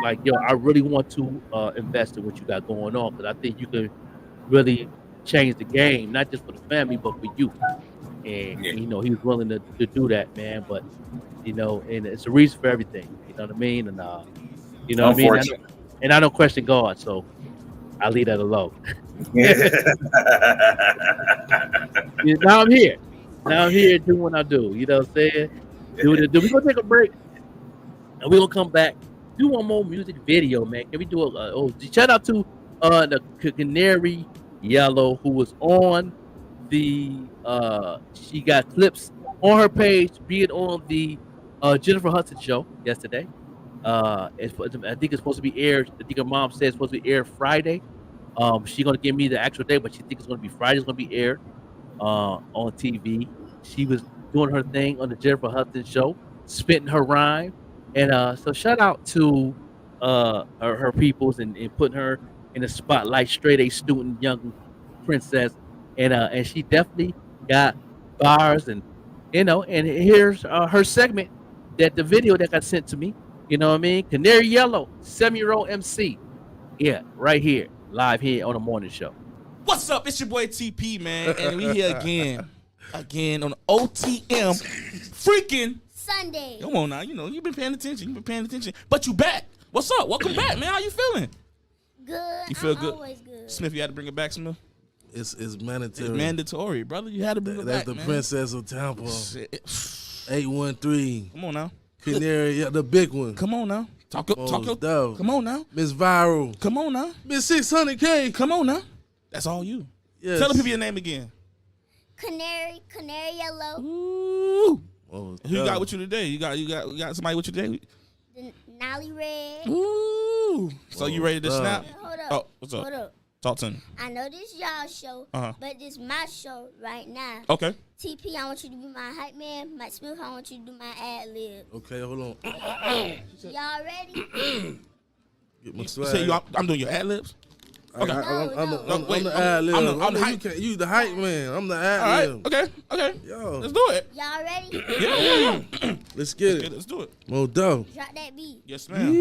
Like, yo, I really want to invest in what you got going on, because I think you can really change the game, not just for the family, but for you. And you know, he was willing to do that, man. But you know, and it's a reason for everything. You know what I mean? And you know what I mean? And I don't question God, so I leave that alone. Now I'm here. Now I'm here doing what I do. You know what I'm saying? We're gonna take a break, and we're gonna come back. Do one more music video, man. Can we do shout out to the Canary Yellow, who was on the she got clips on her page, being on the Jennifer Hudson show yesterday. I think it's supposed to be aired. I think her mom said it's supposed to be aired Friday. She's gonna give me the actual day, but she thinks it's gonna be Friday. It's gonna be aired on TV. She was doing her thing on the Jennifer Hudson show, spitting her rhyme, and so shout out to her peoples and putting her in the spotlight, straight A student, young princess, and she definitely got bars, and you know, and here's her segment, that the video that got sent to me. You know what I mean? Canary Yellow, 7-year-old MC. Yeah, right here, live here on the morning show. What's up? It's your boy TP, man, and we here again on OTM freaking Sunday. Come on now, you know, you've been paying attention. But you back. What's up? Welcome back, man. How you feeling? Good. You feel I'm good? Always good. Smith, you had to bring it back, Smith? It's mandatory. It's mandatory, brother. You had to bring it back, That's the man. Princess of Tampa. 813. Come on now. Canary, the big one. Come on now. Talk your dope. Come on now. Miss Viral. Come on now. Miss 600K. Come on now. That's all you. Yes. Tell the people your name again. Canary Yellow. Ooh. Oh, Who you got with you today? You got somebody with you today? The Nolly Red. Ooh. So you ready to snap? Hold up. Oh, what's up? Hold up. Talk to me. I know this y'all show, but this my show right now. Okay. TP, I want you to be my hype man. Mike Smith, I want you to do my ad lib. Okay, hold on. Y'all ready? Get my You swag. say I'm doing your ad libs? Okay. I'm wait, the ad lib. I'm the hype. You the hype man. I'm the ad All lib. right. Okay. Yo. Let's do it. Y'all ready? Yeah. Let's get it. Let's do it. Mo dope. Drop that beat. Yes, ma'am.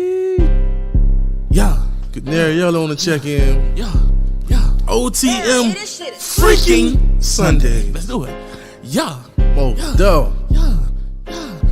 Yeah. Canary Yellow on the check-in. Yeah. OTM freaking Sunday. Let's do it. Yeah. Mo dope.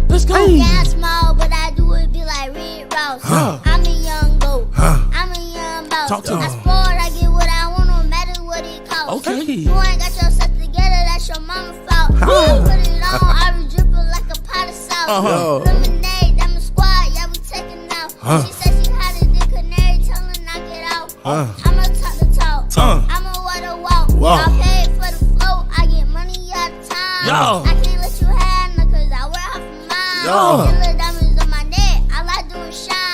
Let's go. Yeah, small, but I do it be like Red Ross. I'm a young goat. I'm a young boss. Talk to me. I spoiled, I get what I want, no matter what it costs. Okay. You ain't got yourself together, that's your mama's fault. I put it on, I be dripping like a pot of sauce. Lemonade, I'm a squad, yeah, we taking out. She said she had a dick canary, tell her knock it out. I'ma talk the talk. I'ma walk the walk. Y'all paid for the flow, I get money all the time. I can't let you have none, cause I wear half a mile. Little diamonds on my neck, I like doing shine.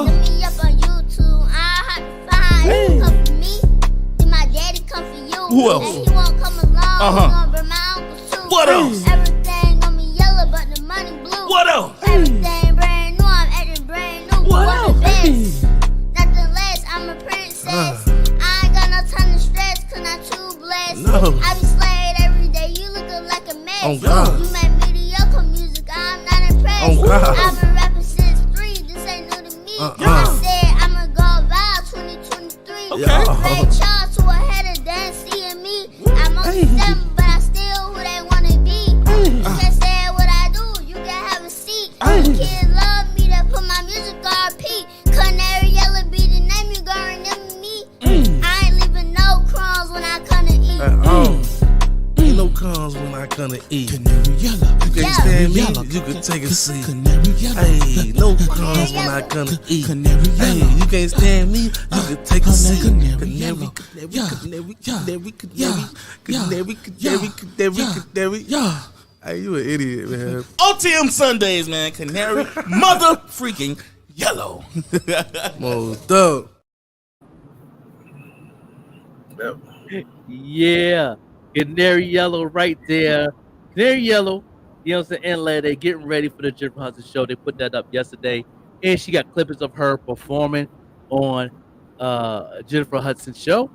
Look me up on YouTube, I hot to find. Come for me, then my daddy come for you. Who else? And he won't come along, he gonna bring my uncle too. What else? Everything on me yellow, but the money blue. What else? Everything brand new, I'm acting brand new. What the else? best? Nothing less, I'm a princess. I ain't got no time to stress, cause I'm too blessed. No. I be slayed every day, you looking like a mess. Oh, God. You make mediocre music, I'm not impressed. Oh, God. I've been rapping since 3, this ain't new to me. I said I'ma go viral 2023. Ray Charles to a header, dance seeing me. I'm only 7, but I still who they wanna be. You can't say what I do, you can have a seat. Kids love me, they put my music on repeat. Canary Yellow be the name, you gon' remember me. I ain't leaving no crumbs when I come to eat. Ain't no crumbs when I gonna eat. Canary yellow. You can't stand me, you can take a seat. Canary yellow. Hey, no crumbs when I gonna eat. Canary Hey, yellow. you can't stand me, you can take a seat. Canary yellow. Yeah. Canary. Yeah. Hey, you an idiot, man. OTM Sundays, man. Canary mother freaking yellow. Most dope. Yeah, Canary Yellow right there. Canary Yellow, you know what I'm saying? And they getting ready for the Jennifer Hudson show. They put that up yesterday. And she got clippings of her performing on Jennifer Hudson's show.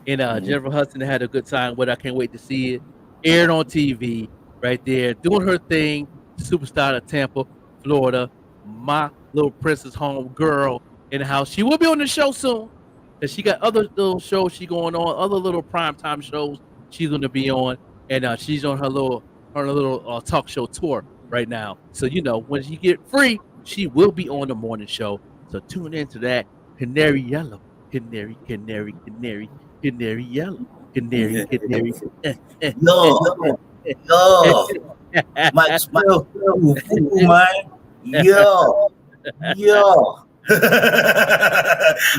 And Jennifer Hudson had a good time with it. I can't wait to see it. Aired on TV right there, doing her thing. Superstar of Tampa, Florida. My little princess home girl in the house. She will be on the show soon. And she got other little shows she going on, other little primetime shows she's going to be on, and she's on her little talk show tour right now. So when she get free, she will be on the morning show. So tune into that. Canary Yellow, Canary, Canary, Canary, Canary Yellow, Canary, Canary. Yo, my smell, man. Yo.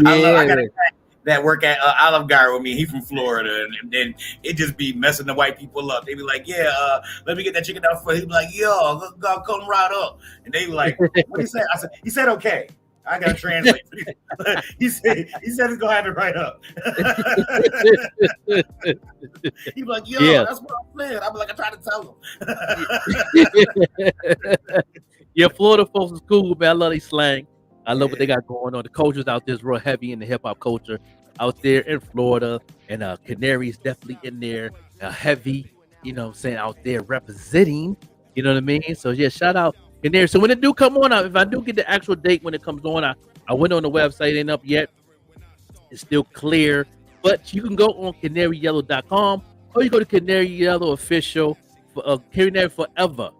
I got a guy that work at Olive Garden with me. He from Florida, and then it just be messing the white people up. They be like, "Yeah, let me get that chicken out for." He be like, "Yo, go come right up," and they be like, "What he said?" I said, "He said okay." I gotta translate. he said he's gonna have it right up. He be like, "Yo, that's what I'm saying." I be like, I tried to tell him. Yeah, Florida folks is cool, man. I love these slang. I love what they got going on. The cultures out there is real heavy in the hip hop culture out there in Florida, and Canary is definitely in there, heavy. Out there representing. You know what I mean? So yeah, shout out Canary. So when it do come on, if I do get the actual date when it comes on, I went on the website, ain't up yet. It's still clear, but you can go on CanaryYellow.com or you go to Canary Yellow Official, Canary Forever,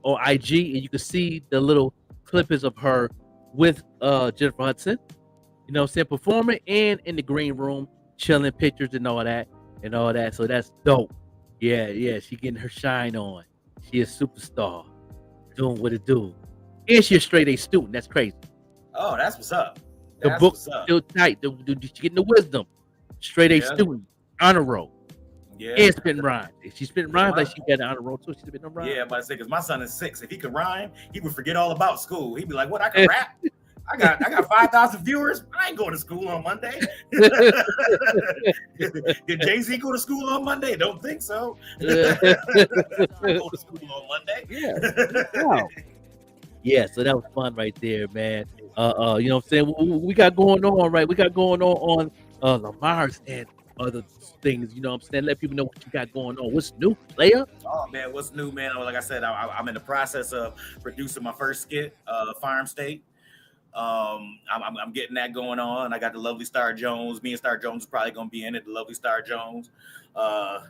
or IG, and you can see the little clippings of her with Jennifer Hudson, performing and in the green room, chilling, pictures and all that. So that's dope. Yeah, she getting her shine on. She a superstar, doing what it do. And she a straight A student. That's crazy. Oh, that's what's up. The book's still tight. She getting the wisdom. Straight A student, honor roll. Yeah. And spitting rhymes. If she spitting rhymes, like she got an honor roll too. She spitting rhymes. Yeah, but I say because my son is 6. If he could rhyme, he would forget all about school. He'd be like, "What? I can rap? I got 5,000 viewers. I ain't going to school on Monday." Did Jay-Z go to school on Monday? Don't think so. Go to school on Monday. Yeah. Wow. Yeah, so that was fun right there, man. You know what I'm saying? We got going on, right? We got going on Lamar's and other things, you know what I'm saying? Let people know what you got going on. What's new, player? Oh man, what's new, man? Like I said, I'm in the process of producing my first skit, Farm State. I'm getting that going on. I got the lovely Star Jones. Me and Star Jones is probably gonna be in it. The lovely Star Jones. I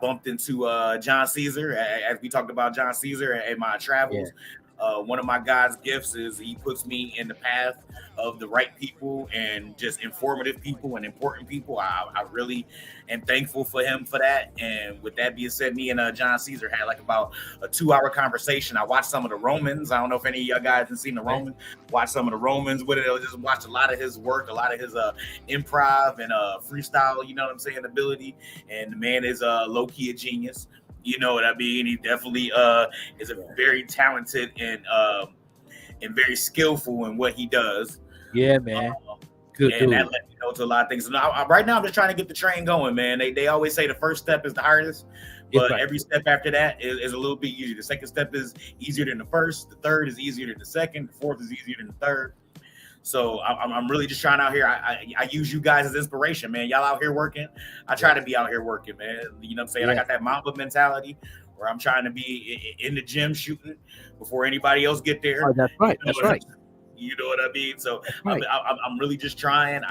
bumped into John Caesar as we talked about John Caesar in my travels. Yeah. One of my God's gifts is he puts me in the path of the right people and just informative people and important people. I really am thankful for him for that. And with that being said, me and John Caesar had like about a 2-hour conversation. I watched some of the Romans. I don't know if any of y'all guys have seen the Romans. Watched some of the Romans with it. I just watched a lot of his work, a lot of his improv and freestyle, you know what I'm saying, ability. And the man is low-key a genius. You know what I mean? He definitely is a very talented and very skillful in what he does. Yeah, man. Good and dude. That let me know to a lot of things. Right now, I'm just trying to get the train going, man. They always say the first step is the hardest, but every step after that is a little bit easier. The second step is easier than the first. The third is easier than the second. The fourth is easier than the third. So I'm really just trying out here. I use you guys as inspiration, man. Y'all out here working. I try to be out here working, man. You know what I'm saying? Yeah. I got that Mamba mentality where I'm trying to be in the gym shooting before anybody else get there. Oh, that's right. That's right. You know what I mean? So right. I'm really just trying.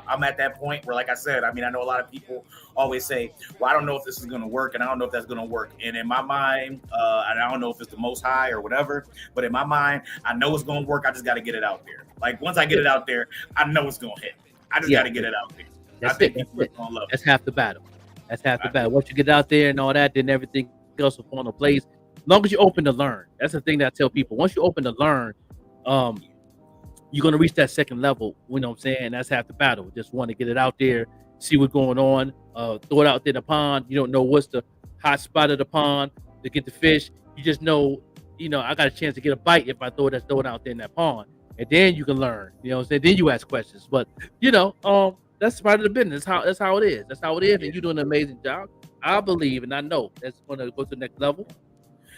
I'm at that point where, like I said, I mean, I know a lot of people always say, well, I don't know if this is going to work, and I don't know if that's going to work. And in my mind, and I don't know if it's the most high or whatever, but in my mind, I know it's going to work. I just got to get it out there. Like, once I get it out there, I know it's going to hit. I just got to get it out there. That's half the battle. That's half the battle. Once you get out there and all that, then everything else will fall into place. As long as you're open to learn. That's the thing that I tell people. Once you're open to learn, you're gonna reach that second level. You know what I'm saying? That's half the battle. Just want to get it out there, see what's going on, throw it out there in the pond. You don't know what's the hot spot of the pond to get the fish. You just know, I got a chance to get a bite if I throw it out there in that pond. And then you can learn. You know what I'm saying? Then you ask questions. But that's part of the business. That's how it is. That's how it is. And you're doing an amazing job. I believe and I know that's gonna go to the next level.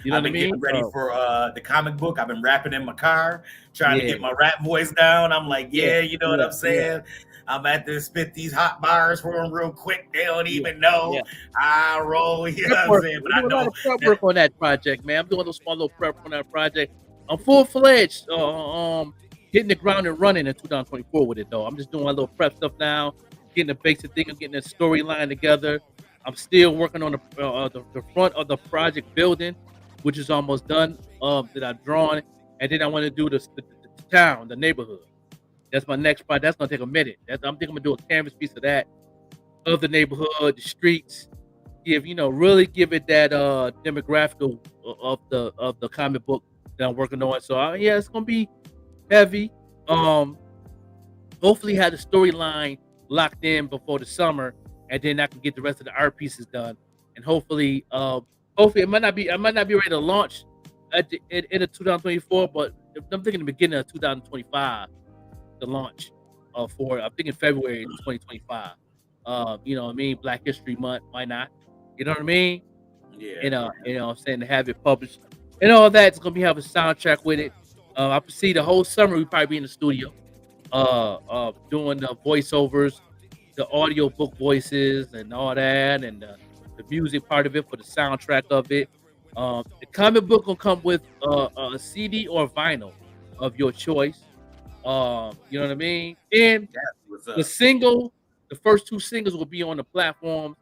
You know I've what I been mean? getting ready for the comic book. I've been rapping in my car, trying to get my rap voice down. I'm like, you know what I'm saying? I'm at to spit these hot bars for them real quick. They don't even know I roll. You know what I'm saying? But I know prep work on that project, man. I'm doing a little small little prep on that project. I'm full-fledged, hitting the ground and running in 2024 with it, though. I'm just doing my little prep stuff now, getting the basic thing of getting the storyline together. I'm still working on the front of the project building, which is almost done, that I've drawn. And then I want to do the town, the neighborhood. That's my next project. That's going to take a minute. I'm thinking I'm going to do a canvas piece of that, of the neighborhood, the streets, really give it that demographic of the comic book that I'm working on. So, it's going to be heavy. Hopefully have the storyline locked in before the summer, and then I can get the rest of the art pieces done. And hopefully it might not be ready to launch at the end of 2024, but I'm thinking the beginning of 2025 to launch for I'm thinking February 2025. You know what I mean? Black History Month, why not? You know what I mean? Yeah. I'm saying, to have it published and all that. It's gonna have a soundtrack with it. I see the whole summer we probably be in the studio, doing the voiceovers, the audio book voices, and all that, and the music part of it for the soundtrack of it. The comic book will come with a CD or vinyl of your choice. You know what I mean? And the first two singles will be on the platform.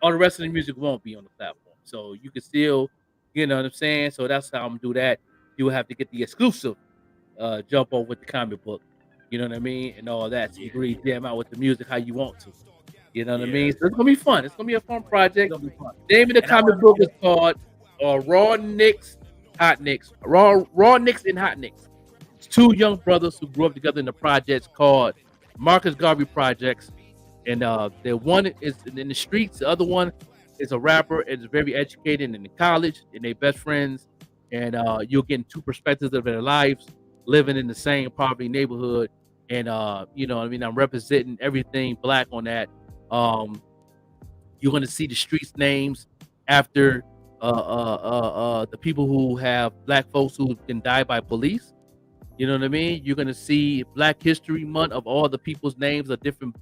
All the rest of the music won't be on the platform. So you can still, you know what I'm saying? So that's how I'm gonna do that. You will have to get the exclusive jump over with the comic book. You know what I mean? And all that. So you can really jam out with the music how you want to. You know what I mean? So it's gonna be fun. It's gonna be a fun project. The name of the comic book is called Raw Nicks, Hot Nicks. Raw Nicks and Hot Nicks. It's two young brothers who grew up together in the projects called Marcus Garvey Projects. And the one is in the streets, the other one is a rapper and is very educated and in college, and they best friends. And you're getting two perspectives of their lives, living in the same poverty neighborhood. And you know what I mean? I'm representing everything black on that. You're gonna see the streets names after the people who have black folks who can die by police. You know what I mean? You're gonna see Black History Month of all the people's names of different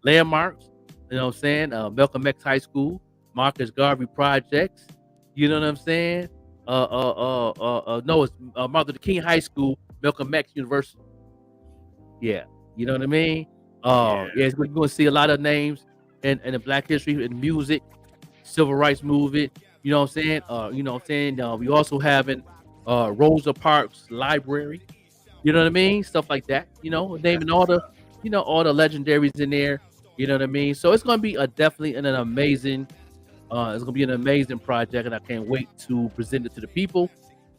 landmarks. You know what I'm saying? Malcolm X High School, Marcus Garvey Projects. You know what I'm saying? No, it's Martin Luther King High School, Malcolm X University. Yeah, you know what I mean? You're going to see a lot of names in the Black history and music, civil rights movement. You know what I'm saying? We also having Rosa Parks Library. You know what I mean? Stuff like that. Naming all the legendaries in there. You know what I mean? So it's going to be definitely an amazing. It's going to be an amazing project, and I can't wait to present it to the people.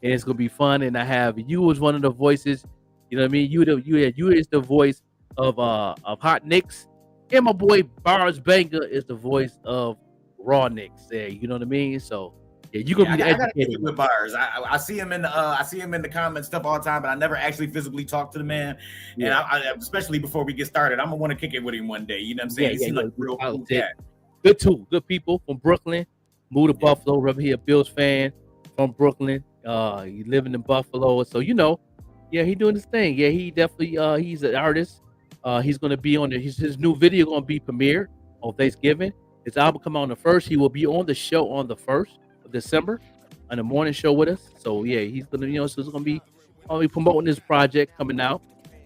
And it's going to be fun. And I have you as one of the voices. You know what I mean? You is the voice of Hot Nicks, and my boy Bars Banger is the voice of Raw Nicks. Yeah, you know what I mean? So you gonna be the educated with Bars. I see him in the comments stuff all the time, but I never actually physically talk to the man. Yeah. And I especially before we get started, I'm gonna want to kick it with him one day. You know what I'm saying? He seems like a real cool cat. Good too. Good people from Brooklyn. Moved to Buffalo. Rather he a Bills fan from Brooklyn. He living in Buffalo, so he doing his thing. Yeah, he definitely he's an artist. He's gonna be on his new video gonna be premiered on Thanksgiving. His album come out on the 1st. He will be on the show on the 1st of December on the morning show with us. So yeah, he's gonna so it's gonna be promoting this project coming out.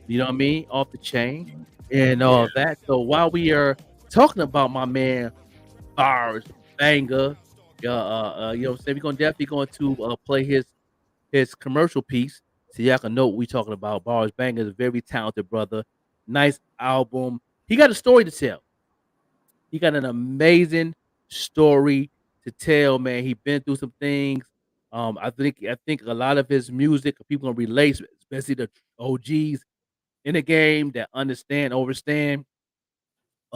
You know what I mean? Off the chain and all that. So while we are talking about my man Bars Banger, you know what I'm saying, we're gonna definitely going to play his commercial piece. So y'all can know what we're talking about. Bars Banger is a very talented brother. Nice album. He got a story to tell. He got an amazing story to tell, man. He been through some things. I think a lot of his music people gonna relate, especially the OGs in the game that understand a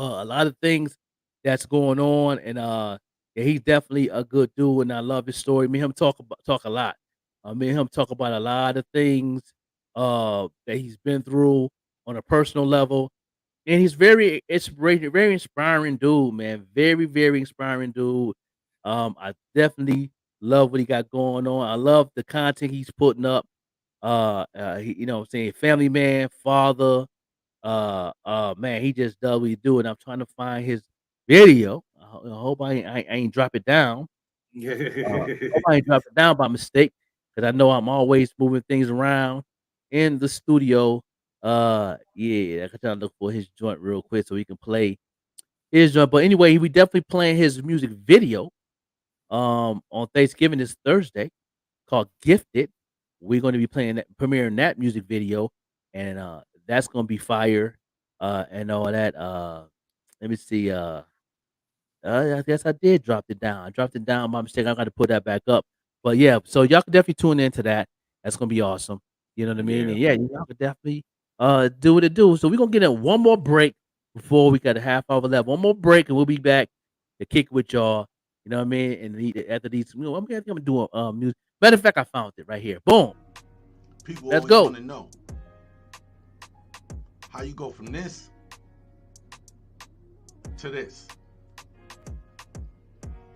lot of things that's going on, and yeah, he's definitely a good dude, and I love his story. Me and him talk a lot. Me and him talk about a lot of things that he's been through on a personal level, and he's very inspiring dude, man. Very, very inspiring dude. I definitely love what he got going on. I love the content he's putting up. You know what I'm saying, family man, father. Man, he just does what he do, and I'm trying to find his video. I hope I ain't drop it down. Hope I ain't drop it down by mistake, because I know I'm always moving things around in the studio. Yeah, I can try to look for his joint real quick so he can play his joint. But anyway, we definitely playing his music video on Thanksgiving this Thursday called Gifted. We're going to be premiering that music video, and that's going to be fire and all that. Let me see. I guess I did drop it down. I dropped it down by mistake. I got to put that back up. But yeah, so y'all can definitely tune into that. That's gonna be awesome. You know what I mean? And yeah, y'all can definitely do what it do. So we're gonna get in one more break before we got a half hour left. One more break, and we'll be back to kick it with y'all. You know what I mean? And after these, you know, I'm gonna do a music. Matter of fact, I found it right here. Boom. People Let's always go. want to know how you go from this to this.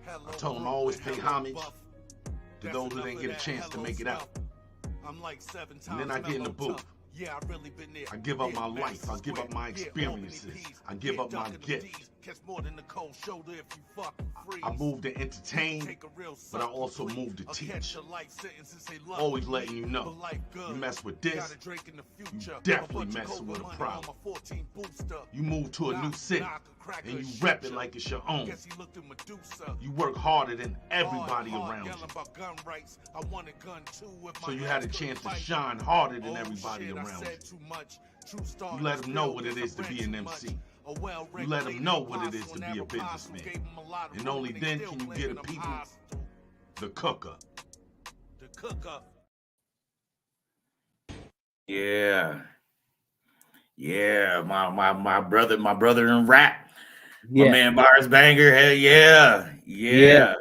I told them I always pay homage to those who didn't get a chance to make it out. And then I get in the booth. I give up my life. I give up my experiences. I give up my gifts. I move to entertain, but I also move to teach. Always letting you know, you mess with this, you definitely messing with a problem. You move to a new city, and you rep it like it's your own. You work harder than everybody around you. So you had a chance to shine harder than everybody around you. You let them know what it is to be an MC. You let them know what it is to be a businessman. And only then can you get a people the cooker. Yeah. Yeah, my brother in rap. Yeah. My man Bars Banger. Hell yeah. Yeah.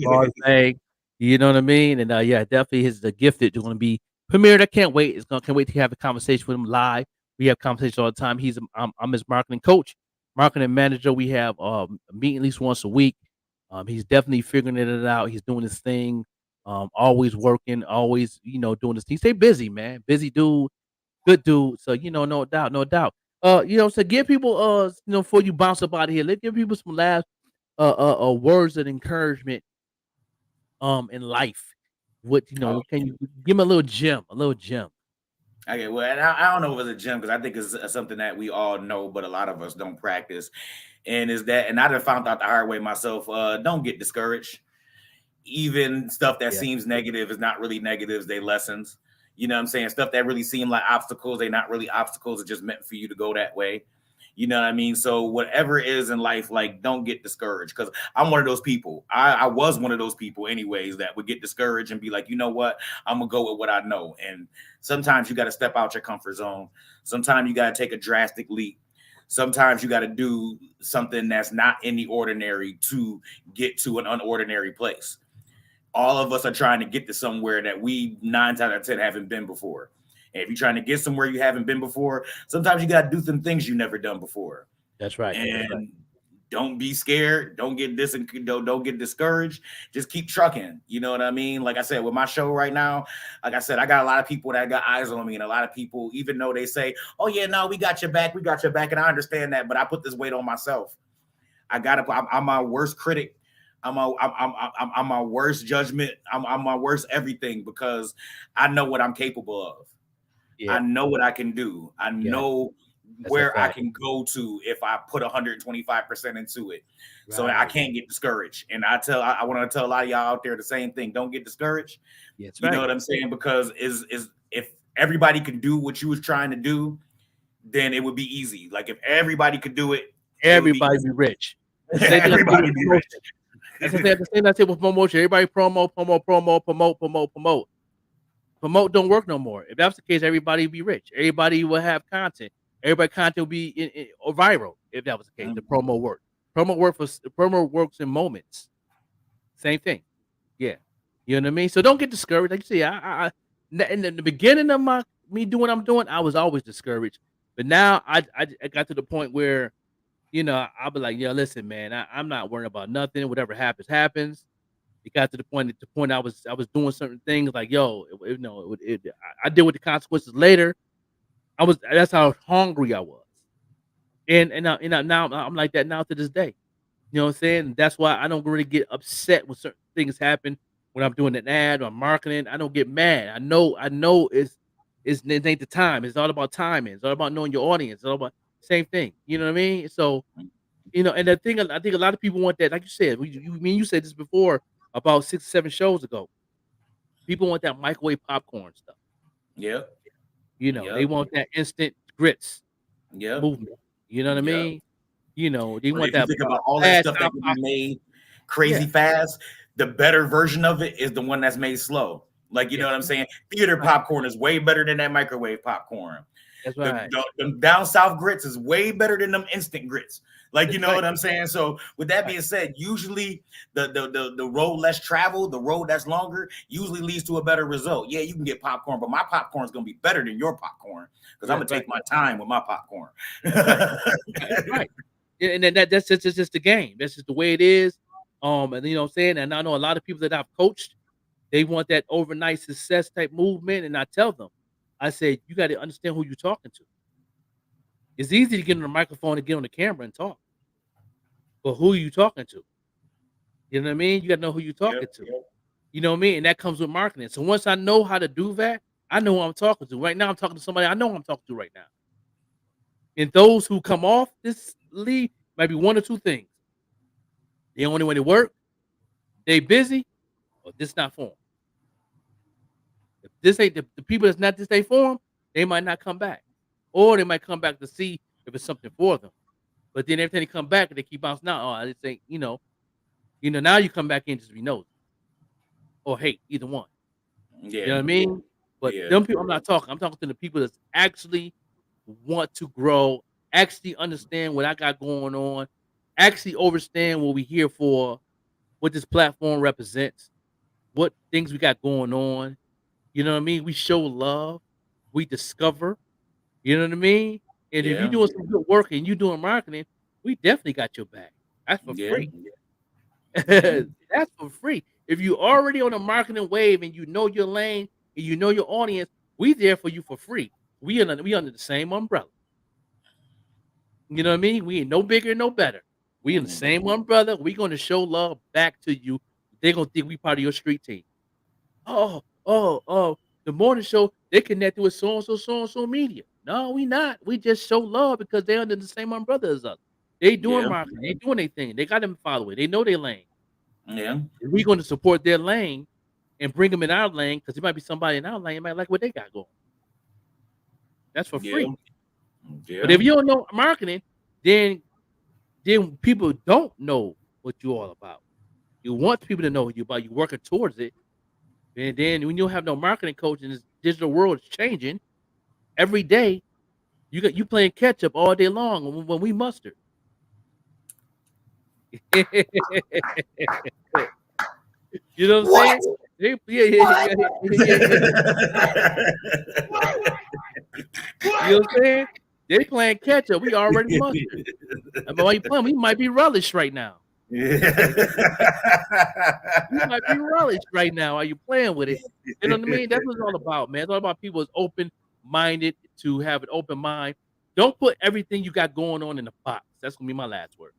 Bars Bang. You know what I mean? And yeah, definitely the Gifted. You're gonna be premiered. I can't wait. Can't wait to have a conversation with him live. We have conversations all the time. I'm his marketing coach, marketing manager. We have a meeting at least once a week. He's definitely figuring it out. He's doing his thing. Always working, always, doing this. He stay busy, man. Busy dude, good dude. So, no doubt. So give people before you bounce up out of here, let's give people some last words of encouragement in life. What can you give them a little gem? Okay, well, and I don't know if it's a gem because I think it's something that we all know, but a lot of us don't practice. And I done found out the hard way myself. Don't get discouraged. Even stuff that seems negative is not really negatives, they lessons. You know what I'm saying? Stuff that really seem like obstacles, they not really obstacles, it's just meant for you to go that way. You know what I mean? So whatever it is in life, like, don't get discouraged, because I'm one of those people. I was one of those people anyways that would get discouraged and be like, you know what? I'm going to go with what I know. And sometimes you got to step out your comfort zone. Sometimes you got to take a drastic leap. Sometimes you got to do something that's not in the ordinary to get to an unordinary place. All of us are trying to get to somewhere that we 9 times out of 10 haven't been before. And if you're trying to get somewhere you haven't been before, sometimes you got to do some things you've never done before. That's right. And don't be scared. Don't get discouraged. Just keep trucking. You know what I mean? Like I said, with my show right now, like I said, I got a lot of people that got eyes on me, and a lot of people, even though they say, "Oh yeah, no, we got your back," and I understand that, but I put this weight on myself. I'm my worst critic. I'm my worst judgment. I'm my worst everything, because I know what I'm capable of. Yeah. I know what I can do. I know where I can go to if I put 125% into it. Right. So I can't get discouraged. And I want to tell a lot of y'all out there the same thing. Don't get discouraged. Yeah, you know what I'm saying? Because if everybody could do what you was trying to do, then it would be easy. Like if everybody could do it, everybody be rich. Everybody be rich. That's the same I said with promotion. Everybody promote. Promote don't work no more. If that's the case, everybody would be rich. Everybody will have content. Everybody content will be or viral. If that was the case, the promo work. Promo works in moments. Same thing. Yeah, you know what I mean. So don't get discouraged. Like you say, I in the beginning of me doing what I'm doing, I was always discouraged. But now I got to the point where, you know, I'll be like, yeah, listen, man, I'm not worrying about nothing. Whatever happens, happens. It got to the point I was doing certain things like, yo, I deal with the consequences later. That's how hungry I was. And now I'm like that now to this day. You know what I'm saying? That's why I don't really get upset when certain things happen when I'm doing an ad or marketing. I don't get mad. I know it ain't the time. It's all about timing. It's all about knowing your audience. It's all about same thing. You know what I mean? So, you know, and the thing I think a lot of people want that, like you said, you said this before about 6 or 7 shows ago. People want that microwave popcorn stuff. Yep. You know, they want that instant grits movement. You know what I mean? You know, they want that. Think about all that stuff that can be made crazy fast. The better version of it is the one that's made slow. Like, you know what I'm saying? Theater popcorn is way better than that microwave popcorn. That's right. The down south grits is way better than them instant grits. Like, you know what I'm saying? So with that being said, usually the road less traveled, the road that's longer, usually leads to a better result. Yeah, you can get popcorn, but my popcorn is going to be better than your popcorn because I'm going to take my time with my popcorn. Right. And then that's just the game. That's just the way it is. And you know what I'm saying? And I know a lot of people that I've coached, they want that overnight success type movement. And I tell them, I say, you got to understand who you're talking to. It's easy to get on the microphone and get on the camera and talk. But who are you talking to? You know what I mean? You got to know who you're talking to. You know what I mean? And that comes with marketing. So once I know how to do that, I know who I'm talking to. Right now, I'm talking to somebody I know who I'm talking to right now. And those who come off this lead might be one or two things. The only way to work, they busy, or this not for them. If this ain't the people that's not this day for them, they might not come back. Or they might come back to see if it's something for them. But then every time they come back, they keep bouncing out. Oh, I just think, you know, now you come back in just to be nosy. Or hate, either one. Yeah. You know what I mean? But them people, I'm not talking. I'm talking to the people that actually want to grow, actually understand what I got going on, actually understand what we're here for, what this platform represents, what things we got going on. You know what I mean? We show love. We discover. You know what I mean? And if you're doing some good work and you're doing marketing, we definitely got your back. That's for free. That's for free. If you're already on a marketing wave and you know your lane and you know your audience, we there for you for free. We under the same umbrella. You know what I mean? We ain't no bigger, no better. We in the same umbrella. We're going to show love back to you. They're going to think we part of your street team. Oh, the morning show, they connected with so-and-so media. No, we not. We just show love because they're under the same umbrella as us. They doing marketing. They doing their thing. They got them following. They know their lane. Yeah. We're going to support their lane and bring them in our lane because there might be somebody in our lane might like what they got going. That's for free. Yeah. But if you don't know marketing, then people don't know what you're all about. You want people to know what you're about. You're working towards it. And then when you don't have no marketing coach and this digital world is changing every day, you playing catch up all day long when we muster. You know what I'm saying? Yeah. You know what I'm saying? They playing catch up. We already mustered. While you playing, we might be relished right now. You might be relished right now. Are you playing with it? You know what I mean? That's what it's all about, man. It's all about people is open-minded to have an open mind. Don't put everything you got going on in the box. That's gonna be my last word.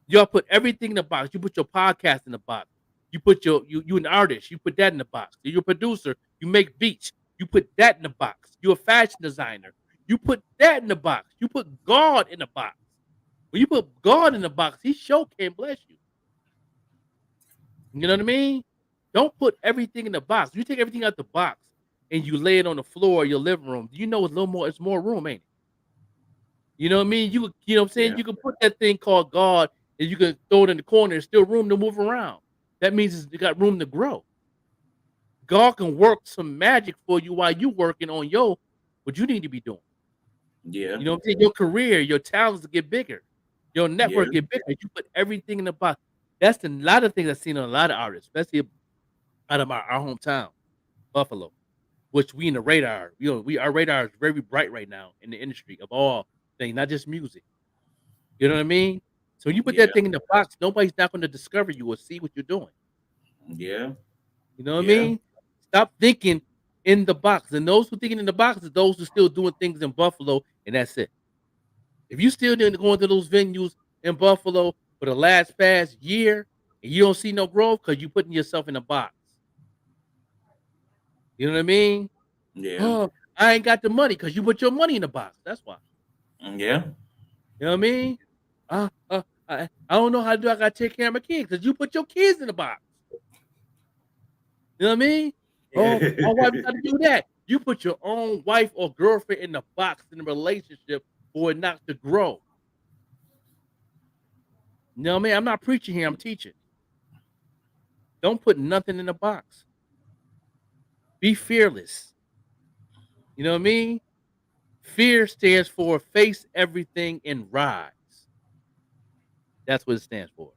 Y'all put everything in the box. You put your podcast in the box. You put you an artist. You put that in the box. You're a producer. You make beats. You put that in the box. You're a fashion designer. You put that in the box. You put God in the box. When you put God in the box, He sure can bless you. You know what I mean? Don't put everything in the box. You take everything out the box and you lay it on the floor of your living room. You know it's a little more. It's more room, ain't it? You know what I mean? You know what I'm saying? Yeah. You can put that thing called God and you can throw it in the corner. There's still room to move around. That means you got room to grow. God can work some magic for you while you working on what you need to be doing. Yeah. You know what I'm saying? Your career, your talents get bigger. Your network get bigger. You put everything in the box. That's a lot of things I've seen on a lot of artists, especially out of our hometown, Buffalo, which we in the radar. Our radar is very bright right now in the industry of all things, not just music. You know what I mean? So you put that thing in the box, nobody's not going to discover you or see what you're doing. Yeah. You know what I mean? Stop thinking in the box. And those who thinking in the box are those who still doing things in Buffalo, and that's it. If you still going to those venues in Buffalo for the past year and you don't see no growth because you're putting yourself in a box. You know what I mean? Yeah. Oh, I ain't got the money because you put your money in the box. That's why. Yeah. You know what I mean? I don't know how to do. I got to take care of my kids because you put your kids in the box. You know what I mean? Oh, my wife got to do that. You put your own wife or girlfriend in the box in a relationship for it not to grow. You know what I mean? I'm not preaching here. I'm teaching. Don't put nothing in the box. Be fearless. You know what I mean? Fear stands for face everything and rise. That's what it stands for.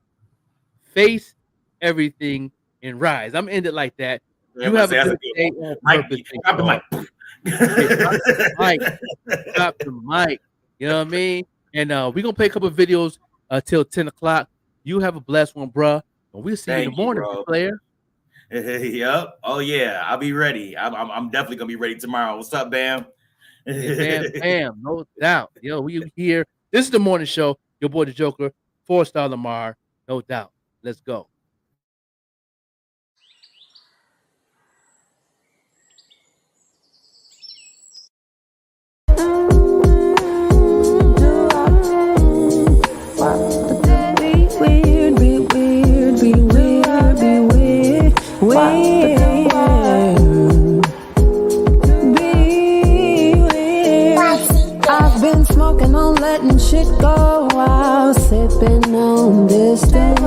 Face everything and rise. I'm ended like that. Yeah, you have a good day on purpose. Drop the mic. Drop the mic. You know what I mean? And we're going to play a couple of videos till 10 o'clock. You have a blessed one, bruh. And we'll see you in the morning, player. Yep. Oh, yeah. I'll be ready. I'm definitely going to be ready tomorrow. What's up, Bam? Bam. No doubt. Yo, we here. This is the morning show. Your boy, the Joker. 4-star Lamar. No doubt. Let's go. I've been smoking on letting shit go while sipping on distance,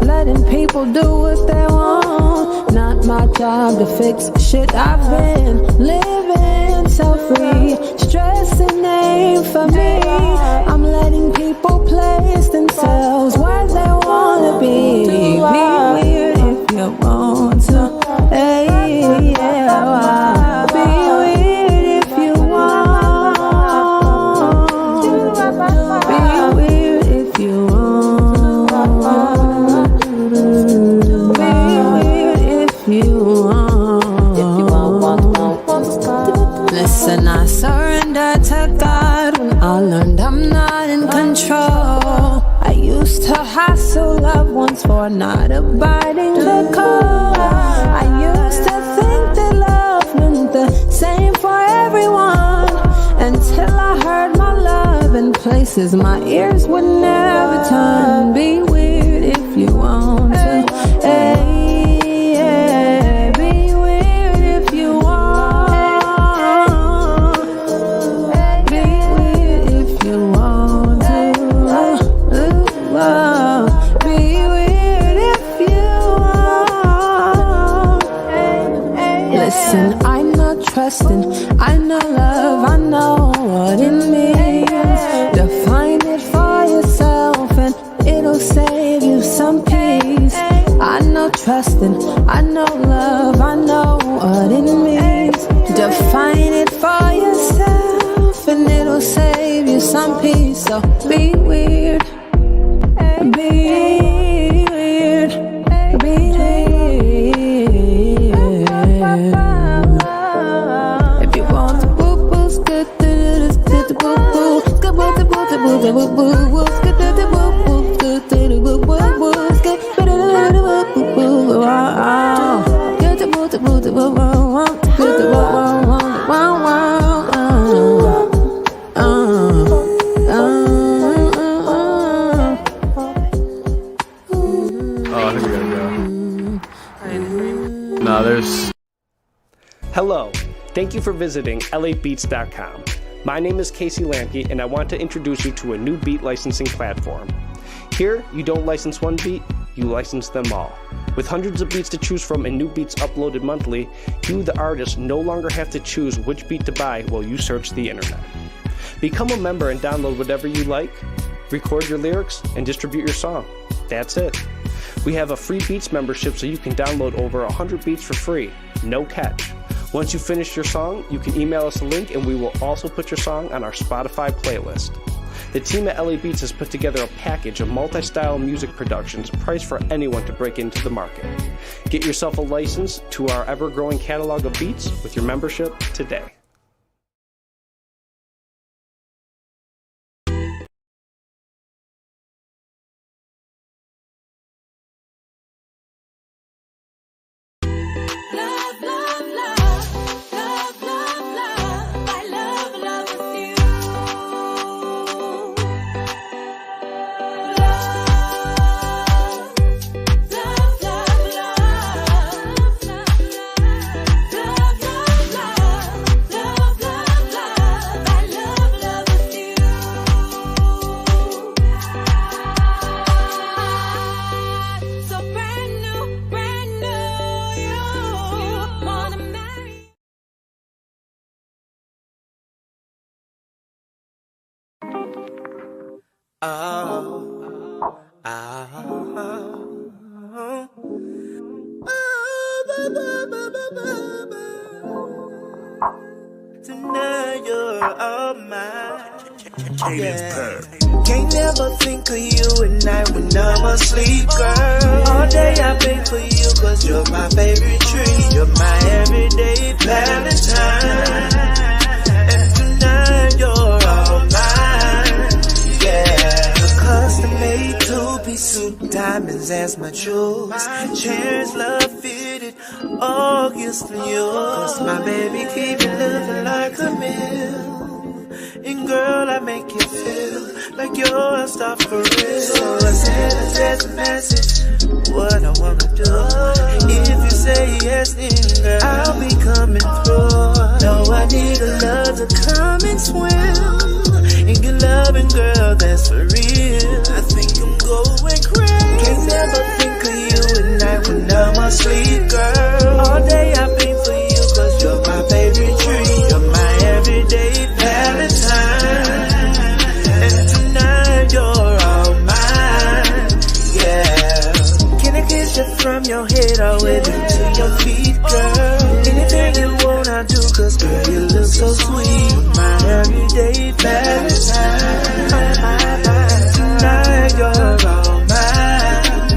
letting people do what they want. Not my job to fix shit. I've been living so free. Stressing ain't for me. I'm letting people place themselves where they wanna be. Be weird if you want to. Hey, yeah. Be weird if you want. Be weird if you want. Be weird if you want. Listen, I surrender to God when I learned I'm not in control. I used to hassle loved ones for not abiding the code. I used to think that love meant the same for everyone, until I heard my love in places my ears would never turn. Be weird if you want to. Hey, yeah. Be weird if you want. Be weird if you want to. Be weird if you want. Listen, I'm not trusting. I know love. I know what it means. Define it for yourself and it'll save you some peace. I know trusting. I know love. I know what it means. Define it for yourself and it'll save you some peace. So be weird. Be weird. Be weird. If you want to boo boo, skid to boo boo, skid boo to boo to boo to boo boo, skid to boo boo, skid to boo boo boo, skid to boo boo boo, skid to boo to boo to boo boo, skid to boo Hello, thank you for visiting LABeats.com. My name is Casey Lamke, and I want to introduce you to a new beat licensing platform. Here, you don't license one beat, you license them all. With hundreds of beats to choose from and new beats uploaded monthly, you, the artist, no longer have to choose which beat to buy while you search the internet. Become a member and download whatever you like, record your lyrics, and distribute your song. That's it. We have a free Beats membership so you can download over 100 beats for free, no catch. Once you finish your song, you can email us a link and we will also put your song on our Spotify playlist. The team at LA Beats has put together a package of multi-style music productions priced for anyone to break into the market. Get yourself a license to our ever-growing catalog of beats with your membership today. Tonight you're all mine. Yeah. Can't never think of you at night when I'm asleep, girl. All day I beg for you cause you're my favorite treat. You're my everyday Valentine. And tonight you're all mine. Yeah. A custom-made two-piece suit, diamonds as my jewels. Chairs love fitted, all gifts from you. Cause my baby keep it looking like a meal. And girl, I make you feel like you're a star for real. So I send a text message, what I wanna do. If you say yes, then girl, I'll be coming through. No, I need a love to come and swim in your loving, girl, that's for real. I think I'm going crazy. Can't never think of you at night when I'm asleep, girl. All day I been for you cause you're my favorite treat. You're my everyday Valentine. And tonight you're all mine. Yeah. Can I kiss you from your head all the way to your feet, girl? Anything you want I do cause girl you look so sweet. My everyday Valentine. Tonight you're all mine.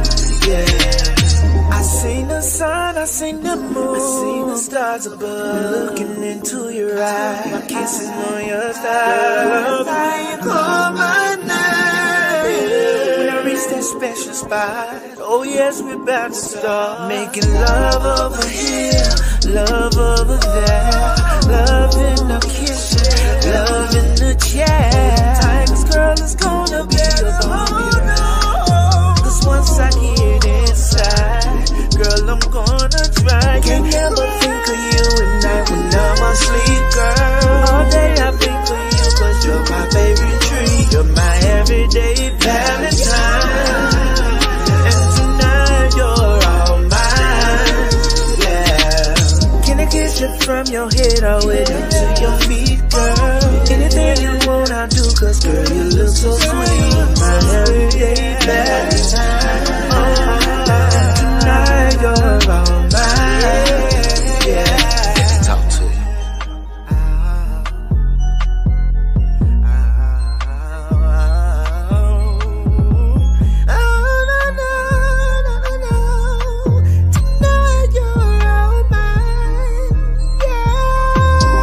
Yeah. I seen the sun, I seen the moon, I seen the stars above. Looking into your eyes, my kisses on your thighs. How you call my name when I reach that special spot? Oh yes, we're about to start making love over here, love over there, love in the kitchen, love in the chair. Tiger's girl is gonna be a bonnet. Cause once I get inside, girl, I'm gonna try. Can't never think of you at night when I'm asleep, girl. All day I think for you cause you're my favorite treat. You're my everyday Valentine. And tonight you're all mine. Yeah. Can I kiss you from your head all the way down to your feet, girl? Anything you want I do cause girl you look so sweet. My everyday Valentine. Tonight you're all mine. Yeah. Let me talk to you. Tonight you're all mine. Yeah.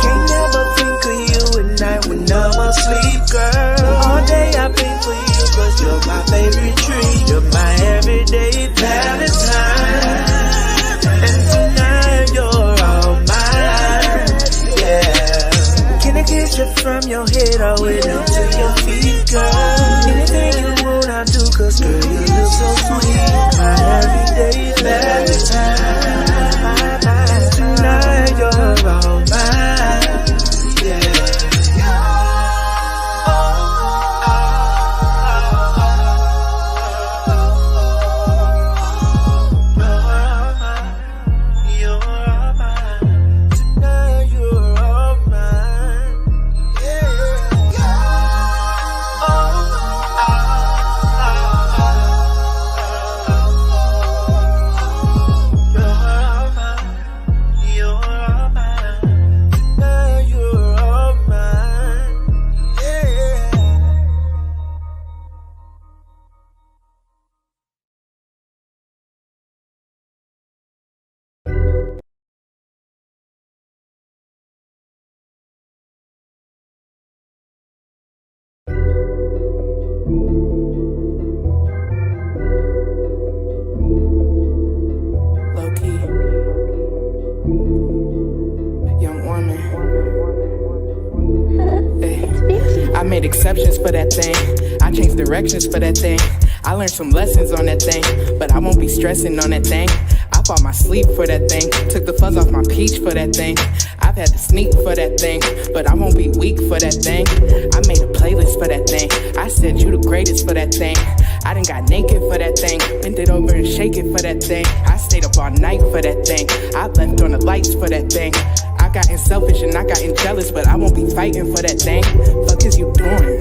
made exceptions for that thing. I changed directions for that thing. I learned some lessons on that thing, but I won't be stressing on that thing. I fought my sleep for that thing. Took the fuzz off my peach for that thing. I've had to sneak for that thing, but I won't be weak for that thing. I made a playlist for that thing. I said you the greatest for that thing. I done got naked for that thing. Bent it over and shake it for that thing. I stayed up all night for that thing. I left on the lights for that thing. I gotten selfish and I gotten jealous, but I won't be fighting for that thing. Fuck is you doing?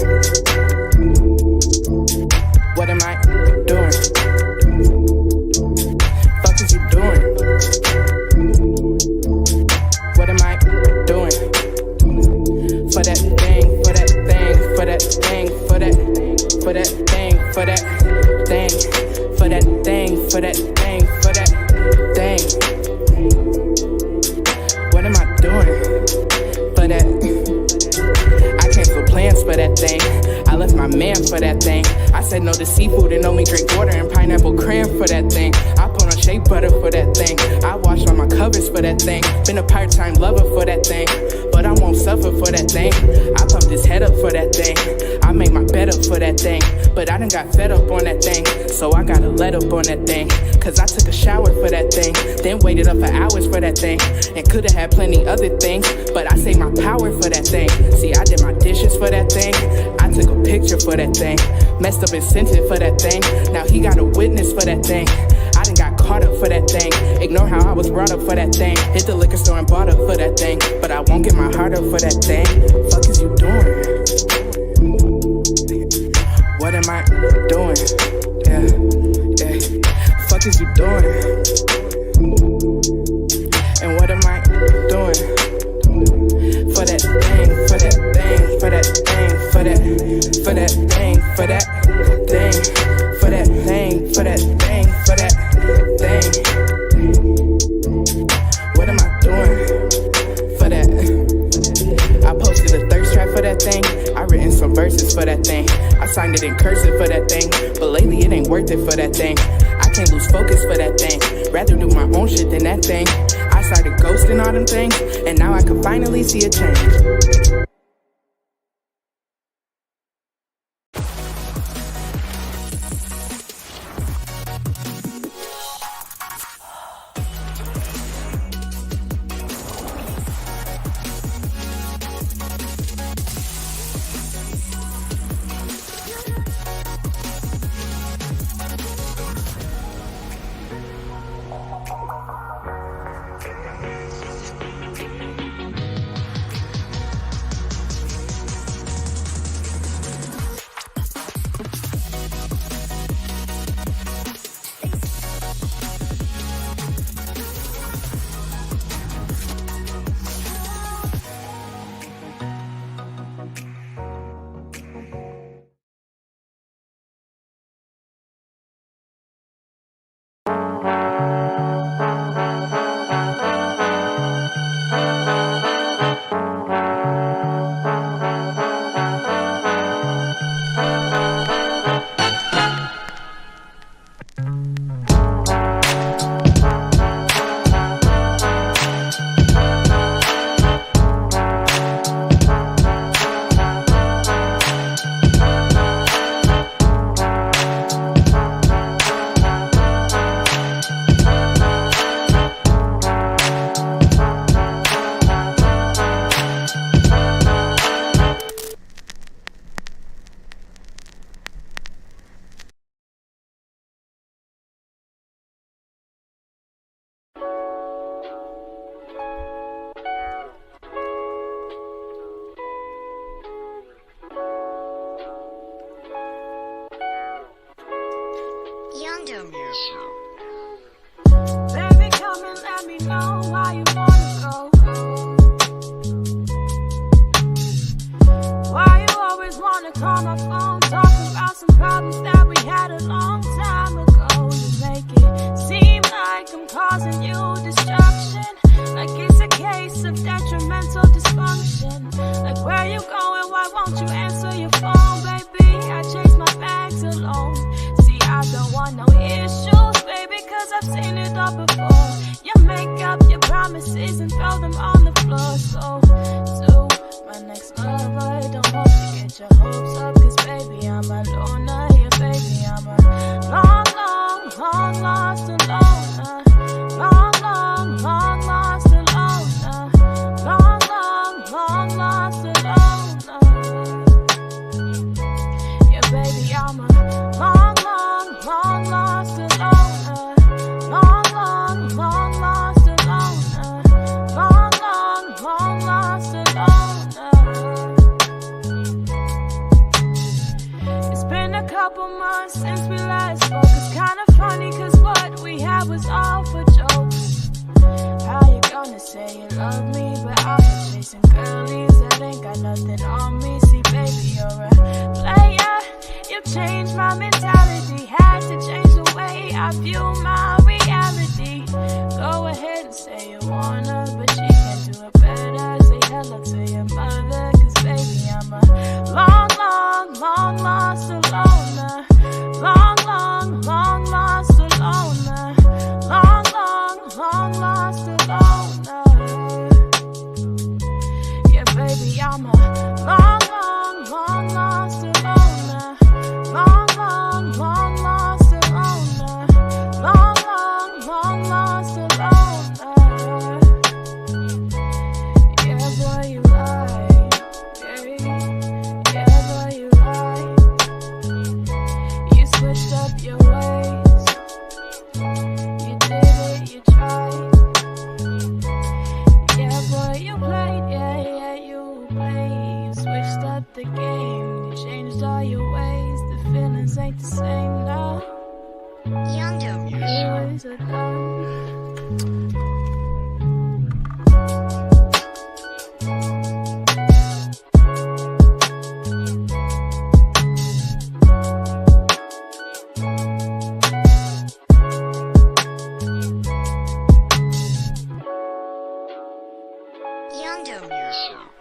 What am I doing? Fuck is you doing? What am I doing? For that thing, for that thing, for that thing, for that, for that thing, for that thing, for that thing, for that thing, for that thing. What am I doing for that? I canceled plans for that thing. I left my man for that thing. I said no to seafood and only drink water and pineapple cran for that thing. I put on shea butter for that thing. I washed all my covers for that thing. Been a part-time lover for that thing, but I won't suffer for that thing. I pumped his head up for that thing. I made my bed up for that thing, but I done got fed up on that thing. So I gotta let up on that thing, cause I took a shower for that thing, then waited up for hours for that thing, and could've had plenty other things, but I saved my power for that thing. See, I did my dishes for that thing. I took a picture for that thing. Messed up and sent it for that thing. Now he got a witness for that thing. I done got caught up for that thing. Ignore how I was brought up for that thing. Hit the liquor store and bought up for that thing, but I won't get my heart up for that thing. Fuck is you doing? What am I doing? Yeah, yeah. Fuck is you doing? And what am I doing? For that thing, for that thing, for that thing, for that, for that thing, for that thing, for that thing, for that thing, for that thing. What am I doing for that? I posted a thirst trap for that thing. I written some verses for that thing. I signed it in cursive for that thing, but lately it ain't worth it for that thing. I can't lose focus for that thing. Rather do my own shit than that thing. I started ghosting all them things, and now I can finally see a change. Baby, come and let me know why you wanna go. Why you always wanna call my phone, talking about some problems that we had a long time ago. You make it seem like I'm causing you destruction, like it's a case of detrimental dysfunction. Like where you going, why won't you answer your phone, baby? I chase my bags alone. See, I don't want no issues, baby, cause I've seen it all before. You make up your promises and throw them on the floor. So, to my next lover, don't hope to get get your hopes up, cause baby, I'm a loner. Yeah, baby, I'm a long, long, long lost loner. Long, long, long lost loner. Long, long, long lost loner. Yeah, baby, I'm a long, long, long lost loner. Long, long, long lost loner. Long, long, long lost loner. It's been a couple months since we last spoke. It's kinda funny cause what we had was all for jokes. How you gonna say you love me, but I've been chasing girlies that ain't got nothing on me. See, baby, you're a player. You changed my mentality. Had to change the way I view my reality. Go ahead and say you wanna, but you can't do it better. Say hello to your mother, cause baby, I'm a long, long, long lost loner. Long, long, long lost loner. Long, long, long lost loner. Yeah, baby, I'm a long, long, long lost loner. Long, long, long lost loner. Long, long, long lost loner. Yeah, boy, you lie. Yeah, boy, you lie. You switched up your ways. You did it, you tried. Yeah, boy, you played. Yeah, you played. You switched up the game. You changed all your ways. The feelings ain't the same now. Yours are done. Young Domier Show.